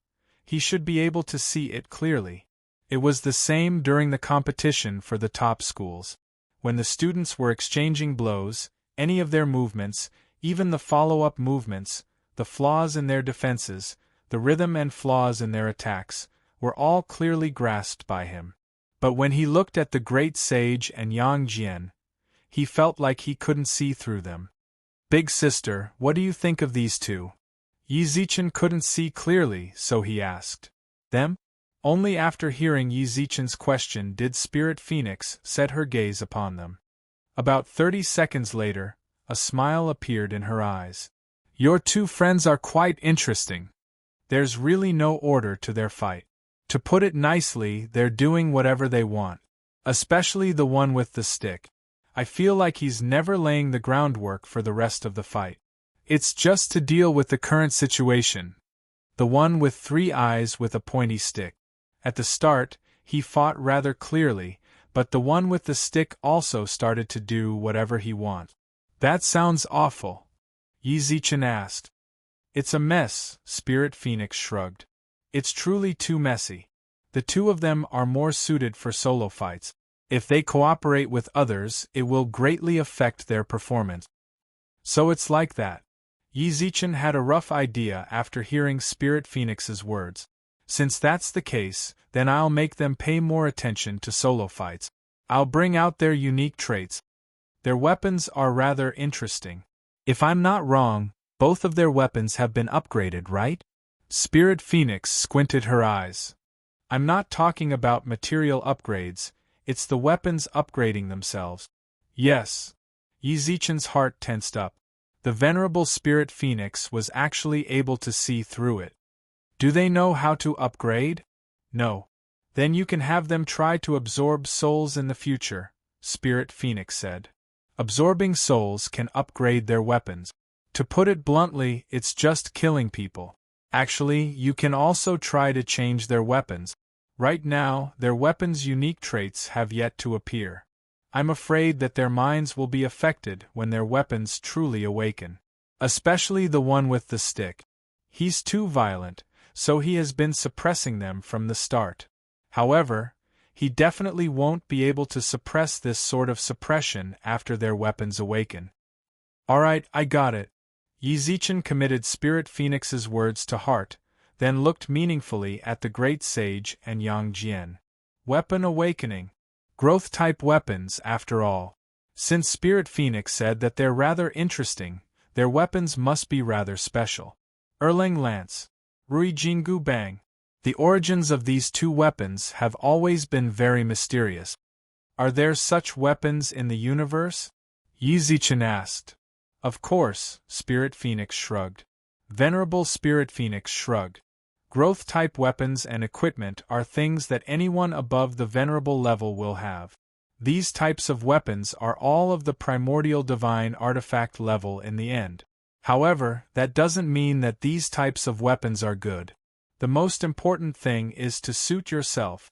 he should be able to see it clearly. It was the same during the competition for the top schools. When the students were exchanging blows, any of their movements, even the follow-up movements, the flaws in their defenses, the rhythm and flaws in their attacks, were all clearly grasped by him. But when he looked at the great sage and Yang Jian, he felt like he couldn't see through them. Big sister, what do you think of these two? Yi Zichen couldn't see clearly, so he asked. Them? Only after hearing Yizichen's question did Spirit Phoenix set her gaze upon them. About 30 seconds later, a smile appeared in her eyes. Your two friends are quite interesting. There's really no order to their fight. To put it nicely, they're doing whatever they want. Especially the one with the stick. I feel like he's never laying the groundwork for the rest of the fight. It's just to deal with the current situation. The one with 3 eyes with a pointy stick. At the start, he fought rather clearly, but the one with the stick also started to do whatever he wants. That sounds awful. Yizichen asked. It's a mess, Spirit Phoenix shrugged. It's truly too messy. The two of them are more suited for solo fights. If they cooperate with others, it will greatly affect their performance. So it's like that. Yizichen had a rough idea after hearing Spirit Phoenix's words. Since that's the case, then I'll make them pay more attention to solo fights. I'll bring out their unique traits. Their weapons are rather interesting. If I'm not wrong, both of their weapons have been upgraded, right? Spirit Phoenix squinted her eyes. I'm not talking about material upgrades, it's the weapons upgrading themselves. Yes. Yizichen's heart tensed up. The venerable Spirit Phoenix was actually able to see through it. Do they know how to upgrade? No. Then you can have them try to absorb souls in the future, Spirit Phoenix said. Absorbing souls can upgrade their weapons. To put it bluntly, it's just killing people. Actually, you can also try to change their weapons. Right now, their weapons' unique traits have yet to appear. I'm afraid that their minds will be affected when their weapons truly awaken. Especially the one with the stick. He's too violent, so he has been suppressing them from the start. However, he definitely won't be able to suppress this sort of suppression after their weapons awaken. Alright, I got it. Yizichen committed Spirit Phoenix's words to heart, then looked meaningfully at the great sage and Yang Jian. Weapon awakening. Growth-type weapons, after all. Since Spirit Phoenix said that they're rather interesting, their weapons must be rather special. Erlang Lance. Rui Jingu Bang. The origins of these two weapons have always been very mysterious. Are there such weapons in the universe? Yizichen asked. Of course, Spirit Phoenix shrugged. Venerable Spirit Phoenix shrugged. Growth-type weapons and equipment are things that anyone above the venerable level will have. These types of weapons are all of the primordial divine artifact level in the end. However, that doesn't mean that these types of weapons are good. The most important thing is to suit yourself.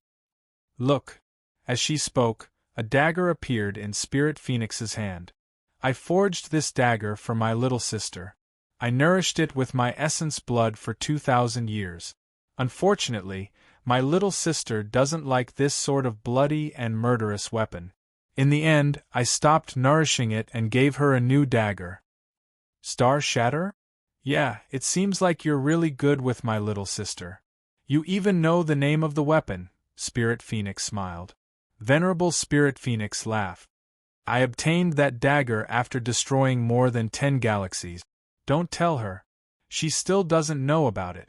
Look. As she spoke, a dagger appeared in Spirit Phoenix's hand. I forged this dagger for my little sister. I nourished it with my essence blood for 2,000 years. Unfortunately, my little sister doesn't like this sort of bloody and murderous weapon. In the end, I stopped nourishing it and gave her a new dagger. Star Shatter? Yeah, it seems like you're really good with my little sister. You even know the name of the weapon, Spirit Phoenix smiled. Venerable Spirit Phoenix laughed. I obtained that dagger after destroying more than 10 galaxies. Don't tell her. She still doesn't know about it.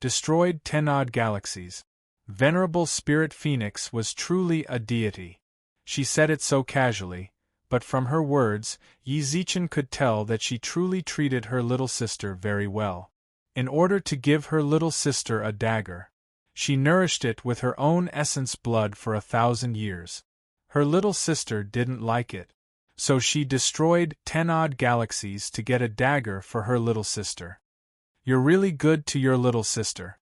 Destroyed 10-odd galaxies. Venerable Spirit Phoenix was truly a deity. She said it so casually, but from her words, Yizichen could tell that she truly treated her little sister very well. In order to give her little sister a dagger, she nourished it with her own essence blood for 1,000 years. Her little sister didn't like it. So she destroyed 10-odd galaxies to get a dagger for her little sister. You're really good to your little sister.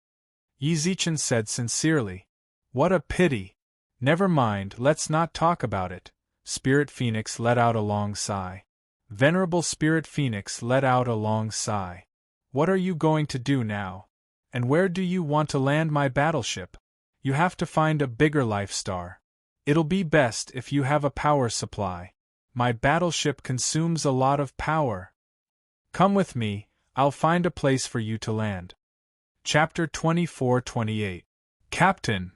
Yizichen said sincerely. What a pity. Never mind, let's not talk about it. Spirit Phoenix let out a long sigh. Venerable Spirit Phoenix let out a long sigh. What are you going to do now? And where do you want to land my battleship? You have to find a bigger life star. It'll be best if you have a power supply. My battleship consumes a lot of power. Come with me, I'll find a place for you to land. Chapter 24-28. Captain!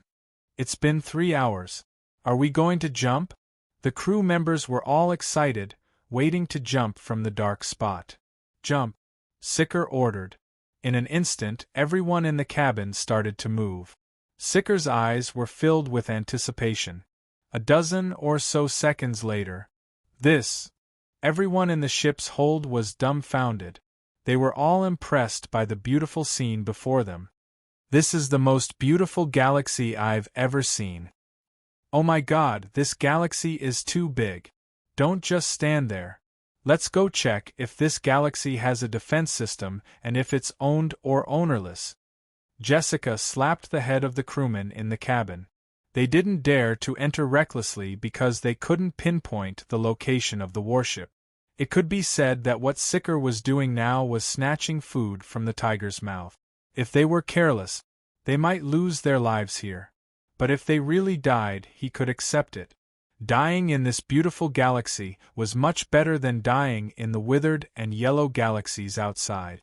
It's been 3 hours. Are we going to jump? The crew members were all excited, waiting to jump from the dark spot. Jump! Sicker ordered. In an instant, everyone in the cabin started to move. Sicker's eyes were filled with anticipation. A dozen or so seconds later, everyone in the ship's hold was dumbfounded. They were all impressed by the beautiful scene before them. "This is the most beautiful galaxy I've ever seen. Oh my God, this galaxy is too big. Don't just stand there. Let's go check if this galaxy has a defense system and if it's owned or ownerless." Jessica slapped the head of the crewman in the cabin. They didn't dare to enter recklessly because they couldn't pinpoint the location of the warship. It could be said that what Sicker was doing now was snatching food from the tiger's mouth. If they were careless, they might lose their lives here. But if they really died, he could accept it. Dying in this beautiful galaxy was much better than dying in the withered and yellow galaxies outside.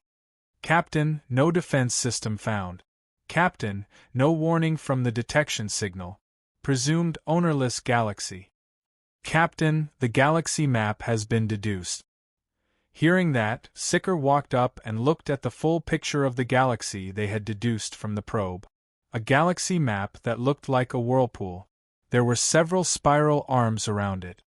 "Captain, no defense system found. Captain, no warning from the detection signal. Presumed ownerless galaxy. Captain, the galaxy map has been deduced." Hearing that, Sicker walked up and looked at the full picture of the galaxy they had deduced from the probe. A galaxy map that looked like a whirlpool. There were several spiral arms around it.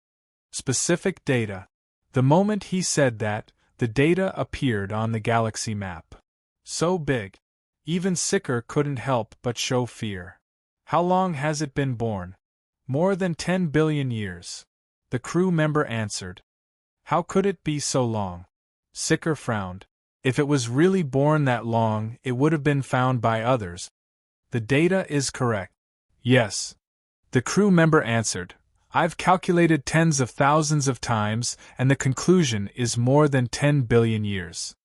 Specific data. The moment he said that, the data appeared on the galaxy map. So big. Even Sicker couldn't help but show fear. "How long has it been born?" "More than 10 billion years. The crew member answered. "How could it be so long?" Sicker frowned. "If it was really born that long, it would have been found by others." "The data is correct." "Yes." The crew member answered. "I've calculated tens of thousands of times, and the conclusion is more than 10 billion years.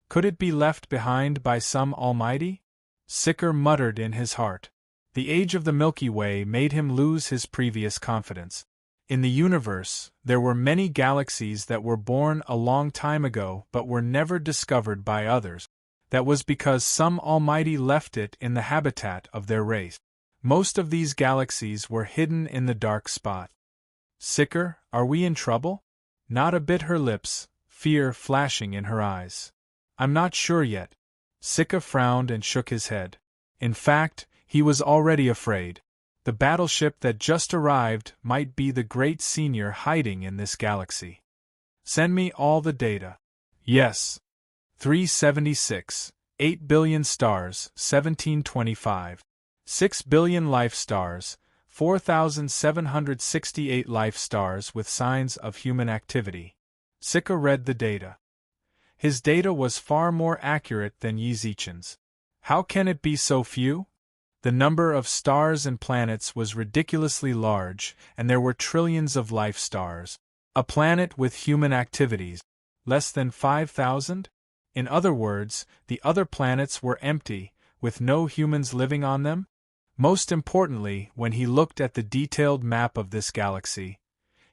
Could it be left behind by some almighty?" Sicker muttered in his heart. The age of the Milky Way made him lose his previous confidence. In the universe, there were many galaxies that were born a long time ago but were never discovered by others. That was because some almighty left it in the habitat of their race. Most of these galaxies were hidden in the dark spot. "Sicker, are we in trouble?" Nada bit her lips, fear flashing in her eyes. "I'm not sure yet." Sicker frowned and shook his head. In fact, he was already afraid. The battleship that just arrived might be the Great Senior hiding in this galaxy. "Send me all the data." "Yes." 376, 8 billion stars, 1725. 6 billion life stars, 4,768 life stars with signs of human activity. Sicker read the data. His data was far more accurate than Yizichen's. How can it be so few? The number of stars and planets was ridiculously large, and there were trillions of life stars. A planet with human activities. Less than 5,000? In other words, the other planets were empty, with no humans living on them? Most importantly, when he looked at the detailed map of this galaxy,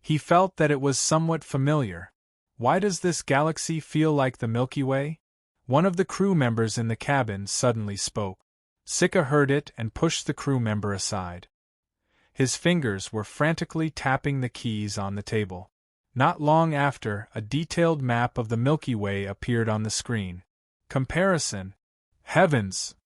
he felt that it was somewhat familiar. Why does this galaxy feel like the Milky Way? One of the crew members in the cabin suddenly spoke. Sicker heard it and pushed the crew member aside. His fingers were frantically tapping the keys on the table. Not long after, a detailed map of the Milky Way appeared on the screen. Comparison. Heavens!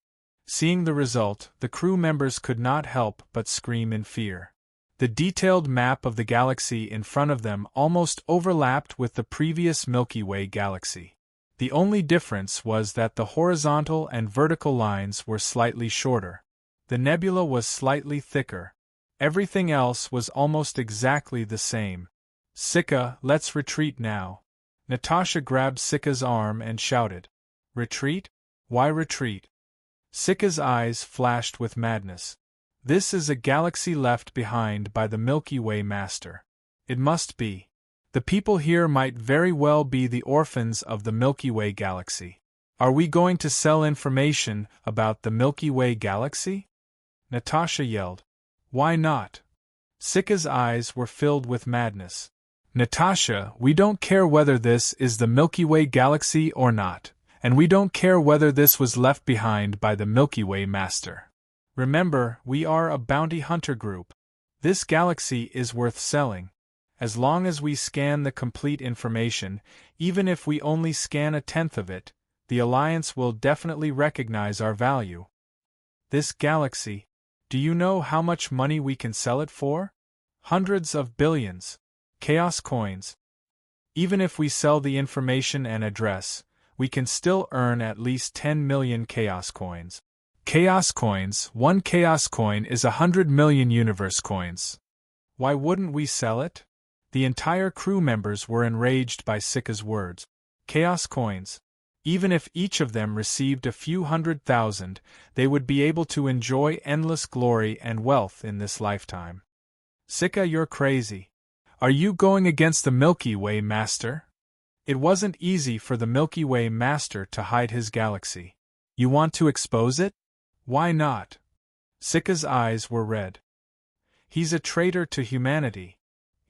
Seeing the result, the crew members could not help but scream in fear. The detailed map of the galaxy in front of them almost overlapped with the previous Milky Way galaxy. The only difference was that the horizontal and vertical lines were slightly shorter. The nebula was slightly thicker. Everything else was almost exactly the same. "Sika, let's retreat now." Natasha grabbed Sika's arm and shouted. "Retreat? Why retreat?" Sika's eyes flashed with madness. "This is a galaxy left behind by the Milky Way Master. It must be. The people here might very well be the orphans of the Milky Way galaxy. Are we going to sell information about the Milky Way galaxy?" Natasha yelled. "Why not?" Sika's eyes were filled with madness. "Natasha, we don't care whether this is the Milky Way galaxy or not, and we don't care whether this was left behind by the Milky Way Master. Remember, we are a bounty hunter group. This galaxy is worth selling. As long as we scan the complete information, even if we only scan 1/10 of it, the Alliance will definitely recognize our value. This galaxy. Do you know how much money we can sell it for? Hundreds of billions. Chaos coins. Even if we sell the information and address, we can still earn at least 10 million chaos coins. Chaos coins, one chaos coin is 100 million universe coins. Why wouldn't we sell it? The entire crew members were enraged by Sika's words. Chaos coins. Even if each of them received a few 100,000, they would be able to enjoy endless glory and wealth in this lifetime. Sika, you're crazy. Are you going against the Milky Way Master? It wasn't easy for the Milky Way Master to hide his galaxy. You want to expose it? Why not? Sika's eyes were red. He's a traitor to humanity.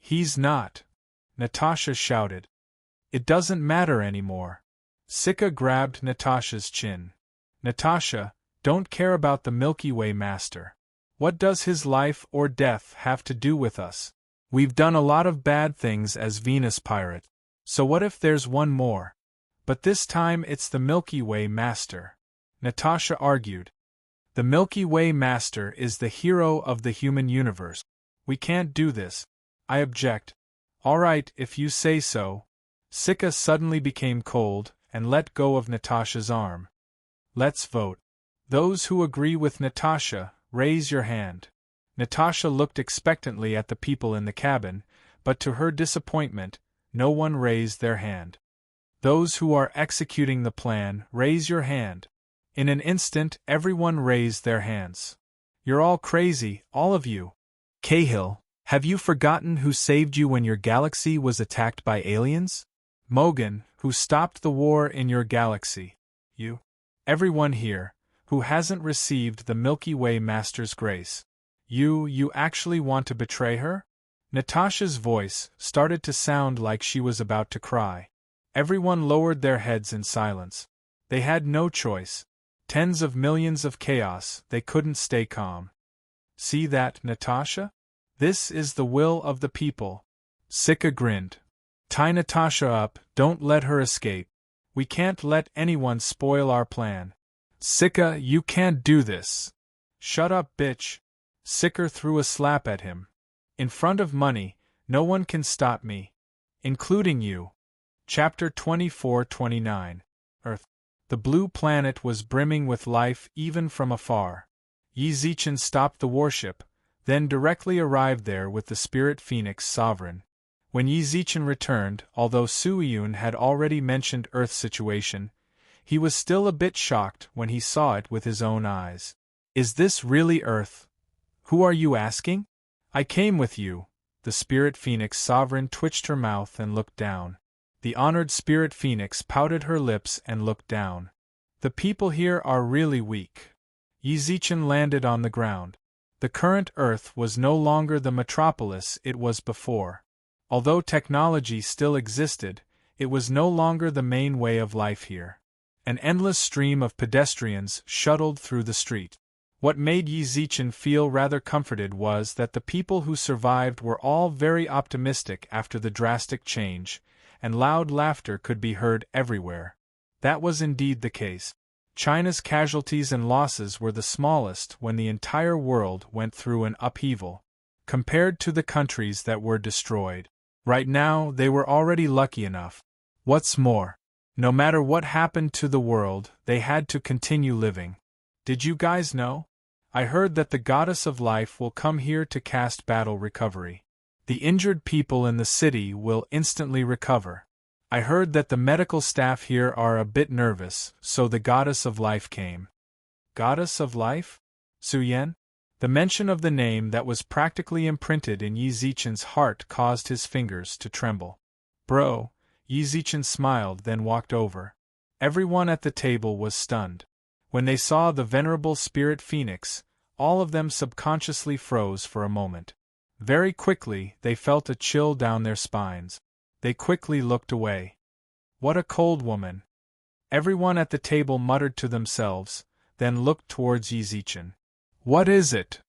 He's not. Natasha shouted. It doesn't matter anymore. Sika grabbed Natasha's chin. Natasha, don't care about the Milky Way Master. What does his life or death have to do with us? We've done a lot of bad things as Venus Pirate. So what if there's one more? But this time it's the Milky Way Master. Natasha argued. The Milky Way Master is the hero of the human universe. We can't do this. I object. All right, if you say so. Sika suddenly became cold and let go of Natasha's arm. Let's vote. Those who agree with Natasha, raise your hand. Natasha looked expectantly at the people in the cabin, but to her disappointment, no one raised their hand. Those who are executing the plan, raise your hand. In an instant, everyone raised their hands. You're all crazy, all of you. Cahill, have you forgotten who saved you when your galaxy was attacked by aliens? Mogan, who stopped the war in your galaxy. You. Everyone here, who hasn't received the Milky Way Master's grace. You actually want to betray her? Natasha's voice started to sound like she was about to cry. Everyone lowered their heads in silence. They had no choice. Tens of millions of chaos, they couldn't stay calm. See that, Natasha? This is the will of the people. Sika grinned. Tie Natasha up, don't let her escape. We can't let anyone spoil our plan. Sika, you can't do this. Shut up, bitch. Sika threw a slap at him. In front of money, no one can stop me. Including you. Chapter 24-29. Earth. The blue planet was brimming with life even from afar. Yi Zichen stopped the warship, then directly arrived there with the Spirit Phoenix Sovereign. When Yi Zichen returned, although Suiyun had already mentioned Earth's situation, he was still a bit shocked when he saw it with his own eyes. Is this really Earth? Who are you asking? I came with you. The Spirit Phoenix Sovereign twitched her mouth and looked down. The honored Spirit Phoenix pouted her lips and looked down. The people here are really weak. Yi Zichen landed on the ground. The current Earth was no longer the metropolis it was before. Although technology still existed, it was no longer the main way of life here. An endless stream of pedestrians shuttled through the street. What made Yi Zichen feel rather comforted was that the people who survived were all very optimistic after the drastic change, and loud laughter could be heard everywhere. That was indeed the case. China's casualties and losses were the smallest when the entire world went through an upheaval, compared to the countries that were destroyed. Right now, they were already lucky enough. What's more, no matter what happened to the world, they had to continue living. Did you guys know? I heard that the Goddess of Life will come here to cast battle recovery. The injured people in the city will instantly recover. I heard that the medical staff here are a bit nervous, so the Goddess of Life came. Goddess of Life? Suyen? The mention of the name that was practically imprinted in Yi Zichen's heart caused his fingers to tremble. Bro, Yi Zichen smiled then walked over. Everyone at the table was stunned. When they saw the venerable Spirit Phoenix, all of them subconsciously froze for a moment. Very quickly, they felt a chill down their spines. They quickly looked away. What a cold woman. Everyone at the table muttered to themselves, then looked towards Yi Zichen. What is it?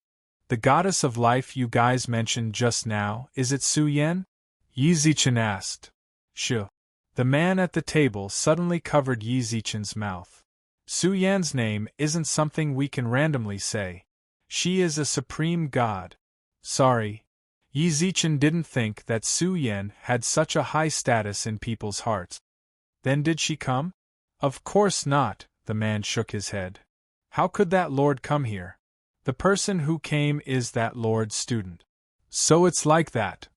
The Goddess of Life you guys mentioned just now, is it Suyen? Yi Zichen asked. Sure. The man at the table suddenly covered Yi Zichen's mouth. Suyen's name isn't something we can randomly say. She is a supreme god. Sorry. Yi Zichen didn't think that Su Yan had such a high status in people's hearts. Then did she come? Of course not, the man shook his head. How could that lord come here? The person who came is that lord's student. So it's like that.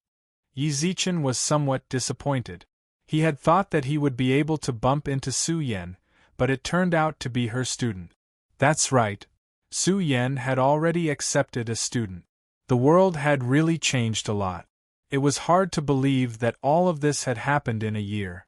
Yi Zichen was somewhat disappointed. He had thought that he would be able to bump into Su Yan, but it turned out to be her student. That's right. Su Yan had already accepted a student. The world had really changed a lot. It was hard to believe that all of this had happened in a year.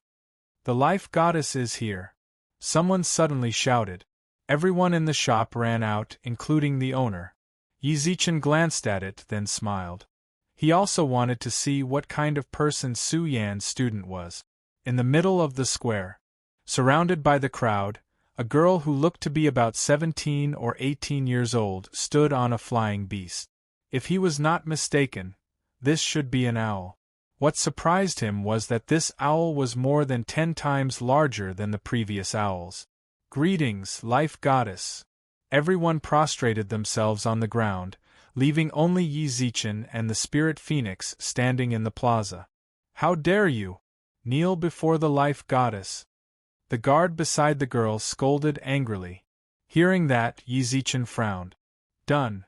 The life goddess is here. Someone suddenly shouted. Everyone in the shop ran out, including the owner. Yi Zichen glanced at it, then smiled. He also wanted to see what kind of person Su Yan's student was. In the middle of the square, surrounded by the crowd, a girl who looked to be about 17 or 18 years old stood on a flying beast. If he was not mistaken, this should be an owl. What surprised him was that this owl was more than 10 times larger than the previous owls. Greetings, life goddess. Everyone prostrated themselves on the ground, leaving only Yi Zichen and the spirit phoenix standing in the plaza. How dare you? Kneel before the life goddess. The guard beside the girl scolded angrily. Hearing that, Yi Zichen frowned. Done.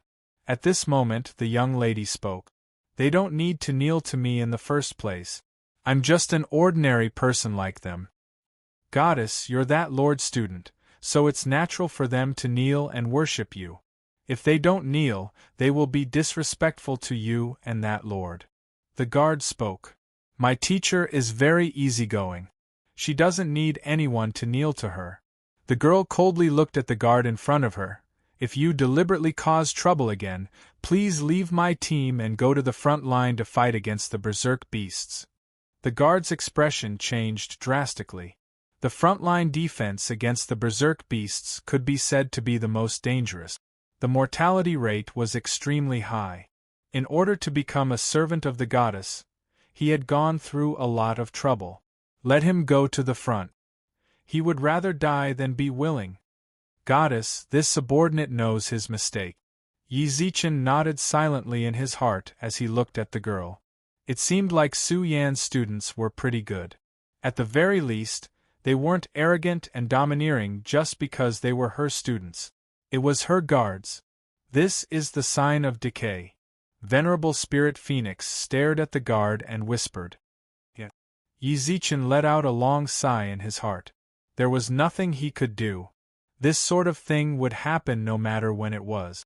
At this moment the young lady spoke. They don't need to kneel to me in the first place. I'm just an ordinary person like them. Goddess, you're that lord's student, so it's natural for them to kneel and worship you. If they don't kneel, they will be disrespectful to you and that lord. The guard spoke. My teacher is very easygoing. She doesn't need anyone to kneel to her. The girl coldly looked at the guard in front of her. If you deliberately cause trouble again, please leave my team and go to the front line to fight against the berserk beasts. The guard's expression changed drastically. The frontline defense against the berserk beasts could be said to be the most dangerous. The mortality rate was extremely high. In order to become a servant of the goddess, he had gone through a lot of trouble. Let him go to the front. He would rather die than be willing. Goddess, this subordinate knows his mistake. Yi Zichen nodded silently in his heart as he looked at the girl. It seemed like Su Yan's students were pretty good. At the very least, they weren't arrogant and domineering just because they were her students. It was her guards. This is the sign of decay. Venerable Spirit Phoenix stared at the guard and whispered. Yi Zichen let out a long sigh in his heart. There was nothing he could do. This sort of thing would happen no matter when it was.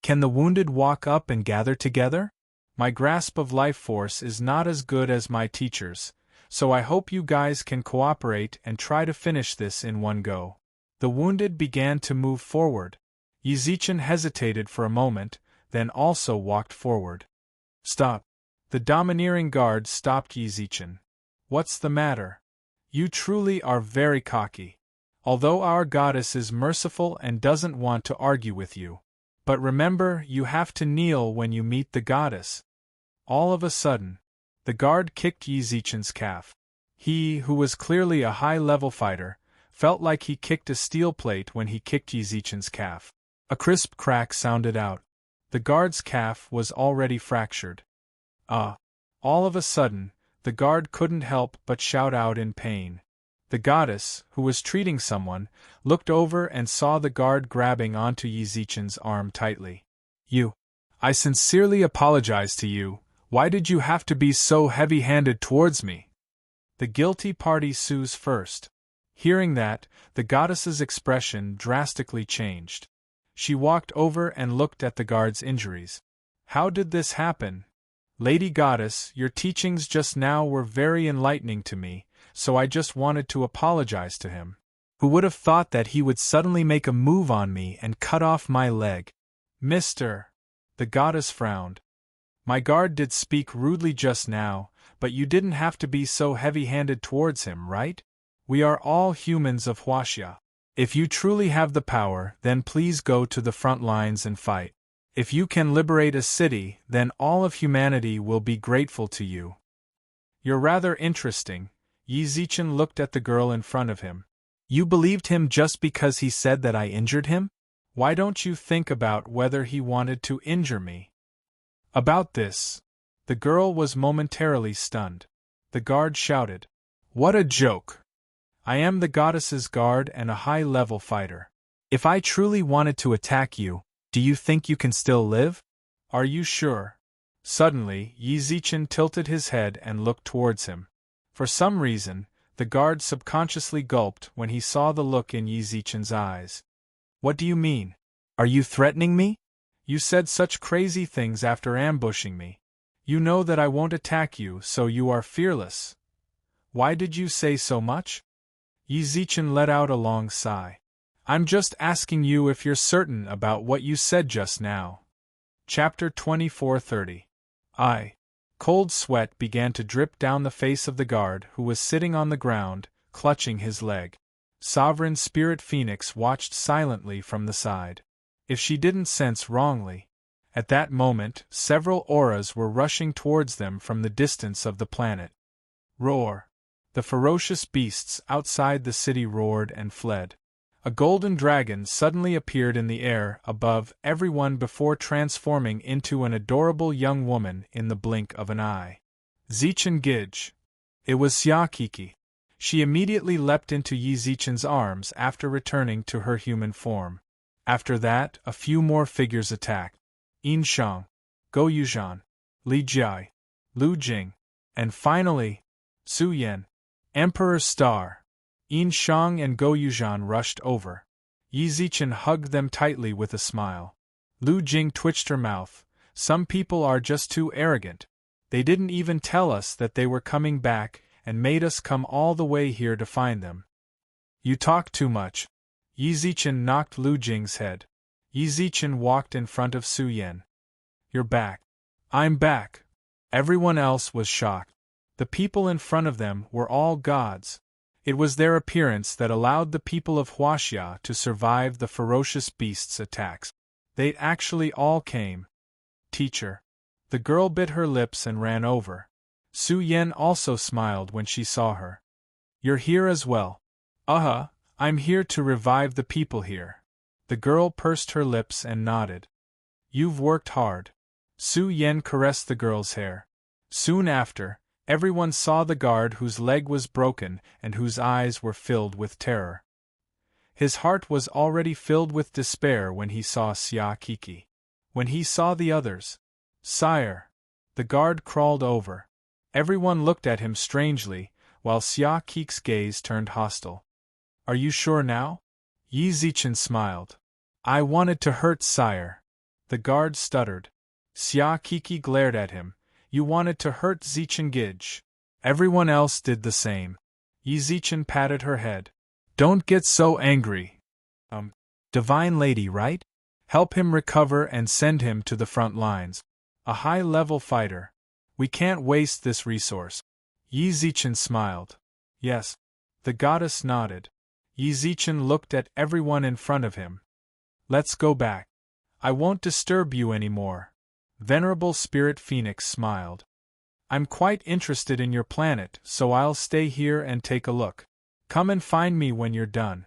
Can the wounded walk up and gather together? My grasp of life force is not as good as my teacher's, so I hope you guys can cooperate and try to finish this in one go. The wounded began to move forward. Yi Zichen hesitated for a moment, then also walked forward. Stop. The domineering guard stopped Yi Zichen. What's the matter? You truly are very cocky. Although our goddess is merciful and doesn't want to argue with you. But remember, you have to kneel when you meet the goddess. All of a sudden, the guard kicked Yi Zichen's calf. He, who was clearly a high-level fighter, felt like he kicked a steel plate when he kicked Yi Zichen's calf. A crisp crack sounded out. The guard's calf was already fractured. All of a sudden, the guard couldn't help but shout out in pain. The goddess, who was treating someone, looked over and saw the guard grabbing onto Yi Zichen's arm tightly. I sincerely apologize to you. Why did you have to be so heavy-handed towards me? The guilty party sues first. Hearing that, the goddess's expression drastically changed. She walked over and looked at the guard's injuries. How did this happen? Lady Goddess, your teachings just now were very enlightening to me, so I just wanted to apologize to him. Who would have thought that he would suddenly make a move on me and cut off my leg? Mister. The goddess frowned. My guard did speak rudely just now, but you didn't have to be so heavy-handed towards him, right? We are all humans of Huaxia. If you truly have the power, then please go to the front lines and fight. If you can liberate a city, then all of humanity will be grateful to you. You're rather interesting. Yi Zichen looked at the girl in front of him. You believed him just because he said that I injured him? Why don't you think about whether he wanted to injure me? About this. The girl was momentarily stunned. The guard shouted, "What a joke! I am the goddess's guard and a high-level fighter. If I truly wanted to attack you, do you think you can still live? Are you sure?" Suddenly, Yi Zichen tilted his head and looked towards him. For some reason, the guard subconsciously gulped when he saw the look in Yi Zichen's eyes. "What do you mean? Are you threatening me? You said such crazy things after ambushing me. You know that I won't attack you, so you are fearless. Why did you say so much?" Yi Zichen let out a long sigh. "I'm just asking you if you're certain about what you said just now." Chapter 24:30. Cold sweat began to drip down the face of the guard who was sitting on the ground, clutching his leg. Sovereign Spirit Phoenix watched silently from the side. If she didn't sense wrongly, at that moment several auras were rushing towards them from the distance of the planet. Roar! The ferocious beasts outside the city roared and fled. A golden dragon suddenly appeared in the air above everyone before transforming into an adorable young woman in the blink of an eye. Zichen Gij. It was Xia Kiki. She immediately leapt into Yi Zichen's arms after returning to her human form. After that, a few more figures attacked. Yin Shang, Go Yuzhan, Li Jiai, Lu Jing, and finally, Su Yan, Emperor's Star. Yin Shang and Go Yuzhan rushed over. Yi Zichen hugged them tightly with a smile. Lu Jing twitched her mouth. "Some people are just too arrogant. They didn't even tell us that they were coming back and made us come all the way here to find them." "You talk too much." Yi Zichen knocked Lu Jing's head. Yi Zichen walked in front of Su Yan. "You're back." "I'm back." Everyone else was shocked. The people in front of them were all gods. It was their appearance that allowed the people of Huaxia to survive the ferocious beasts' attacks. They actually all came. "Teacher." The girl bit her lips and ran over. Su Yan also smiled when she saw her. "You're here as well." I'm here to revive the people here." The girl pursed her lips and nodded. "You've worked hard." Su Yan caressed the girl's hair. Soon after, everyone saw the guard whose leg was broken and whose eyes were filled with terror. His heart was already filled with despair when he saw Xia Kiki. When he saw the others, "Sire!" The guard crawled over. Everyone looked at him strangely, while Xia Kiki's gaze turned hostile. "Are you sure now?" Yi Zichen smiled. "I wanted to hurt Sire." The guard stuttered. Xia Kiki glared at him. "You wanted to hurt Zichen Gij." Everyone else did the same. Yi Zichen patted her head. "Don't get so angry. Divine Lady, right? Help him recover and send him to the front lines. A high-level fighter. We can't waste this resource." Yi Zichen smiled. "Yes." The goddess nodded. Yi Zichen looked at everyone in front of him. "Let's go back. I won't disturb you anymore." Venerable Spirit Phoenix smiled. "I'm quite interested in your planet, so I'll stay here and take a look. Come and find me when you're done."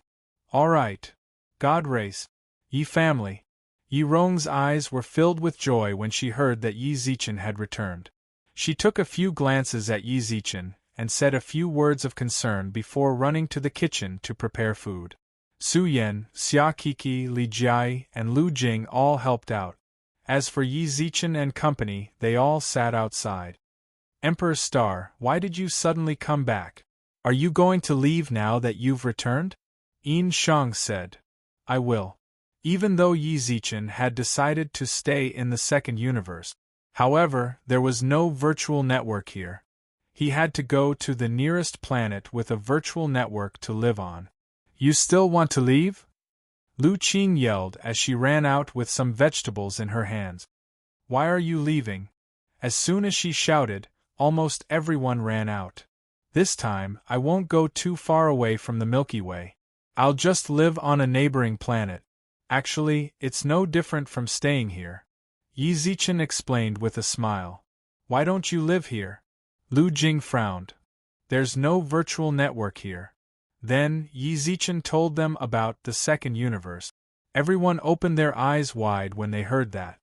"All right. God race. Yi family." Yi Rong's eyes were filled with joy when she heard that Yi Zichen had returned. She took a few glances at Yi Zichen and said a few words of concern before running to the kitchen to prepare food. Su Yan, Xia Kiki, Li Jiai, and Lu Jing all helped out. As for Yi Zichen and company, they all sat outside. "Emperor's Star, why did you suddenly come back? Are you going to leave now that you've returned?" Yin Shang said. "I will." Even though Yi Zichen had decided to stay in the second universe. However, there was no virtual network here. He had to go to the nearest planet with a virtual network to live on. "You still want to leave?" Lu Qing yelled as she ran out with some vegetables in her hands. "Why are you leaving?" As soon as she shouted, almost everyone ran out. "This time, I won't go too far away from the Milky Way. I'll just live on a neighboring planet. Actually, it's no different from staying here." Yi Zichen explained with a smile. "Why don't you live here?" Lu Jing frowned. "There's no virtual network here." Then, Yi Zichen told them about the second universe. Everyone opened their eyes wide when they heard that.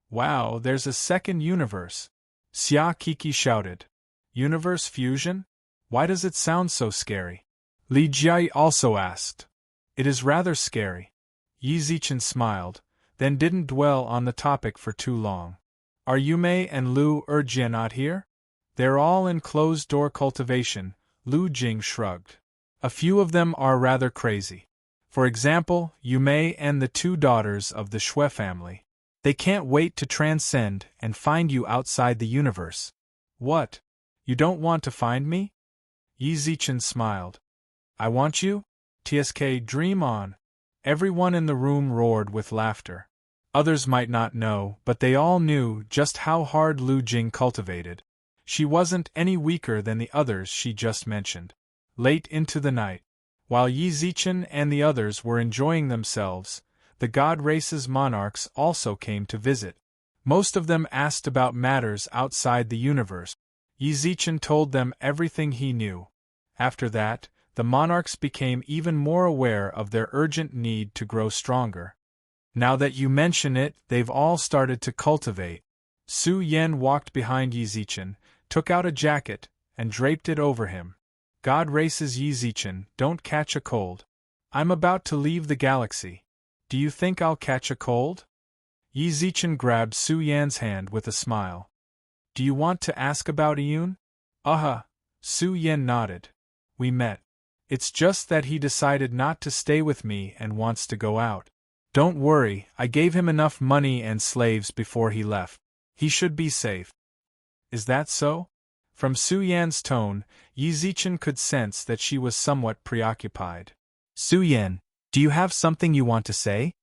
Wow, there's a second universe! Xia Kiki shouted. Universe fusion? Why does it sound so scary? Li Jiai also asked. It is rather scary. Yi Zichen smiled, then didn't dwell on the topic for too long. Are Yume and Lu Erjie not here? They're all in closed-door cultivation, Lu Jing shrugged. A few of them are rather crazy. For example, Yume and the two daughters of the Shui family. They can't wait to transcend and find you outside the universe. What? You don't want to find me? Yi Zichen smiled. I want you? TSK, dream on. Everyone in the room roared with laughter. Others might not know, but they all knew just how hard Lu Jing cultivated. She wasn't any weaker than the others she just mentioned. Late into the night, while Yi Zichen and the others were enjoying themselves, the god race's monarchs also came to visit. Most of them asked about matters outside the universe. Yi Zichen told them everything he knew. After that, the monarchs became even more aware of their urgent need to grow stronger. Now that you mention it, they've all started to cultivate. Su Yen walked behind Yi Zichen, took out a jacket, and draped it over him. God races Yi Zichen, don't catch a cold. I'm about to leave the galaxy. Do you think I'll catch a cold? Yi Zichen grabbed Su Yan's hand with a smile. Do you want to ask about Iyun? Su Yen nodded. We met. It's just that he decided not to stay with me and wants to go out. Don't worry, I gave him enough money and slaves before he left. He should be safe. Is that so? From Su Yan's tone, Yi Zichen could sense that she was somewhat preoccupied. Su Yan, do you have something you want to say?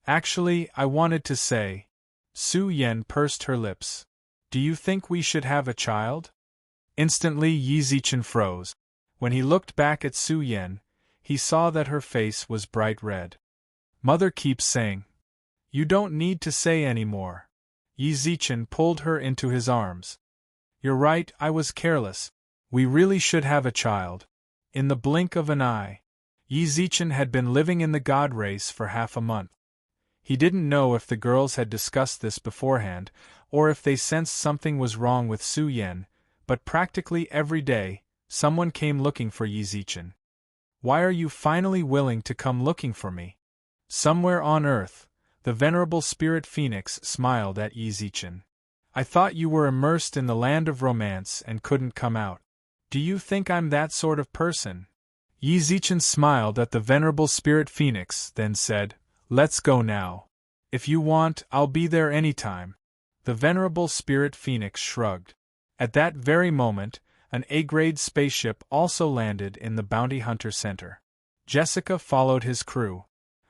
Actually, I wanted to say. Su Yan pursed her lips. Do you think we should have a child? Instantly Yi Zichen froze. When he looked back at Su Yan, he saw that her face was bright red. Mother keeps saying. You don't need to say any more. Yi Zichen pulled her into his arms. You're right, I was careless. We really should have a child. In the blink of an eye. Yi Zichen had been living in the god race for half a month. He didn't know if the girls had discussed this beforehand, or if they sensed something was wrong with Su Yan, but practically every day, someone came looking for Yi Zichen. Why are you finally willing to come looking for me? Somewhere on Earth, the venerable spirit phoenix smiled at Yi Zichen. I thought you were immersed in the land of romance and couldn't come out. Do you think I'm that sort of person? Yi Zichen smiled at the venerable spirit phoenix, then said, Let's go now. If you want, I'll be there anytime. The venerable spirit phoenix shrugged. At that very moment, an A-grade spaceship also landed in the Bounty Hunter Center. Jessica followed his crew.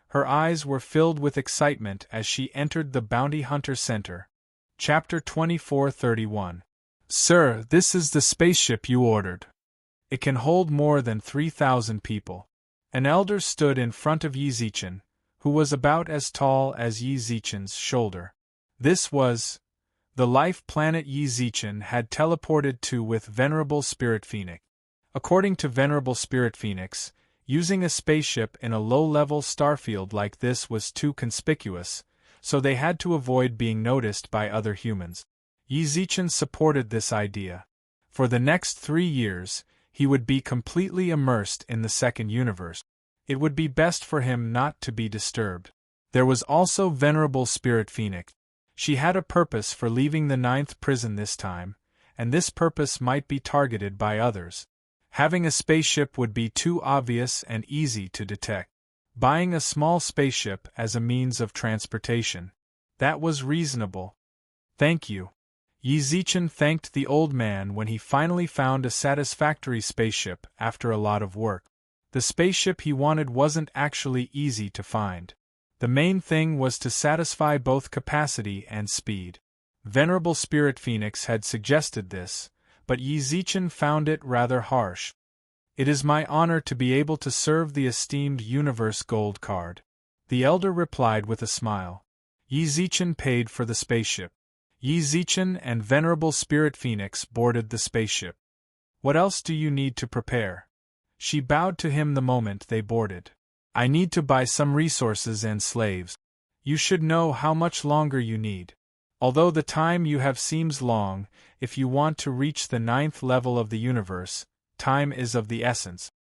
Her eyes were filled with excitement as she entered the Bounty Hunter Center. Chapter 2431. Sir, this is the spaceship you ordered. It can hold more than 3,000 people. An elder stood in front of Yi Zichen, who was about as tall as Yi Zichen's shoulder. This was the life planet Yi Zichen had teleported to with Venerable Spirit Phoenix. According to Venerable Spirit Phoenix, using a spaceship in a low-level starfield like this was too conspicuous, so they had to avoid being noticed by other humans. Yi Zichen supported this idea. For the next 3 years, he would be completely immersed in the second universe. It would be best for him not to be disturbed. There was also Venerable Spirit Phoenix. She had a purpose for leaving the 9th prison this time, and this purpose might be targeted by others. Having a spaceship would be too obvious and easy to detect. Buying a small spaceship as a means of transportation. That was reasonable. Thank you. Yi Zichen thanked the old man when he finally found a satisfactory spaceship after a lot of work. The spaceship he wanted wasn't actually easy to find. The main thing was to satisfy both capacity and speed. Venerable Spirit Phoenix had suggested this, but Yi Zichen found it rather harsh. It is my honor to be able to serve the esteemed Universe Gold card. The elder replied with a smile. Yi Zichen paid for the spaceship. Yi Zichen and Venerable Spirit Phoenix boarded the spaceship. What else do you need to prepare? She bowed to him the moment they boarded. I need to buy some resources and slaves. You should know how much longer you need. Although the time you have seems long, if you want to reach the 9th level of the universe, time is of the essence.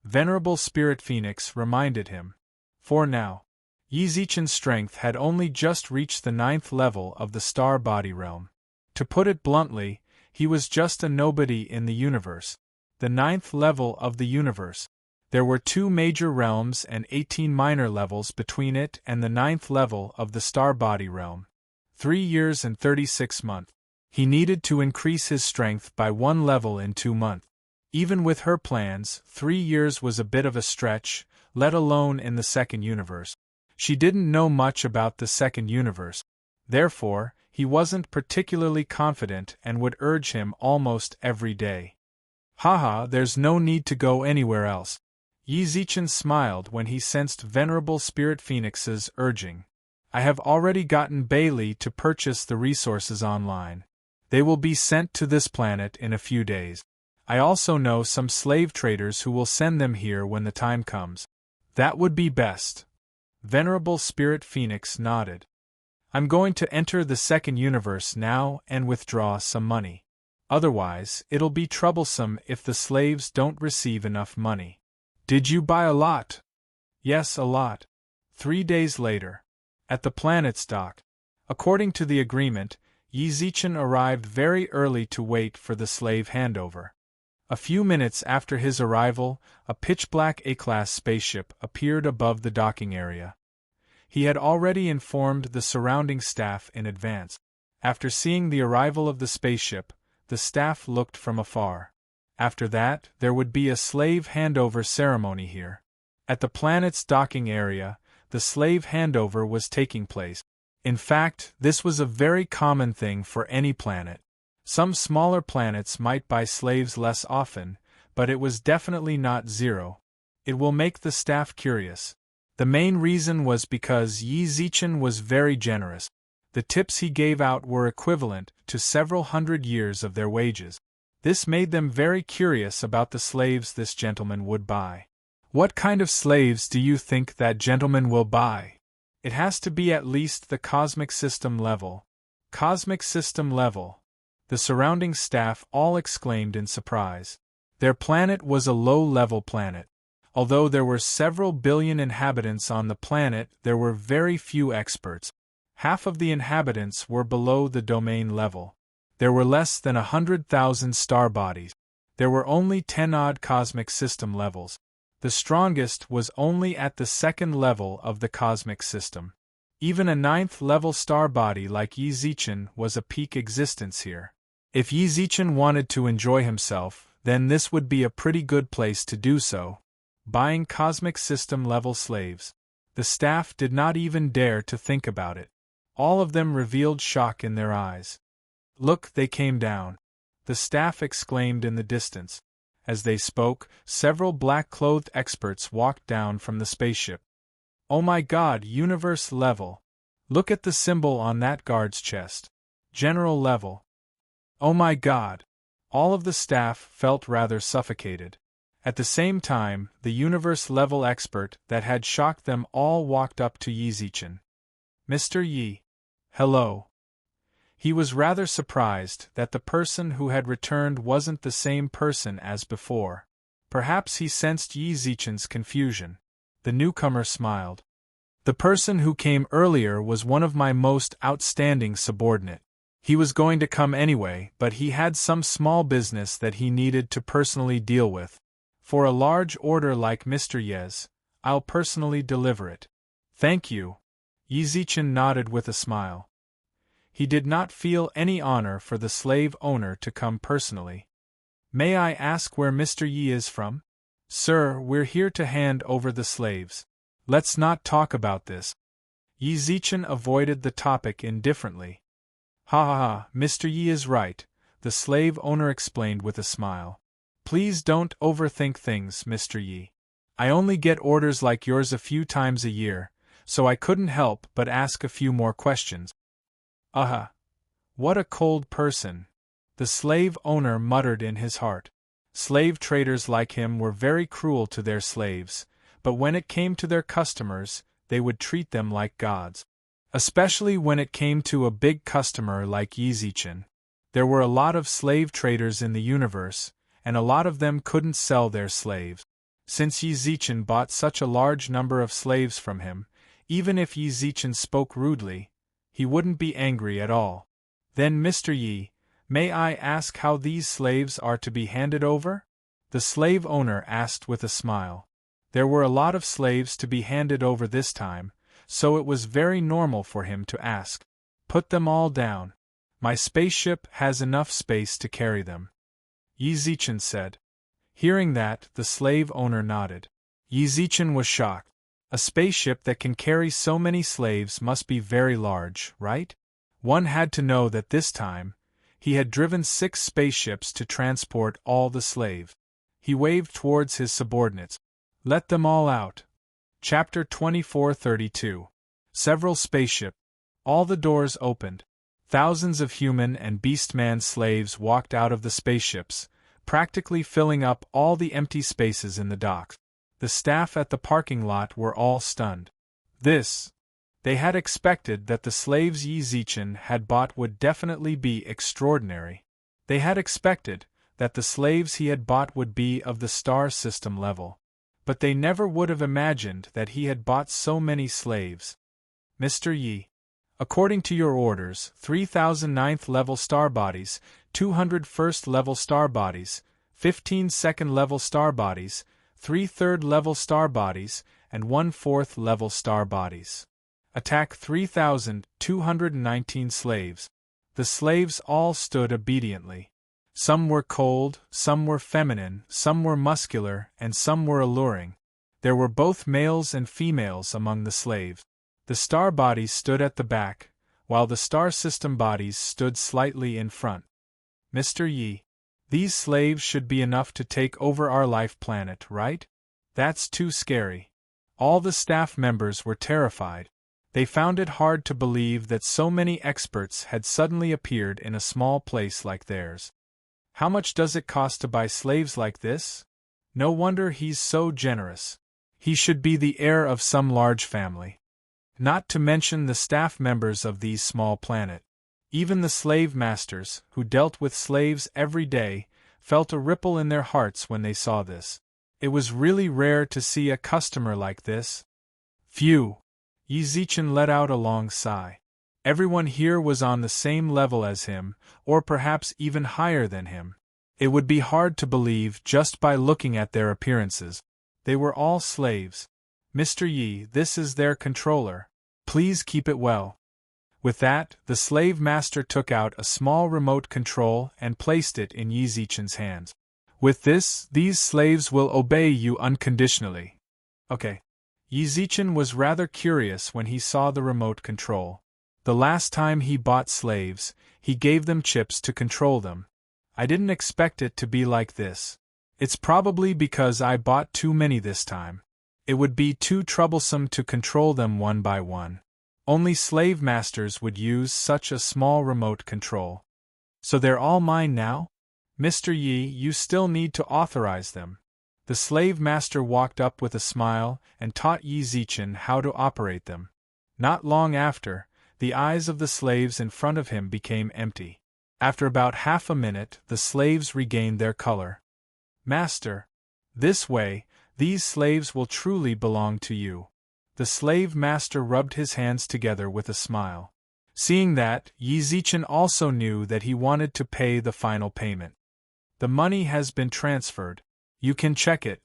Venerable Spirit Phoenix reminded him. For now, Yi Zichen's strength had only just reached the 9th level of the star body realm. To put it bluntly, he was just a nobody in the universe. The 9th level of the universe. There were 2 major realms and 18 minor levels between it and the 9th level of the star body realm. 3 years and 36 months. He needed to increase his strength by 1 level in 2 months. Even with her plans, 3 years was a bit of a stretch, let alone in the second universe. She didn't know much about the second universe. Therefore, he wasn't particularly confident and would urge him almost every day. Haha, there's no need to go anywhere else. Yi Zichen smiled when he sensed Venerable Spirit Phoenix's urging. I have already gotten Bailey to purchase the resources online. They will be sent to this planet in a few days. I also know some slave traders who will send them here when the time comes. That would be best. Venerable Spirit Phoenix nodded. I'm going to enter the second universe now and withdraw some money. Otherwise, it'll be troublesome if the slaves don't receive enough money. Did you buy a lot? Yes, a lot. 3 days later. At the planet's dock. According to the agreement, Yi Zichen arrived very early to wait for the slave handover. A few minutes after his arrival, a pitch-black A-class spaceship appeared above the docking area. He had already informed the surrounding staff in advance. After seeing the arrival of the spaceship, the staff looked from afar. After that, there would be a slave handover ceremony here. At the planet's docking area, the slave handover was taking place. In fact, this was a very common thing for any planet. Some smaller planets might buy slaves less often, but it was definitely not zero. It will make the staff curious. The main reason was because Yi Zichen was very generous. The tips he gave out were equivalent to several hundred years of their wages. This made them very curious about the slaves this gentleman would buy. What kind of slaves do you think that gentleman will buy? It has to be at least the cosmic system level. Cosmic system level. The surrounding staff all exclaimed in surprise. Their planet was a low-level planet. Although there were several billion inhabitants on the planet, there were very few experts. Half of the inhabitants were below the domain level. There were less than 100,000 star bodies. There were only 10-odd cosmic system levels. The strongest was only at the second level of the cosmic system. Even a 9th-level star body like Yi Zichen was a peak existence here. If Yi Zichen wanted to enjoy himself, then this would be a pretty good place to do so. Buying cosmic system level slaves. The staff did not even dare to think about it. All of them revealed shock in their eyes. Look, they came down. The staff exclaimed in the distance. As they spoke, several black-clothed experts walked down from the spaceship. Oh my God, universe level. Look at the symbol on that guard's chest. General level. Oh my God. All of the staff felt rather suffocated. At the same time, the universe-level expert that had shocked them all walked up to Yi Zichen. Mr. Yi. Hello. He was rather surprised that the person who had returned wasn't the same person as before. Perhaps he sensed Yi Zichen's confusion. The newcomer smiled. The person who came earlier was one of my most outstanding subordinate. He was going to come anyway, but he had some small business that he needed to personally deal with. For a large order like Mr. Ye's, I'll personally deliver it. Thank you. Yi Zichen nodded with a smile. He did not feel any honor for the slave owner to come personally. May I ask where Mr. Yi is from? Sir, we're here to hand over the slaves. Let's not talk about this. Yi Zichen avoided the topic indifferently. Ha ha ha, Mr. Yi is right, the slave owner explained with a smile. Please don't overthink things, Mr. Yi. I only get orders like yours a few times a year, so I couldn't help but ask a few more questions. Aha! What a cold person! The slave owner muttered in his heart. Slave traders like him were very cruel to their slaves, but when it came to their customers, they would treat them like gods. Especially when it came to a big customer like Yi Zichen. There were a lot of slave traders in the universe, and a lot of them couldn't sell their slaves. Since Yi Zichen bought such a large number of slaves from him, even if Yi Zichen spoke rudely, he wouldn't be angry at all. Then, Mr. Yi, may I ask how these slaves are to be handed over? The slave owner asked with a smile. There were a lot of slaves to be handed over this time, so it was very normal for him to ask. Put them all down. My spaceship has enough space to carry them. Yi Zichen said. Hearing that, the slave owner nodded. Yi Zichen was shocked. A spaceship that can carry so many slaves must be very large, right? One had to know that this time, he had driven 6 spaceships to transport all the slaves. He waved towards his subordinates. Let them all out. Chapter 2432. Several spaceships. All the doors opened. Thousands of human and beastman slaves walked out of the spaceships, practically filling up all the empty spaces in the docks. The staff at the parking lot were all stunned. They had expected that the slaves Yi Zichen had bought would definitely be extraordinary. They had expected that the slaves he had bought would be of the star system level. But they never would have imagined that he had bought so many slaves. Mr. Yi, according to your orders, 3,000 9th level star bodies, 200 1st level star bodies, 15 2nd level star bodies, 3 3rd level star bodies, and 1 4th level star bodies. Attack 3,219 slaves. The slaves all stood obediently. Some were cold, some were feminine, some were muscular, and some were alluring. There were both males and females among the slaves. The star bodies stood at the back, while the star system bodies stood slightly in front. Mr. Yi, these slaves should be enough to take over our life planet, right? That's too scary. All the staff members were terrified. They found it hard to believe that so many experts had suddenly appeared in a small place like theirs. How much does it cost to buy slaves like this? No wonder he's so generous. He should be the heir of some large family. Not to mention the staff members of these small planet. Even the slave masters, who dealt with slaves every day, felt a ripple in their hearts when they saw this. It was really rare to see a customer like this. Phew! Yi Zichen let out a long sigh. Everyone here was on the same level as him, or perhaps even higher than him. It would be hard to believe just by looking at their appearances. They were all slaves. Mr. Yi, this is their controller. Please keep it well. With that, the slave master took out a small remote control and placed it in Yi Zichen's hands. With this, these slaves will obey you unconditionally. Okay. Yi Zichen was rather curious when he saw the remote control. The last time he bought slaves, he gave them chips to control them. I didn't expect it to be like this. It's probably because I bought too many this time. It would be too troublesome to control them one by one. Only slave masters would use such a small remote control. So they're all mine now? Mr. Yi, you still need to authorize them. The slave master walked up with a smile and taught Yi Zichen how to operate them. Not long after, the eyes of the slaves in front of him became empty. After about half a minute, the slaves regained their color. Master, this way, these slaves will truly belong to you. The slave master rubbed his hands together with a smile. Seeing that, Yi Zichen also knew that he wanted to pay the final payment. The money has been transferred. You can check it.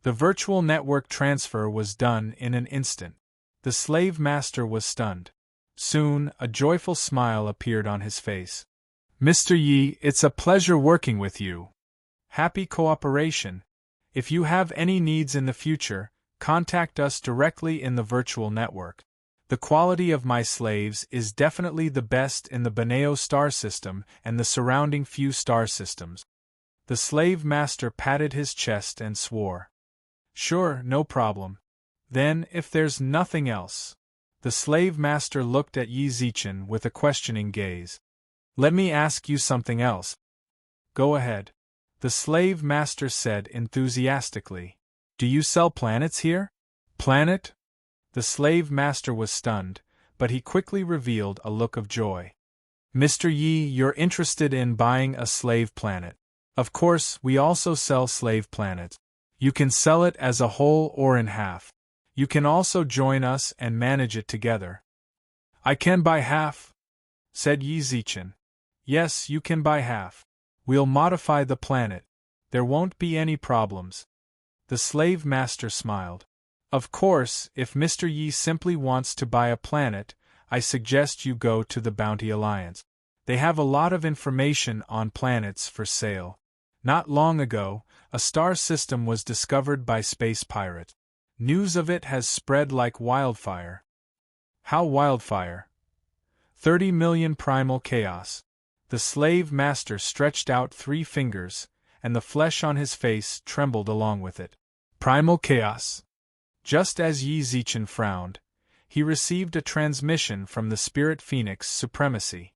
The virtual network transfer was done in an instant. The slave master was stunned. Soon, a joyful smile appeared on his face. Mr. Yi, it's a pleasure working with you. Happy cooperation. If you have any needs in the future, contact us directly in the virtual network. The quality of my slaves is definitely the best in the Beneo star system and the surrounding few star systems. The slave master patted his chest and swore. Sure, no problem. Then, if there's nothing else. The slave master looked at Yi Zichen with a questioning gaze. Let me ask you something else. Go ahead. The slave master said enthusiastically. Do you sell planets here? Planet? The slave master was stunned, but he quickly revealed a look of joy. Mr. Yi, you're interested in buying a slave planet. Of course, we also sell slave planets. You can sell it as a whole or in half. You can also join us and manage it together. I can buy half, said Yi Zichen. Yes, you can buy half. We'll modify the planet. There won't be any problems. The slave master smiled. Of course, if Mr. Yi simply wants to buy a planet, I suggest you go to the Bounty Alliance. They have a lot of information on planets for sale. Not long ago, a star system was discovered by space pirates. News of it has spread like wildfire. How wildfire? 30 million primal chaos. The slave master stretched out 3 fingers, and the flesh on his face trembled along with it. Primal chaos. Just as Yi Zichen frowned, he received a transmission from the Spirit Phoenix Supremacy.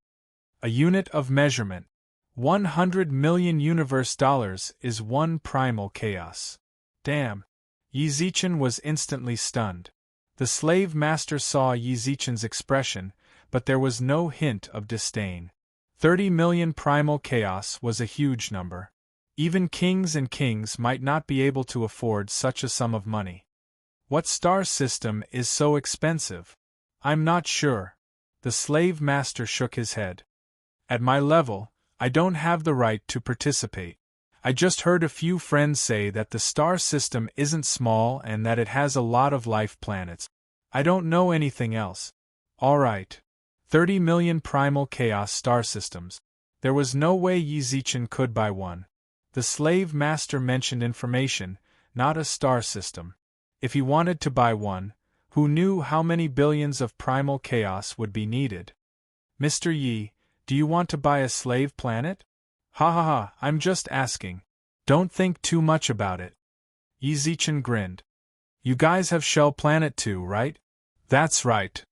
A unit of measurement. 100 million universe dollars is 1 primal chaos. Damn. Yi Zichen was instantly stunned. The slave master saw Yi Zichen's expression, but there was no hint of disdain. 30 million primal chaos was a huge number. Even kings and kings might not be able to afford such a sum of money. What star system is so expensive? I'm not sure. The slave master shook his head. At my level, I don't have the right to participate. I just heard a few friends say that the star system isn't small and that it has a lot of life planets. I don't know anything else. All right. 30 million primal chaos star systems. There was no way Yi Zichen could buy one. The slave master mentioned information, not a star system. If he wanted to buy one, who knew how many billions of primal chaos would be needed? Mr. Yi, do you want to buy a slave planet? Ha ha ha, I'm just asking. Don't think too much about it. Yi Zichen grinned. You guys have Shell Planet too, right? That's right.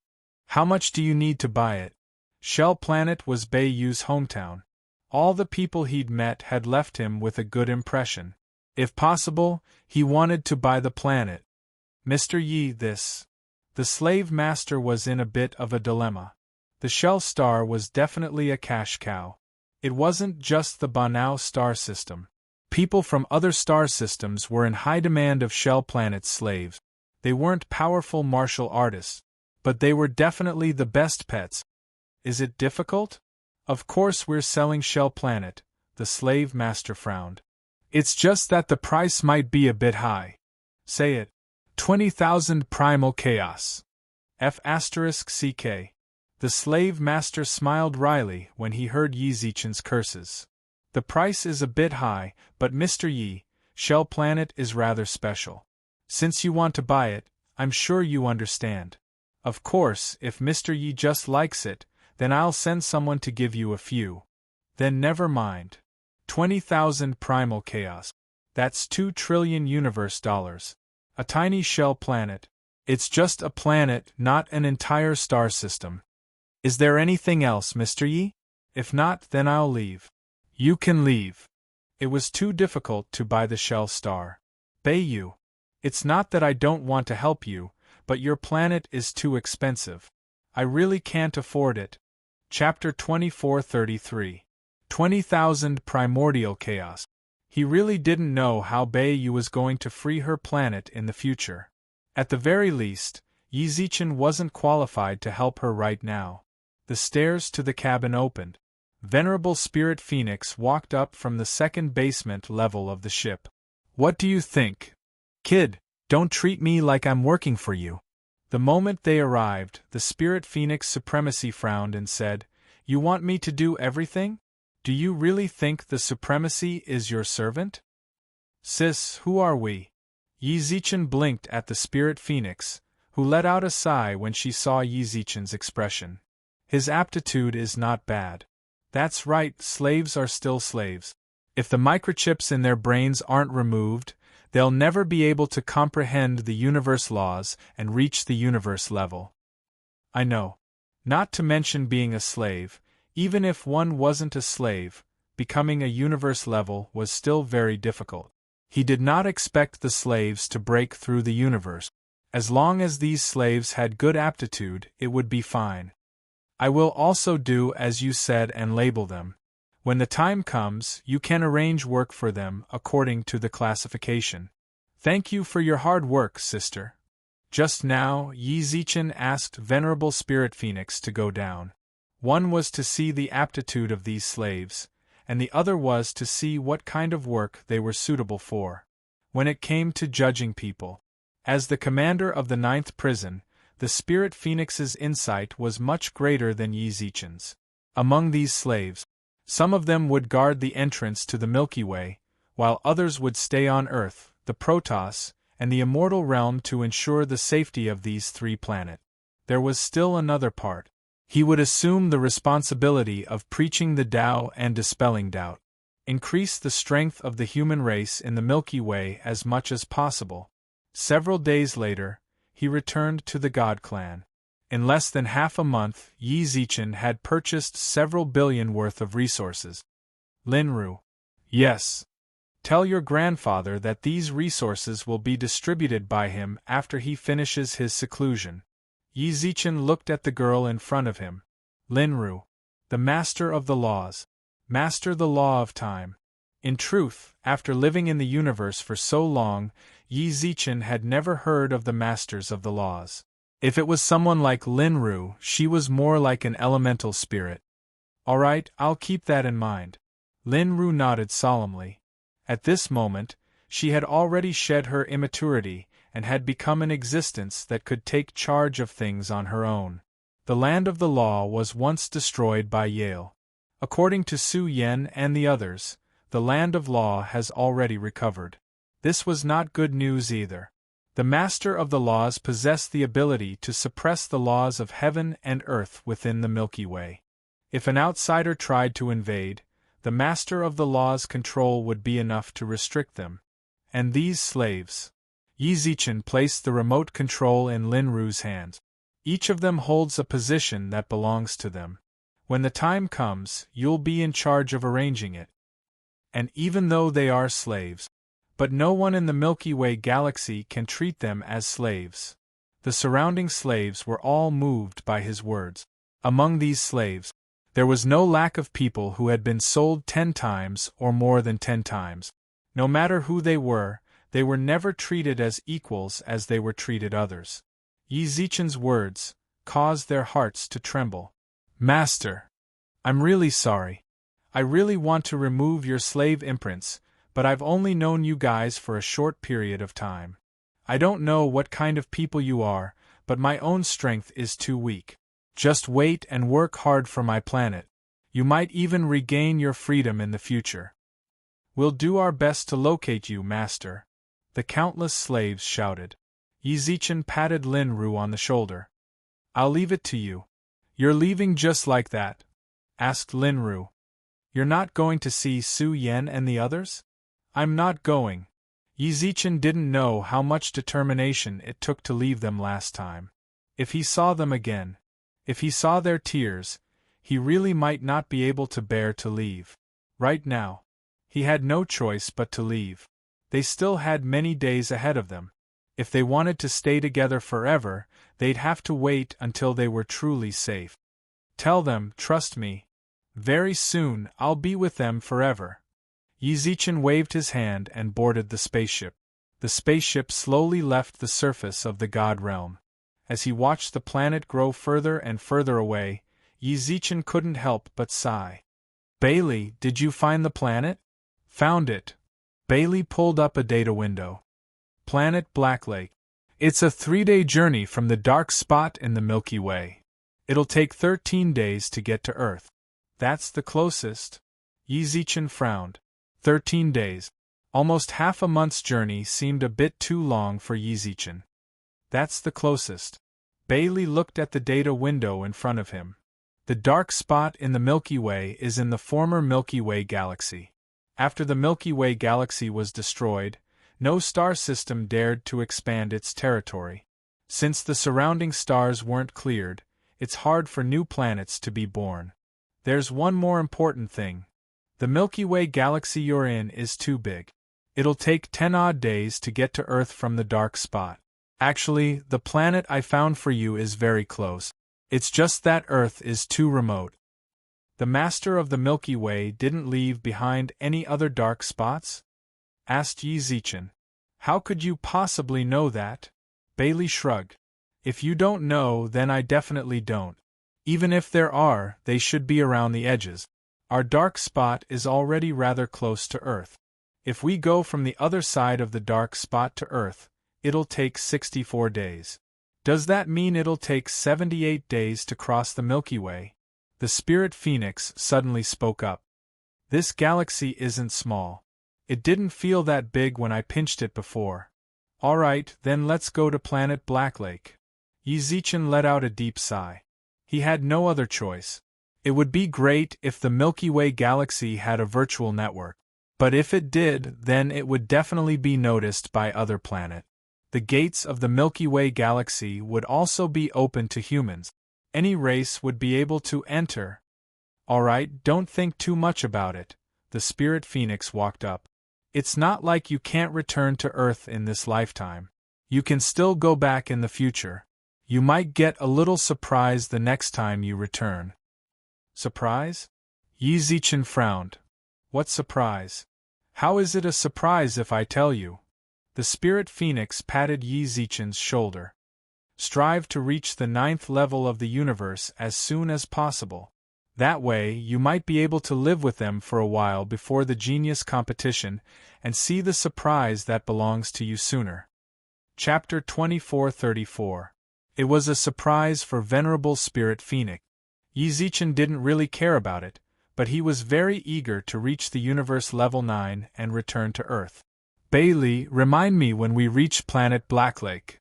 How much do you need to buy it? Shell Planet was Bei Yu's hometown. All the people he'd met had left him with a good impression. If possible, he wanted to buy the planet. Mr. Yi, this. The slave master was in a bit of a dilemma. The Shell star was definitely a cash cow. It wasn't just the Banao star system. People from other star systems were in high demand of Shell Planet's slaves. They weren't powerful martial artists, but they were definitely the best pets. Is it difficult? Of course we're selling Shell Planet, the slave master frowned. It's just that the price might be a bit high. Say it. 20,000 primal chaos. F*CK. The slave master smiled wryly when he heard Yi Zichen's curses. The price is a bit high, but Mr. Yi, Shell Planet is rather special. Since you want to buy it, I'm sure you understand. Of course, if Mr. Yi just likes it, then I'll send someone to give you a few. Then never mind. 20,000 primal chaos. That's 2 trillion universe dollars. A tiny shell planet. It's just a planet, not an entire star system. Is there anything else, Mr. Yi? If not, then I'll leave. You can leave. It was too difficult to buy the shell star. Bei Yu. It's not that I don't want to help you, but your planet is too expensive. I really can't afford it. Chapter 2433. 20,000 Primordial Chaos. He really didn't know how Bei Yu was going to free her planet in the future. At the very least, Yi Zichen wasn't qualified to help her right now. The stairs to the cabin opened. Venerable Spirit Phoenix walked up from the second basement level of the ship. What do you think? Kid, don't treat me like I'm working for you. The moment they arrived, the Spirit Phoenix Supremacy frowned and said, You want me to do everything? Do you really think the Supremacy is your servant? Sis, who are we? Yi Zichen blinked at the Spirit Phoenix, who let out a sigh when she saw Yi Zichen's expression. His aptitude is not bad. That's right, slaves are still slaves. If the microchips in their brains aren't removed, they'll never be able to comprehend the universe laws and reach the universe level. I know. Not to mention being a slave, even if one wasn't a slave, becoming a universe level was still very difficult. He did not expect the slaves to break through the universe. As long as these slaves had good aptitude, it would be fine. I will also do as you said and label them. When the time comes, you can arrange work for them according to the classification. Thank you for your hard work, sister. Just now, Yi Zichen asked Venerable Spirit Phoenix to go down. One was to see the aptitude of these slaves, and the other was to see what kind of work they were suitable for. When it came to judging people, as the commander of the 9th prison, the Spirit Phoenix's insight was much greater than Yi Zichen's. Among these slaves, some of them would guard the entrance to the Milky Way, while others would stay on Earth, the Protoss, and the immortal realm to ensure the safety of these 3 planets. There was still another part. He would assume the responsibility of preaching the Tao and dispelling doubt. Increase the strength of the human race in the Milky Way as much as possible. Several days later, he returned to the God Clan. In less than half a month, Yi Zichen had purchased several billion worth of resources. Linru. Yes. Tell your grandfather that these resources will be distributed by him after he finishes his seclusion. Yi Zichen looked at the girl in front of him. Linru. The master of the laws. Master the law of time. In truth, after living in the universe for so long, Yi Zichen had never heard of the masters of the laws. If it was someone like Linru, she was more like an elemental spirit. All right, I'll keep that in mind. Linru nodded solemnly. At this moment, she had already shed her immaturity and had become an existence that could take charge of things on her own. The land of the law was once destroyed by Yale. According to Su Yen and the others, the land of law has already recovered. This was not good news either. The master of the laws possessed the ability to suppress the laws of heaven and earth within the Milky Way. If an outsider tried to invade, the master of the law's control would be enough to restrict them. And these slaves. Yi Zichen placed the remote control in Linru's hands. Each of them holds a position that belongs to them. When the time comes, you'll be in charge of arranging it. And even though they are slaves, but no one in the Milky Way galaxy can treat them as slaves. The surrounding slaves were all moved by his words. Among these slaves, there was no lack of people who had been sold 10 times or more than 10 times. No matter who they were never treated as equals as they were treated others. Yi Zichen's words caused their hearts to tremble. Master, I'm really sorry. I really want to remove your slave imprints, but I've only known you guys for a short period of time. I don't know what kind of people you are, but my own strength is too weak. Just wait and work hard for my planet. You might even regain your freedom in the future. We'll do our best to locate you, Master. The countless slaves shouted. Yi Zichen patted Linru on the shoulder. I'll leave it to you. You're leaving just like that? Asked Linru. You're not going to see Su Yen and the others? I'm not going. Yi Zichen didn't know how much determination it took to leave them last time. If he saw them again, if he saw their tears, he really might not be able to bear to leave. Right now, he had no choice but to leave. They still had many days ahead of them. If they wanted to stay together forever, they'd have to wait until they were truly safe. Tell them, trust me. Very soon, I'll be with them forever. Yi Zichen waved his hand and boarded the spaceship. The spaceship slowly left the surface of the God realm. As he watched the planet grow further and further away, Yi Zichen couldn't help but sigh. Bailey, did you find the planet? Found it. Bailey pulled up a data window. Planet Black Lake. It's a 3-day journey from the dark spot in the Milky Way. It'll take 13 days to get to Earth. That's the closest. Yi Zichen frowned. 13 days. Almost half a month's journey seemed a bit too long for Yi Zichen. That's the closest. Bailey looked at the data window in front of him. The dark spot in the Milky Way is in the former Milky Way galaxy. After the Milky Way galaxy was destroyed, no star system dared to expand its territory. Since the surrounding stars weren't cleared, it's hard for new planets to be born. There's one more important thing. The Milky Way galaxy you're in is too big. It'll take 10 odd days to get to Earth from the dark spot. Actually, the planet I found for you is very close. It's just that Earth is too remote. The master of the Milky Way didn't leave behind any other dark spots? Asked Yi Zichen. How could you possibly know that? Bailey shrugged. If you don't know, then I definitely don't. Even if there are, they should be around the edges. Our dark spot is already rather close to Earth. If we go from the other side of the dark spot to Earth, it'll take 64 days. Does that mean it'll take 78 days to cross the Milky Way? The Spirit Phoenix suddenly spoke up. This galaxy isn't small. It didn't feel that big when I pinched it before. Alright, then let's go to planet Blacklake. Yi Zichen let out a deep sigh. He had no other choice. It would be great if the Milky Way galaxy had a virtual network. But if it did, then it would definitely be noticed by other planets. The gates of the Milky Way galaxy would also be open to humans. Any race would be able to enter. Alright, don't think too much about it. The Spirit Phoenix walked up. It's not like you can't return to Earth in this lifetime. You can still go back in the future. You might get a little surprise the next time you return. Surprise? Yi Zichen frowned. What surprise? How is it a surprise if I tell you? The Spirit Phoenix patted Yi Zichen's shoulder. Strive to reach the 9th level of the universe as soon as possible. That way, you might be able to live with them for a while before the genius competition and see the surprise that belongs to you sooner. Chapter 2434. It was a surprise for Venerable Spirit Phoenix. Yi Zichen didn't really care about it, but he was very eager to reach the universe level 9 and return to Earth. Bailey, remind me when we reach planet Blacklake.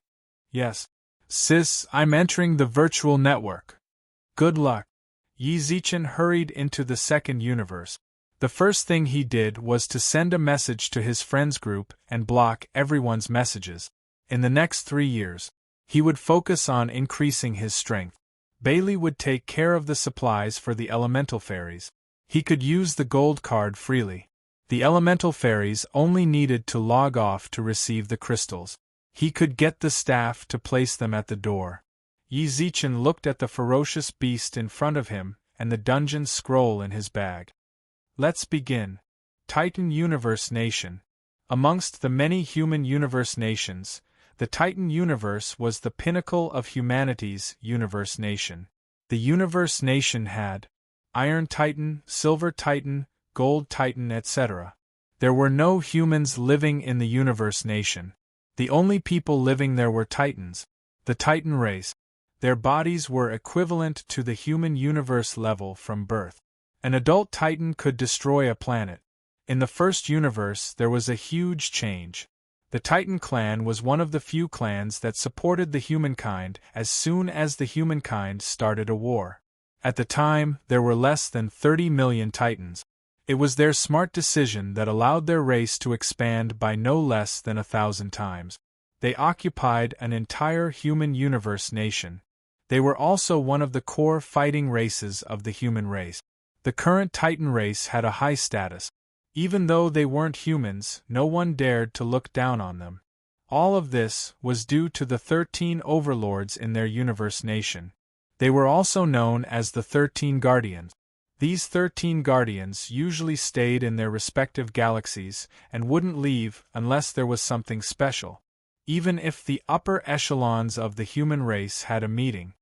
Yes. Sis, I'm entering the virtual network. Good luck. Yi Zichen hurried into the second universe. The first thing he did was to send a message to his friends group and block everyone's messages. In the next 3 years, he would focus on increasing his strength. Bailey would take care of the supplies for the elemental fairies. He could use the gold card freely. The elemental fairies only needed to log off to receive the crystals. He could get the staff to place them at the door. Yi Zichen looked at the ferocious beast in front of him and the dungeon scroll in his bag. Let's begin. Titan Universe Nation. Amongst the many human universe nations, the Titan universe was the pinnacle of humanity's universe nation. The universe nation had Iron Titan, Silver Titan, Gold Titan, etc. There were no humans living in the universe nation. The only people living there were Titans, the Titan race. Their bodies were equivalent to the human universe level from birth. An adult Titan could destroy a planet. In the first universe, there was a huge change. The Titan clan was one of the few clans that supported the humankind as soon as the humankind started a war. At the time, there were less than 30 million Titans. It was their smart decision that allowed their race to expand by no less than 1,000 times. They occupied an entire human universe nation. They were also one of the core fighting races of the human race. The current Titan race had a high status. Even though they weren't humans, no one dared to look down on them. All of this was due to the 13 overlords in their universe nation. They were also known as the 13 Guardians. These 13 Guardians usually stayed in their respective galaxies and wouldn't leave unless there was something special. Even if the upper echelons of the human race had a meeting,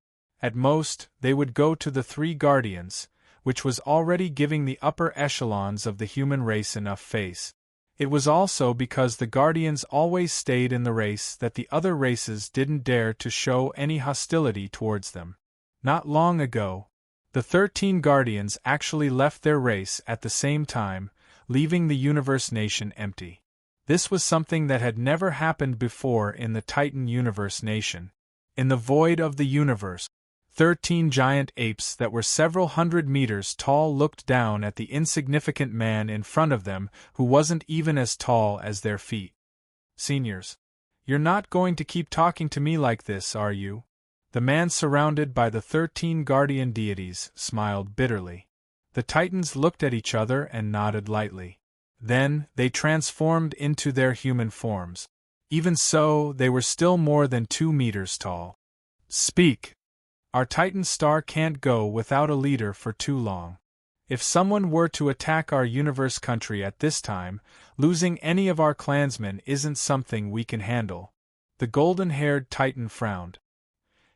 at most, they would go to the 3 Guardians, which was already giving the upper echelons of the human race enough face. It was also because the Guardians always stayed in the race that the other races didn't dare to show any hostility towards them. Not long ago, the 13 Guardians actually left their race at the same time, leaving the universe nation empty. This was something that had never happened before in the Titan universe nation. In the void of the universe, 13 giant apes that were several hundred meters tall looked down at the insignificant man in front of them who wasn't even as tall as their feet. Seniors, you're not going to keep talking to me like this, are you? The man surrounded by the 13 guardian deities smiled bitterly. The Titans looked at each other and nodded lightly. Then, they transformed into their human forms. Even so, they were still more than 2 meters tall. Speak. Our Titan star can't go without a leader for too long. If someone were to attack our universe country at this time, losing any of our clansmen isn't something we can handle. The golden-haired Titan frowned.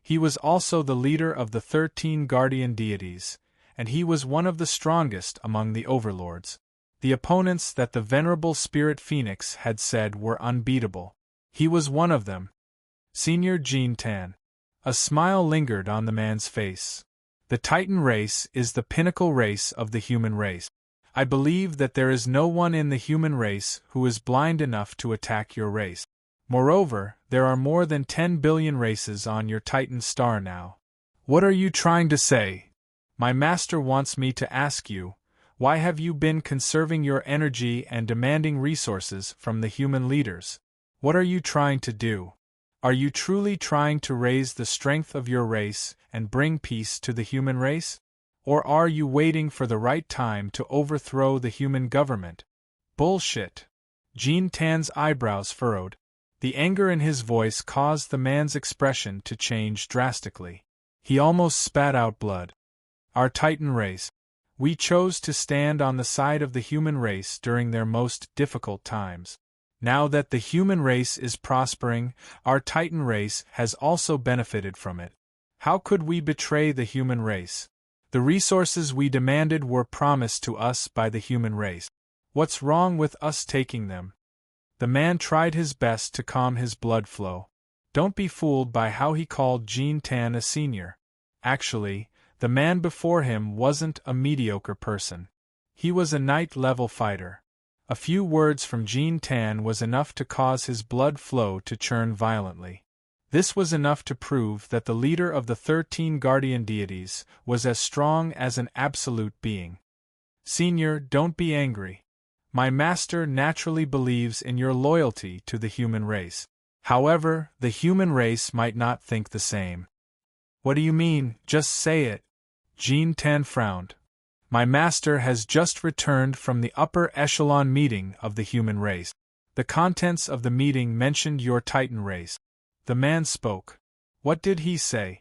He was also the leader of the 13 guardian deities, and he was one of the strongest among the overlords. The opponents that the venerable spirit Phoenix had said were unbeatable. He was one of them. Senior Jean Tan. A smile lingered on the man's face. The Titan race is the pinnacle race of the human race. I believe that there is no one in the human race who is blind enough to attack your race. Moreover, there are more than 10 billion races on your Titan star now. What are you trying to say? My master wants me to ask you, why have you been conserving your energy and demanding resources from the human leaders? What are you trying to do? Are you truly trying to raise the strength of your race and bring peace to the human race? Or are you waiting for the right time to overthrow the human government? Bullshit. Jean Tan's eyebrows furrowed. The anger in his voice caused the man's expression to change drastically. He almost spat out blood. Our Titan race. We chose to stand on the side of the human race during their most difficult times. Now that the human race is prospering, our Titan race has also benefited from it. How could we betray the human race? The resources we demanded were promised to us by the human race. What's wrong with us taking them? The man tried his best to calm his blood flow. Don't be fooled by how he called Jean Tan a senior. Actually, the man before him wasn't a mediocre person. He was a knight-level fighter. A few words from Jean Tan was enough to cause his blood flow to churn violently. This was enough to prove that the leader of the 13 guardian deities was as strong as an absolute being. Senior, don't be angry. My master naturally believes in your loyalty to the human race. However, the human race might not think the same. What do you mean? Just say it. Jean Tan frowned. My master has just returned from the upper echelon meeting of the human race. The contents of the meeting mentioned your Titan race. The man spoke. What did he say?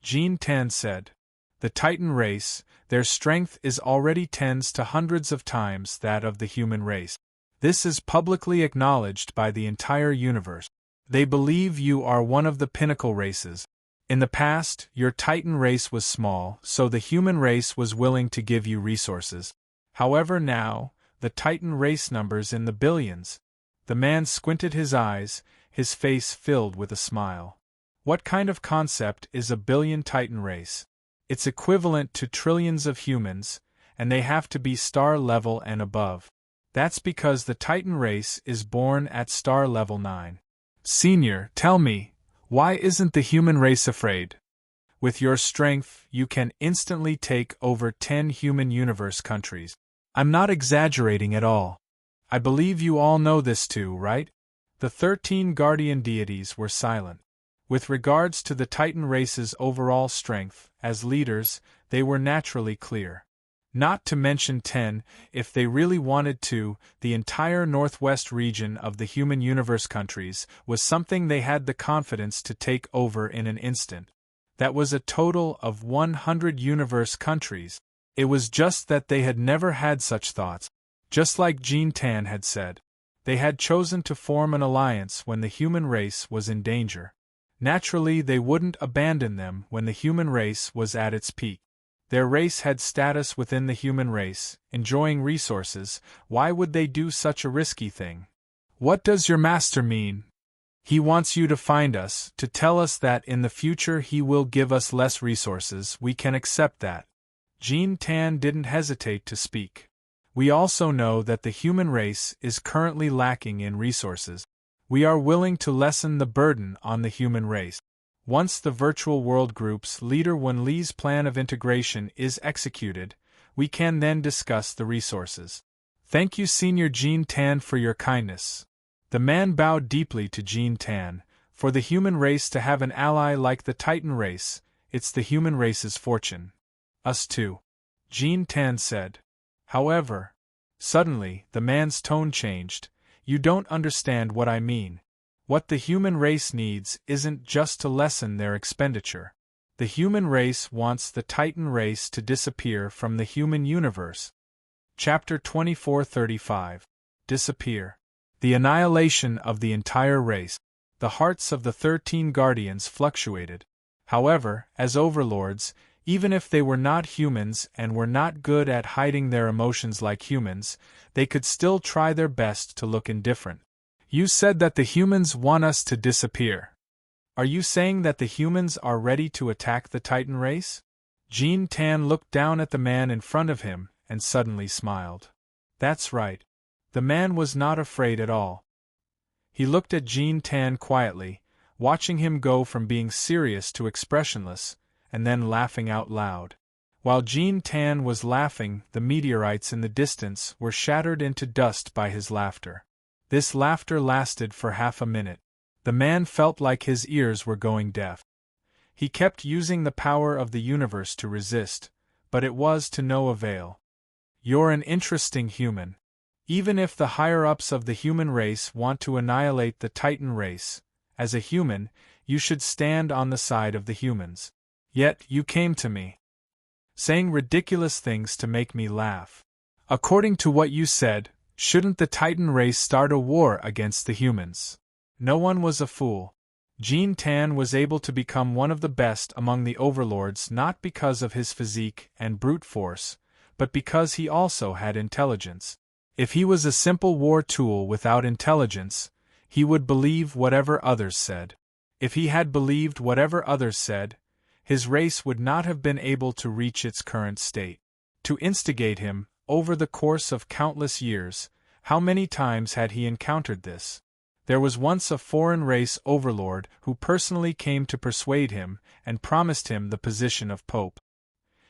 Jean Tan said. The Titan race, their strength is already tens to hundreds of times that of the human race. This is publicly acknowledged by the entire universe. They believe you are one of the pinnacle races. In the past, your Titan race was small, so the human race was willing to give you resources. However now, the Titan race numbers in the billions. The man squinted his eyes, his face filled with a smile. What kind of concept is a billion Titan race? It's equivalent to trillions of humans, and they have to be star level and above. That's because the Titan race is born at star level 9. Senior, tell me, why isn't the human race afraid? With your strength, you can instantly take over 10 human universe countries. I'm not exaggerating at all. I believe you all know this too, right? The 13 guardian deities were silent. With regards to the Titan race's overall strength, as leaders, they were naturally clear. Not to mention 10, if they really wanted to, the entire northwest region of the human universe countries was something they had the confidence to take over in an instant. That was a total of 100 universe countries. It was just that they had never had such thoughts. Just like Jean Tan had said. They had chosen to form an alliance when the human race was in danger. Naturally, they wouldn't abandon them when the human race was at its peak. Their race had status within the human race, enjoying resources. Why would they do such a risky thing? What does your master mean? He wants you to find us, to tell us that in the future he will give us less resources. We can accept that. Jean Tan didn't hesitate to speak. We also know that the human race is currently lacking in resources. We are willing to lessen the burden on the human race. Once the Virtual World Group's leader Wen Li's plan of integration is executed, we can then discuss the resources. Thank you, Senior Jean Tan, for your kindness. The man bowed deeply to Jean Tan. For the human race to have an ally like the Titan race, it's the human race's fortune. Us too. Jean Tan said. However, suddenly, the man's tone changed. You don't understand what I mean. What the human race needs isn't just to lessen their expenditure. The human race wants the Titan race to disappear from the human universe. Chapter 2435. Disappear. The annihilation of the entire race. The hearts of the 13 guardians fluctuated. However, as overlords, even if they were not humans and were not good at hiding their emotions like humans, they could still try their best to look indifferent. You said that the humans want us to disappear. Are you saying that the humans are ready to attack the Titan race? Jean Tan looked down at the man in front of him and suddenly smiled. That's right. The man was not afraid at all. He looked at Jean Tan quietly, watching him go from being serious to expressionless, and then laughing out loud. While Jean Tan was laughing, the meteorites in the distance were shattered into dust by his laughter. This laughter lasted for half a minute. The man felt like his ears were going deaf. He kept using the power of the universe to resist, but it was to no avail. You're an interesting human. Even if the higher-ups of the human race want to annihilate the Titan race, as a human, you should stand on the side of the humans. Yet you came to me, saying ridiculous things to make me laugh. According to what you said, shouldn't the Titan race start a war against the humans? No one was a fool. Jean Tan was able to become one of the best among the overlords not because of his physique and brute force, but because he also had intelligence. If he was a simple war tool without intelligence, he would believe whatever others said. If he had believed whatever others said, his race would not have been able to reach its current state. To instigate him, over the course of countless years, how many times had he encountered this? There was once a foreign race overlord who personally came to persuade him and promised him the position of pope.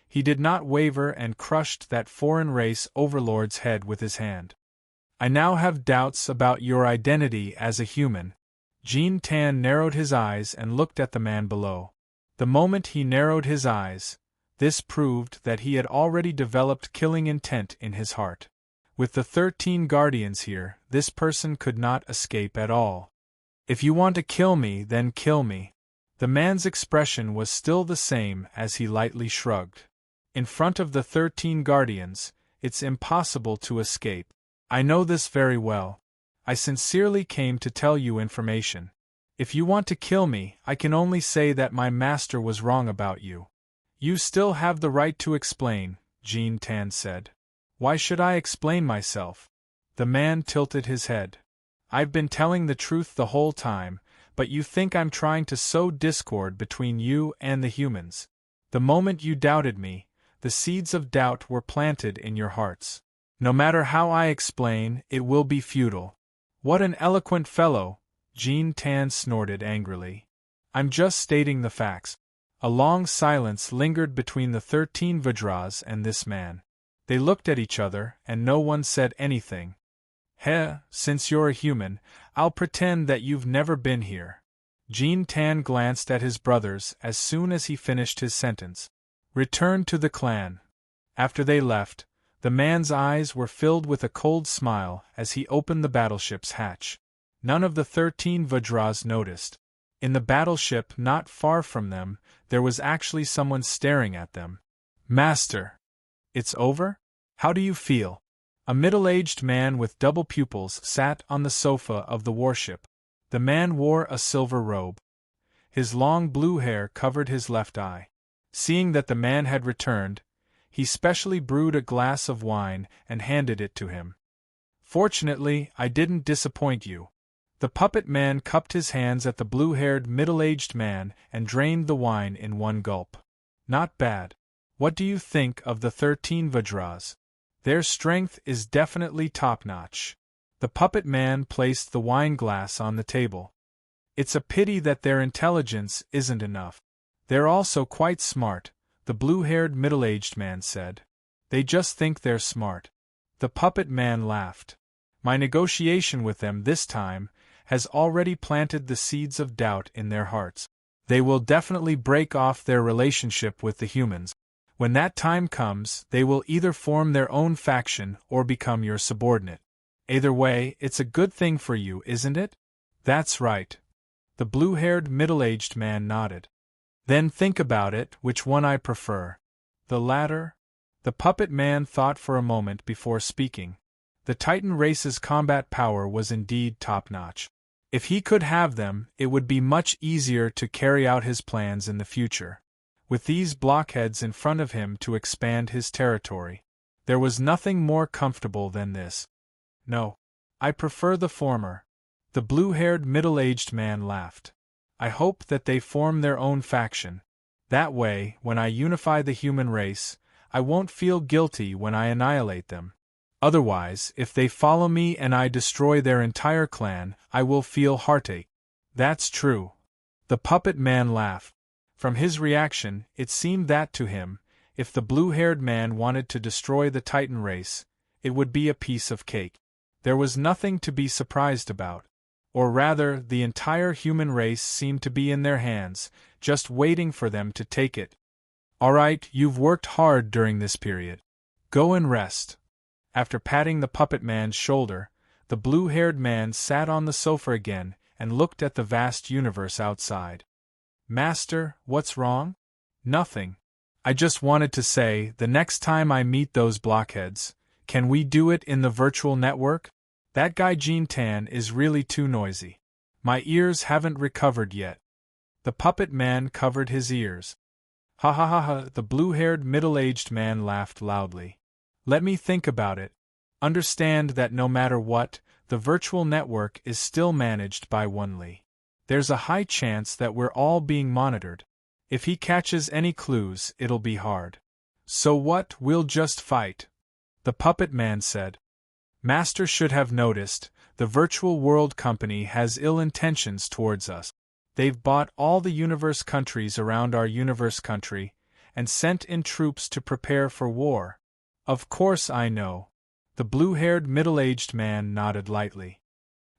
He did not waver and crushed that foreign race overlord's head with his hand. I now have doubts about your identity as a human. Jean Tan narrowed his eyes and looked at the man below. The moment he narrowed his eyes, this proved that he had already developed killing intent in his heart. With the 13 guardians here, this person could not escape at all. If you want to kill me, then kill me. The man's expression was still the same as he lightly shrugged. In front of the 13 guardians, it's impossible to escape. I know this very well. I sincerely came to tell you information. If you want to kill me, I can only say that my master was wrong about you. You still have the right to explain, Jean Tan said. Why should I explain myself? The man tilted his head. I've been telling the truth the whole time, but you think I'm trying to sow discord between you and the humans. The moment you doubted me, the seeds of doubt were planted in your hearts. No matter how I explain, it will be futile. What an eloquent fellow, Jean Tan snorted angrily. I'm just stating the facts. A long silence lingered between the 13 Vajras and this man. They looked at each other, and no one said anything. Since you're a human, I'll pretend that you've never been here. Jean Tan glanced at his brothers as soon as he finished his sentence. Return to the clan. After they left, the man's eyes were filled with a cold smile as he opened the battleship's hatch. None of the 13 Vajras noticed. In the battleship not far from them, there was actually someone staring at them. Master! It's over? How do you feel? A middle-aged man with double pupils sat on the sofa of the warship. The man wore a silver robe. His long blue hair covered his left eye. Seeing that the man had returned, he specially brewed a glass of wine and handed it to him. Fortunately, I didn't disappoint you. The puppet man cupped his hands at the blue-haired middle-aged man and drained the wine in one gulp. Not bad. What do you think of the 13 Vajras? Their strength is definitely top-notch. The puppet man placed the wine glass on the table. It's a pity that their intelligence isn't enough. They're also quite smart, the blue-haired middle-aged man said. They just think they're smart. The puppet man laughed. My negotiation with them this time has already planted the seeds of doubt in their hearts. They will definitely break off their relationship with the humans. When that time comes, they will either form their own faction or become your subordinate. Either way, it's a good thing for you, isn't it? That's right. The blue-haired middle-aged man nodded. Then think about it, which one I prefer. The latter? The puppet man thought for a moment before speaking. The Titan race's combat power was indeed top-notch. If he could have them, it would be much easier to carry out his plans in the future. With these blockheads in front of him to expand his territory, there was nothing more comfortable than this. No. I prefer the former. The blue-haired middle-aged man laughed. I hope that they form their own faction. That way, when I unify the human race, I won't feel guilty when I annihilate them. Otherwise, if they follow me and I destroy their entire clan, I will feel heartache. That's true. The puppet man laughed. From his reaction, it seemed that to him, if the blue-haired man wanted to destroy the Titan race, it would be a piece of cake. There was nothing to be surprised about. Or rather, the entire human race seemed to be in their hands, just waiting for them to take it. All right, you've worked hard during this period. Go and rest. After patting the puppet man's shoulder, the blue-haired man sat on the sofa again and looked at the vast universe outside. Master, what's wrong? Nothing. I just wanted to say, the next time I meet those blockheads, can we do it in the virtual network? That guy Jean Tan is really too noisy. My ears haven't recovered yet. The puppet man covered his ears. Ha ha ha ha, the blue-haired middle-aged man laughed loudly. Let me think about it. Understand that no matter what, the virtual network is still managed by Wunli. There's a high chance that we're all being monitored. If he catches any clues, it'll be hard. So what, we'll just fight? The puppet man said. Master should have noticed, the virtual world company has ill intentions towards us. They've bought all the universe countries around our universe country, and sent in troops to prepare for war. Of course I know. The blue-haired middle-aged man nodded lightly.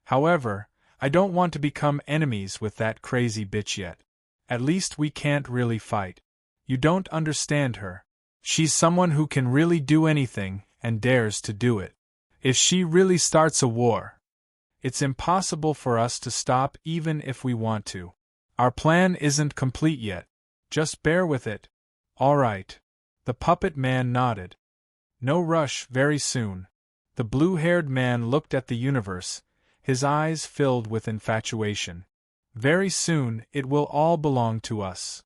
However, I don't want to become enemies with that crazy bitch yet. At least we can't really fight. You don't understand her. She's someone who can really do anything, and dares to do it. If she really starts a war, it's impossible for us to stop even if we want to. Our plan isn't complete yet. Just bear with it. All right. The puppet man nodded. No rush, very soon. The blue-haired man looked at the universe, his eyes filled with infatuation. Very soon, it will all belong to us.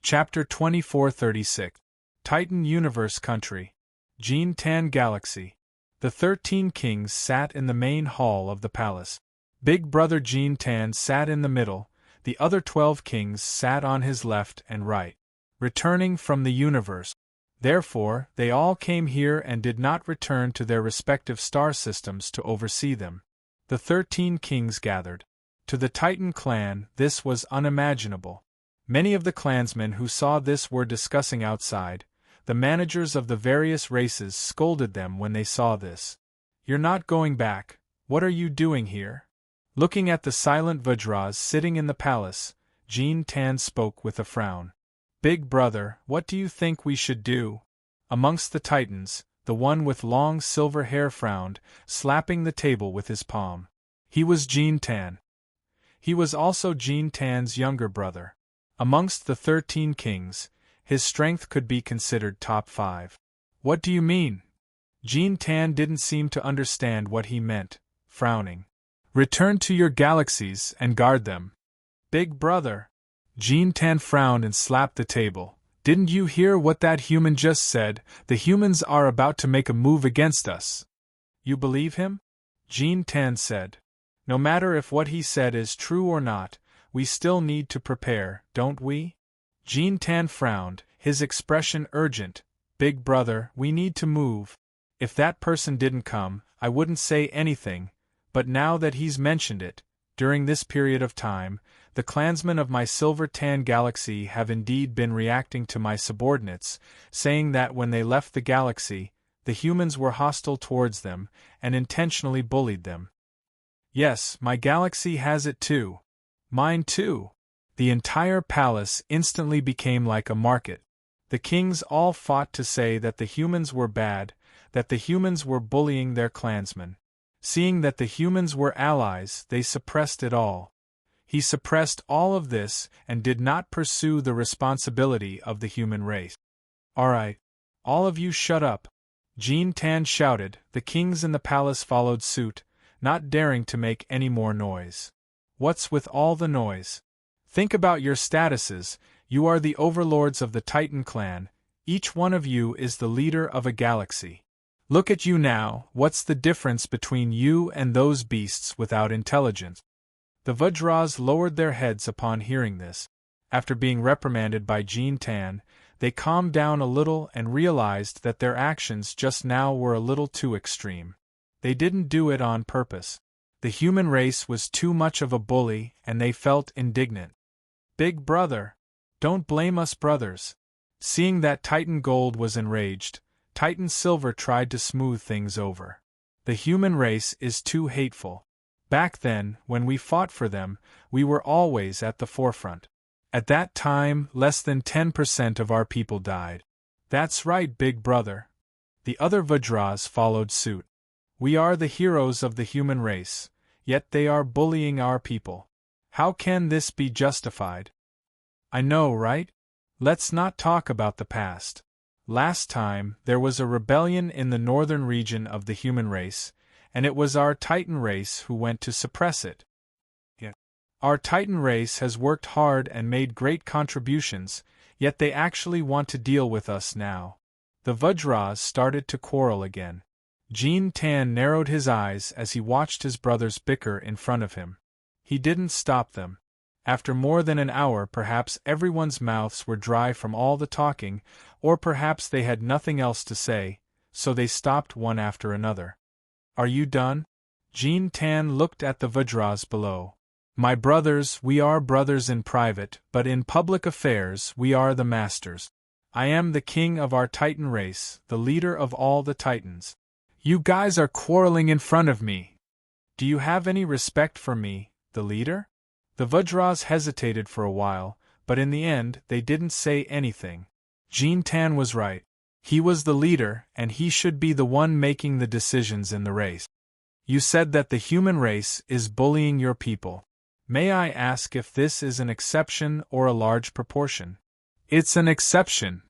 Chapter 2436. Titan Universe Country. Jean Tan Galaxy. The 13 kings sat in the main hall of the palace. Big brother Jean Tan sat in the middle, the other 12 kings sat on his left and right. Returning from the universe. Therefore, they all came here and did not return to their respective star systems to oversee them. The 13 kings gathered. To the Titan clan, this was unimaginable. Many of the clansmen who saw this were discussing outside. The managers of the various races scolded them when they saw this. You're not going back. What are you doing here? Looking at the silent Vajras sitting in the palace, Jean Tan spoke with a frown. Big brother, what do you think we should do? Amongst the Titans, the one with long silver hair frowned, slapping the table with his palm. He was Jean Tan. He was also Jean Tan's younger brother. Amongst the 13 kings, his strength could be considered top 5. What do you mean? Jean Tan didn't seem to understand what he meant, frowning. Return to your galaxies and guard them. Big brother. Jean Tan frowned and slapped the table. Didn't you hear what that human just said? The humans are about to make a move against us. You believe him? Jean Tan said. No matter if what he said is true or not, we still need to prepare, don't we? Jean Tan frowned, his expression urgent. Big brother, we need to move. If that person didn't come, I wouldn't say anything, but now that he's mentioned it, during this period of time, the clansmen of my Silver Tan Galaxy have indeed been reacting to my subordinates, saying that when they left the galaxy, the humans were hostile towards them, and intentionally bullied them. Yes, my galaxy has it too. Mine too. The entire palace instantly became like a market. The kings all fought to say that the humans were bad, that the humans were bullying their clansmen. Seeing that the humans were allies, they suppressed it all. He suppressed all of this and did not pursue the responsibility of the human race. Alright. All of you shut up. Jean Tan shouted. The kings in the palace followed suit, not daring to make any more noise. What's with all the noise? Think about your statuses. You are the overlords of the Titan clan. Each one of you is the leader of a galaxy. Look at you now. What's the difference between you and those beasts without intelligence? The Vajras lowered their heads upon hearing this. After being reprimanded by Jean Tan, they calmed down a little and realized that their actions just now were a little too extreme. They didn't do it on purpose. The human race was too much of a bully, and they felt indignant. Big brother! Don't blame us brothers. Seeing that Titan Gold was enraged, Titan Silver tried to smooth things over. The human race is too hateful. Back then, when we fought for them, we were always at the forefront. At that time, less than 10% of our people died. That's right, big brother. The other Vajras followed suit. We are the heroes of the human race, yet they are bullying our people. How can this be justified? I know, right? Let's not talk about the past. Last time, there was a rebellion in the northern region of the human race, and it was our Titan race who went to suppress it. Our Titan race has worked hard and made great contributions, yet they actually want to deal with us now. The Vajras started to quarrel again. Jean Tan narrowed his eyes as he watched his brothers bicker in front of him. He didn't stop them. After more than an hour, perhaps everyone's mouths were dry from all the talking, or perhaps they had nothing else to say, so they stopped one after another. Are you done? Jean Tan looked at the Vajras below. My brothers, we are brothers in private, but in public affairs we are the masters. I am the king of our Titan race, the leader of all the Titans. You guys are quarreling in front of me. Do you have any respect for me, the leader? The Vajras hesitated for a while, but in the end they didn't say anything. Jean Tan was right. He was the leader, and he should be the one making the decisions in the race. You said that the human race is bullying your people. May I ask if this is an exception or a large proportion? It's an exception.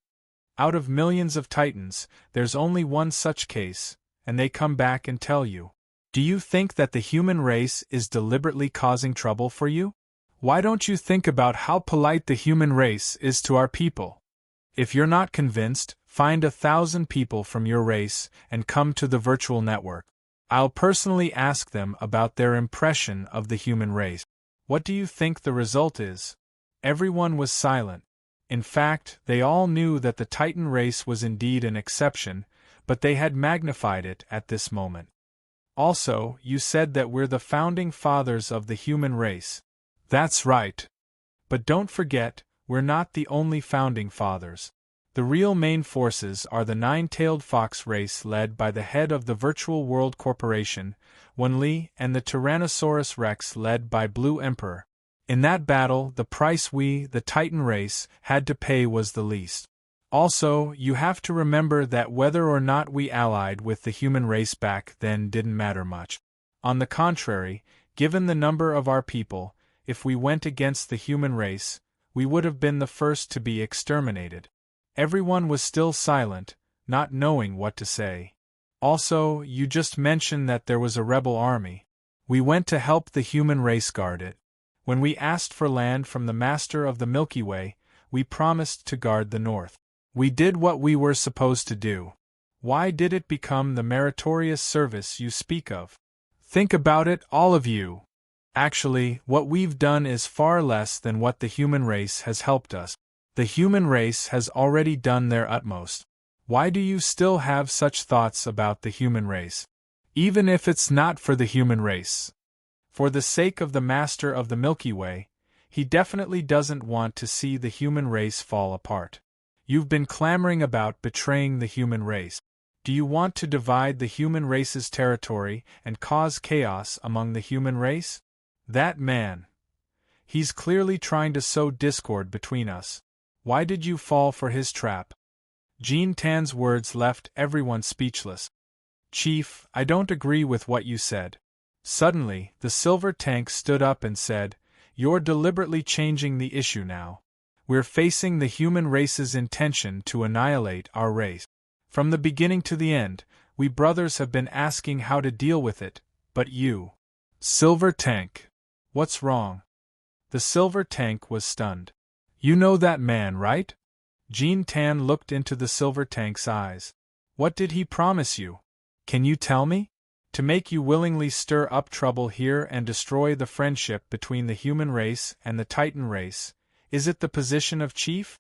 Out of millions of Titans, there's only one such case, and they come back and tell you. Do you think that the human race is deliberately causing trouble for you? Why don't you think about how polite the human race is to our people? If you're not convinced, find 1,000 people from your race and come to the virtual network. I'll personally ask them about their impression of the human race. What do you think the result is? Everyone was silent. In fact, they all knew that the Titan race was indeed an exception, but they had magnified it at this moment. Also, you said that we're the founding fathers of the human race. That's right. But don't forget, we're not the only founding fathers. The real main forces are the nine-tailed fox race led by the head of the Virtual World Corporation, Wen Li, and the Tyrannosaurus Rex led by Blue Emperor. In that battle, the price we, the Titan race, had to pay was the least. Also, you have to remember that whether or not we allied with the human race back then didn't matter much. On the contrary, given the number of our people, if we went against the human race, we would have been the first to be exterminated. Everyone was still silent, not knowing what to say. Also, you just mentioned that there was a rebel army. We went to help the human race guard it. When we asked for land from the master of the Milky Way, we promised to guard the north. We did what we were supposed to do. Why did it become the meritorious service you speak of? Think about it, all of you. Actually, what we've done is far less than what the human race has helped us. The human race has already done their utmost. Why do you still have such thoughts about the human race? Even if it's not for the human race. For the sake of the master of the Milky Way, he definitely doesn't want to see the human race fall apart. You've been clamoring about betraying the human race. Do you want to divide the human race's territory and cause chaos among the human race? That man. He's clearly trying to sow discord between us. Why did you fall for his trap? Jean Tan's words left everyone speechless. Chief, I don't agree with what you said. Suddenly, the silver tank stood up and said, You're deliberately changing the issue now. We're facing the human race's intention to annihilate our race. From the beginning to the end, we brothers have been asking how to deal with it, but you. Silver tank. What's wrong? The silver tank was stunned. You know that man, right? Jean Tan looked into the silver tank's eyes. What did he promise you? Can you tell me? To make you willingly stir up trouble here and destroy the friendship between the human race and the Titan race, is it the position of chief?